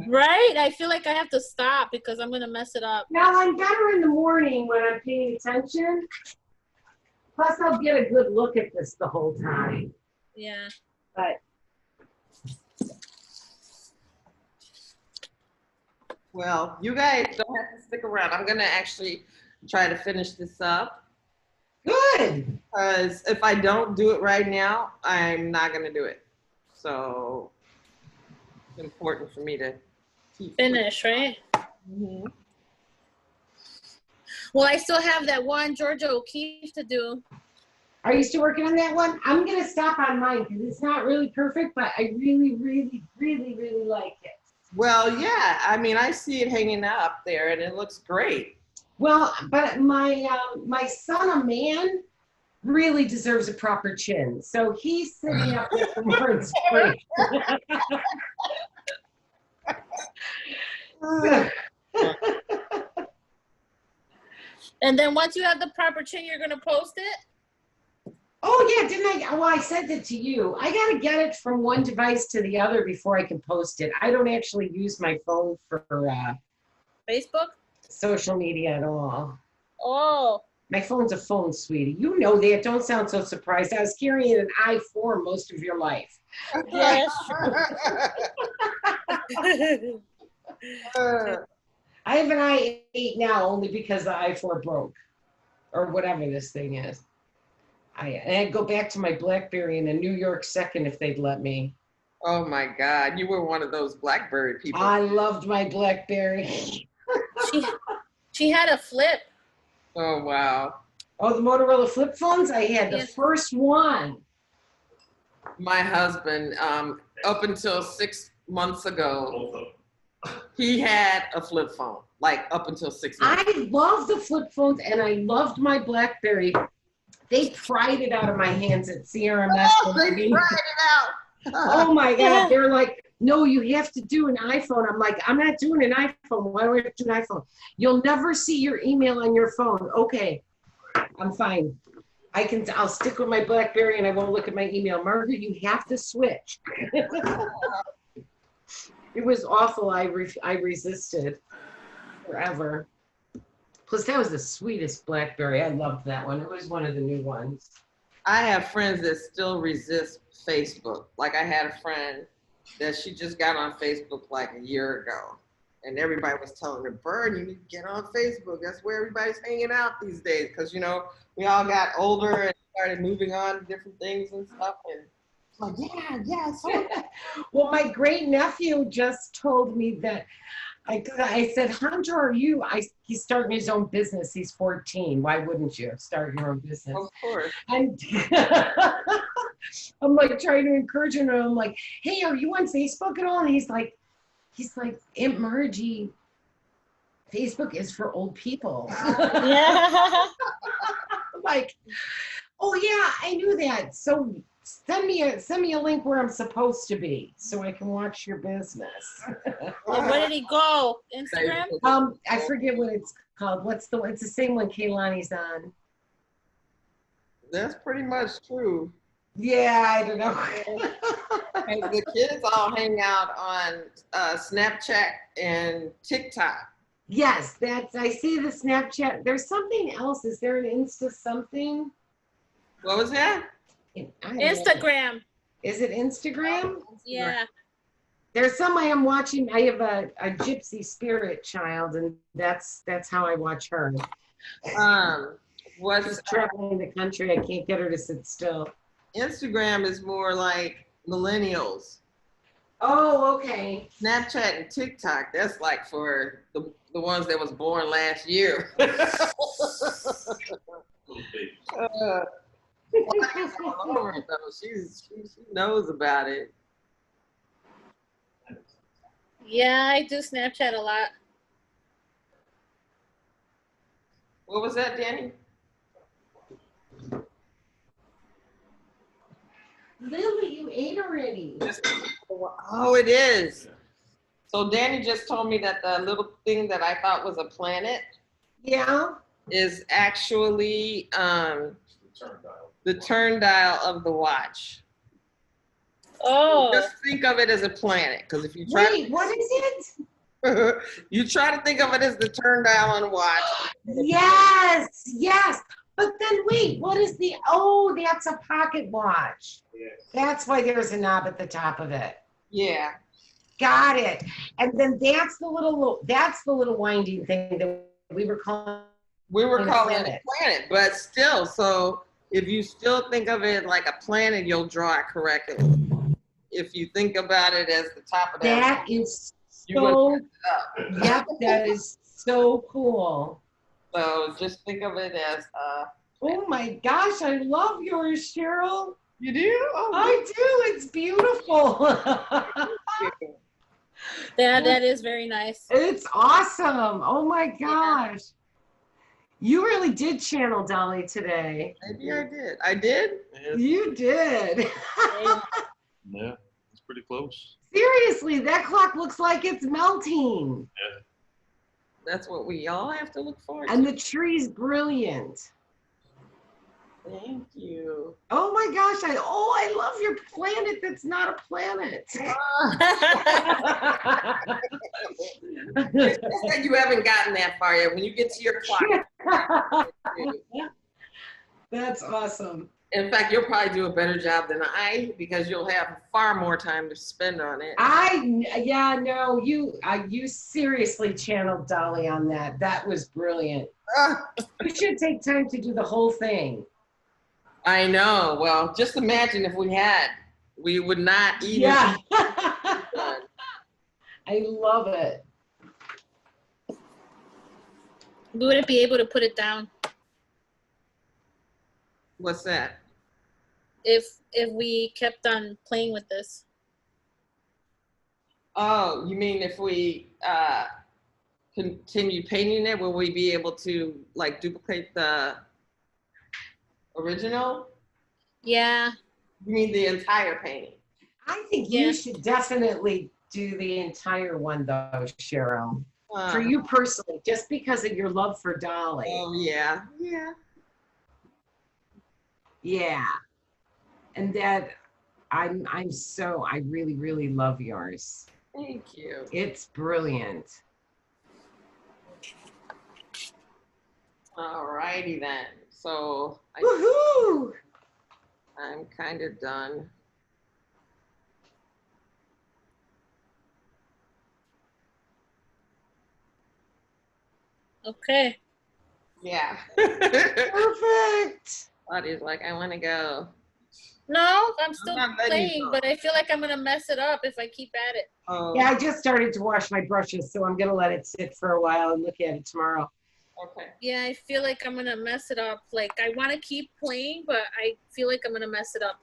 Right? I feel like I have to stop because I'm gonna mess it up. Now I'm better in the morning when I'm paying attention. Plus, I'll get a good look at this the whole time. Yeah. But Well, you guys don't have to stick around. I'm gonna actually try to finish this up. good. Because if I don't do it right now, I'm not gonna do it. So it's important for me to keep Finish, right? Mhm. Well, I still have that one Georgia O'Keeffe to do. Are you still working on that one? I'm gonna stop on mine because it's not really perfect, but I really, really, really, really like it. Well, yeah. I mean, I see it hanging up there, and it looks great. Well, but my son, a man, really deserves a proper chin. So he's sitting up there for more inspiration. And then once you have the proper chin, you're gonna post it? Oh yeah, didn't I? Well, I sent it to you. I gotta get it from one device to the other before I can post it. I don't actually use my phone for Facebook? social media at all. Oh. My phone's a phone, sweetie. You know that. Don't sound so surprised. I was carrying an iPhone most of your life. Yes. I have an i8 now only because the i4 broke, or whatever this thing is. I'd go back to my BlackBerry in a New York second if they'd let me. Oh my God, you were one of those BlackBerry people. I loved my BlackBerry. She had a flip. Oh wow. Oh, the Motorola flip phones? I had the Yes. first one. My husband, up until 6 months ago, he had a flip phone. Like up until 6 months. I loved the flip phones and I loved my BlackBerry. They pried it out of my hands at CRMS. Oh, they tried it out. Oh my God. They're like, no, you have to do an iPhone. I'm like, I'm not doing an iPhone. Why do I have to do an iPhone? You'll never see your email on your phone. Okay, I'm fine. I'll stick with my BlackBerry and I won't look at my email. Margaret, you have to switch. It was awful. I resisted forever. Plus, that was the sweetest BlackBerry. I loved that one. It was one of the new ones. I have friends that still resist Facebook. Like I had a friend that she just got on Facebook like a year ago. And everybody was telling her, Bird, you need to get on Facebook. That's where everybody's hanging out these days. Because, you know, we all got older and started moving on to different things and stuff. And Like, yeah, yeah. So Well, my great nephew just told me that I said, Hunter, are you? He's starting his own business. He's 14. Why wouldn't you start your own business? of course. And I'm like trying to encourage him. And I'm like, hey, are you on Facebook at all? And he's like, Aunt Margie, Facebook is for old people. Yeah. I'm like, oh yeah, I knew that. So send me a link where I'm supposed to be so I can watch your business. Where did he go? Instagram? I forget what it's called. It's the same one Kaylani's on. That's pretty much true. Yeah, I don't know. And the kids all hang out on Snapchat and TikTok. Yes, I see the Snapchat. There's something else. Is there an Insta something? What was that? I don't know. Instagram. Is it Instagram? Yeah. There's some I am watching. I have a gypsy spirit child, and that's how I watch her. What's She's traveling the country. I can't get her to sit still. Instagram is more like millennials. Oh, okay. Snapchat and TikTok, that's like for the ones that was born last year. All over it, though. She knows about it. Yeah, I do Snapchat a lot. What was that, Danny? Lily, you ate already. Oh, it is. So Danny just told me that the little thing that I thought was a planet Yeah. is actually the turn dial of the watch. Oh. Just think of it as a planet, because if you try Wait, what is it? you try to think of it as the turn dial on a watch. Yes, yes. But then wait, what is that's a pocket watch. Yes. That's why there's a knob at the top of it. Yeah. Got it. And then that's the little winding thing that we were calling it a planet, but still, so if you still think of it like a planet, you'll draw it correctly. If you think about it as the top of that is so, yep, that is so cool. So just think of it as oh my gosh, I love yours, Cheryl. You do? Oh, I do. It's beautiful. That is very nice. It's awesome. Oh my gosh. You really did channel Dali today. Maybe I did. I did? Yeah, You did. yeah, it's pretty close. Seriously, that clock looks like it's melting. Yeah. That's what we all have to look forward to. And the tree's brilliant. Thank you. Oh my gosh, I love your planet that's not a planet. It's just that you haven't gotten that far yet. When you get to your clock. That's awesome. In fact, you'll probably do a better job than I, because you'll have far more time to spend on it. You seriously channeled Dali on that. That was brilliant. You should take time to do the whole thing. I know. Well, just imagine if we had. We would not even. Yeah. I love it. We wouldn't be able to put it down What's that? if we kept on playing with this. Oh, you mean if we continue painting it, will we be able to like duplicate the original? Yeah. You mean the entire painting? I think you should definitely do the entire one though, Cheryl. For you personally, just because of your love for Dali. Oh yeah. Yeah. Yeah. And that I really, really love yours. Thank you. It's brilliant. All righty then. So Woohoo! I'm kind of done. Okay. Yeah. Perfect. Claudia's like, I want to go. No, I'm still not letting you playing, go. but I feel like I'm gonna mess it up if I keep at it. Yeah, I just started to wash my brushes, so I'm gonna let it sit for a while and look at it tomorrow. Okay. Yeah, I feel like I'm gonna mess it up. Like I want to keep playing, but I feel like I'm gonna mess it up.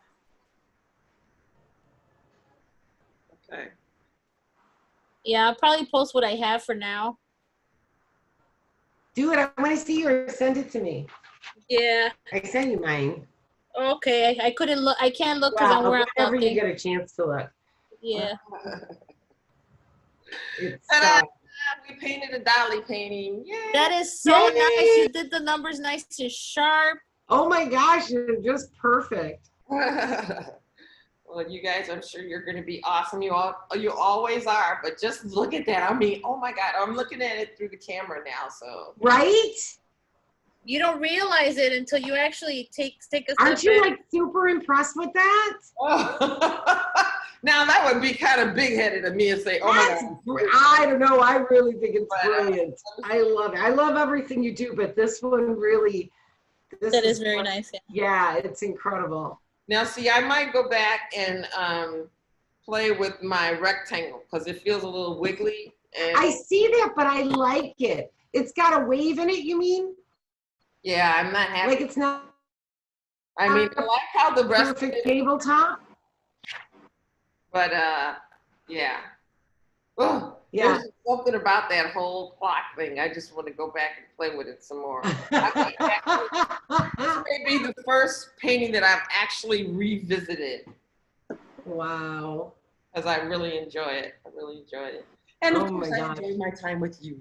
Okay. Yeah, I'll probably post what I have for now. Do it. I want to see yours. Send it to me. Yeah. I sent you mine. Okay. I couldn't look. I can't look because I'm Wow, where I'm whenever you looking. get a chance to look. Yeah. It's Ta-da! We painted a Dali painting. Yay! That is so Yay! nice. You did the numbers nice and sharp. oh my gosh, it's just perfect. Well, you guys, I'm sure you're going to be awesome. You always are. But just look at that. I mean, oh my God, I'm looking at it through the camera now. So. Right? You don't realize it until you actually take a step Aren't you back. like super impressed with that? Oh. Now that would be kind of big-headed of me and say, "Oh my God." I don't know. I really think it's brilliant. I love it. I love everything you do, but this one really. That is very nice. Yeah, it's incredible. Now, see, I might go back and play with my rectangle because it feels a little wiggly. And I see that, but I like it. It's got a wave in it, you mean? yeah, I'm not happy. Like it's not I mean, I like how the rest of perfect it, tabletop? but yeah. Oh, Yeah. there's something about that whole clock thing. I just want to go back and play with it some more. This may be the first painting that I've actually revisited Wow. because I really enjoy it. I really enjoyed it. And of Oh course, my I gosh. enjoyed my time with you.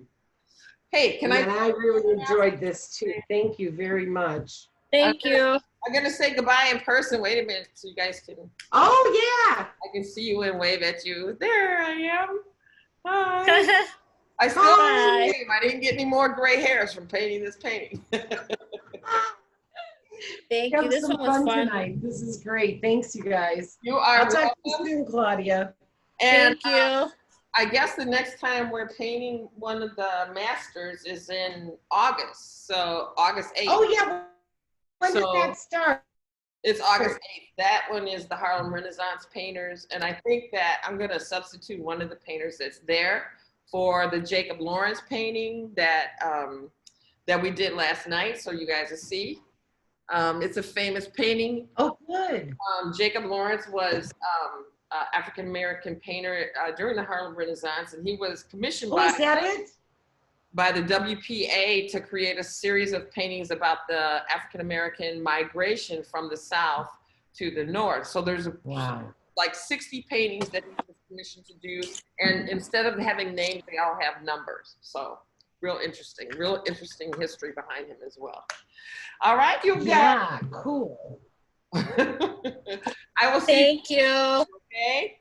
Hey, can And I? I really enjoyed this too. Thank you very much. Thank you. I'm gonna say goodbye in person. Wait a minute, so you guys can. Oh yeah. I can see you and wave at you. There I am. Hi. I still Hi. have the same. I didn't get any more gray hairs from painting this painting. Thank Have you. This some one was fun. tonight. This is great. Thanks, you guys. You are I'll talk to you welcome. soon, Claudia. And Thank you. I guess the next time we're painting one of the masters is in August. So August 8th. Oh yeah. When did So- that start? It's August 8th. That one is the Harlem Renaissance painters. And I think that I'm going to substitute one of the painters that's there for the Jacob Lawrence painting that that we did last night. So you guys will see. It's a famous painting. Oh, good. Jacob Lawrence was African-American painter during the Harlem Renaissance. And he was commissioned Oh, is that it? by the WPA to create a series of paintings about the African-American migration from the South to the North. So there's Wow. like 60 paintings that he was commissioned to do. And instead of having names, they all have numbers. So real interesting history behind him as well. All right, you guys. Yeah, cool. I will see Thank you. you, okay?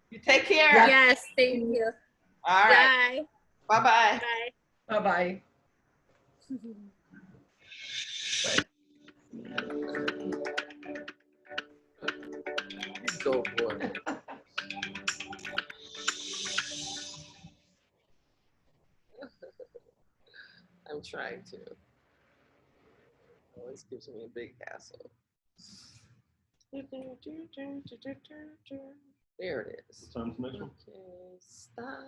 You take care. Yeah. Yes, thank you. All right. Bye. Bye-bye. Bye. Bye-bye. So boy. I'm trying to. Always gives me a big hassle. There it is. What time's the next one? Okay, stop.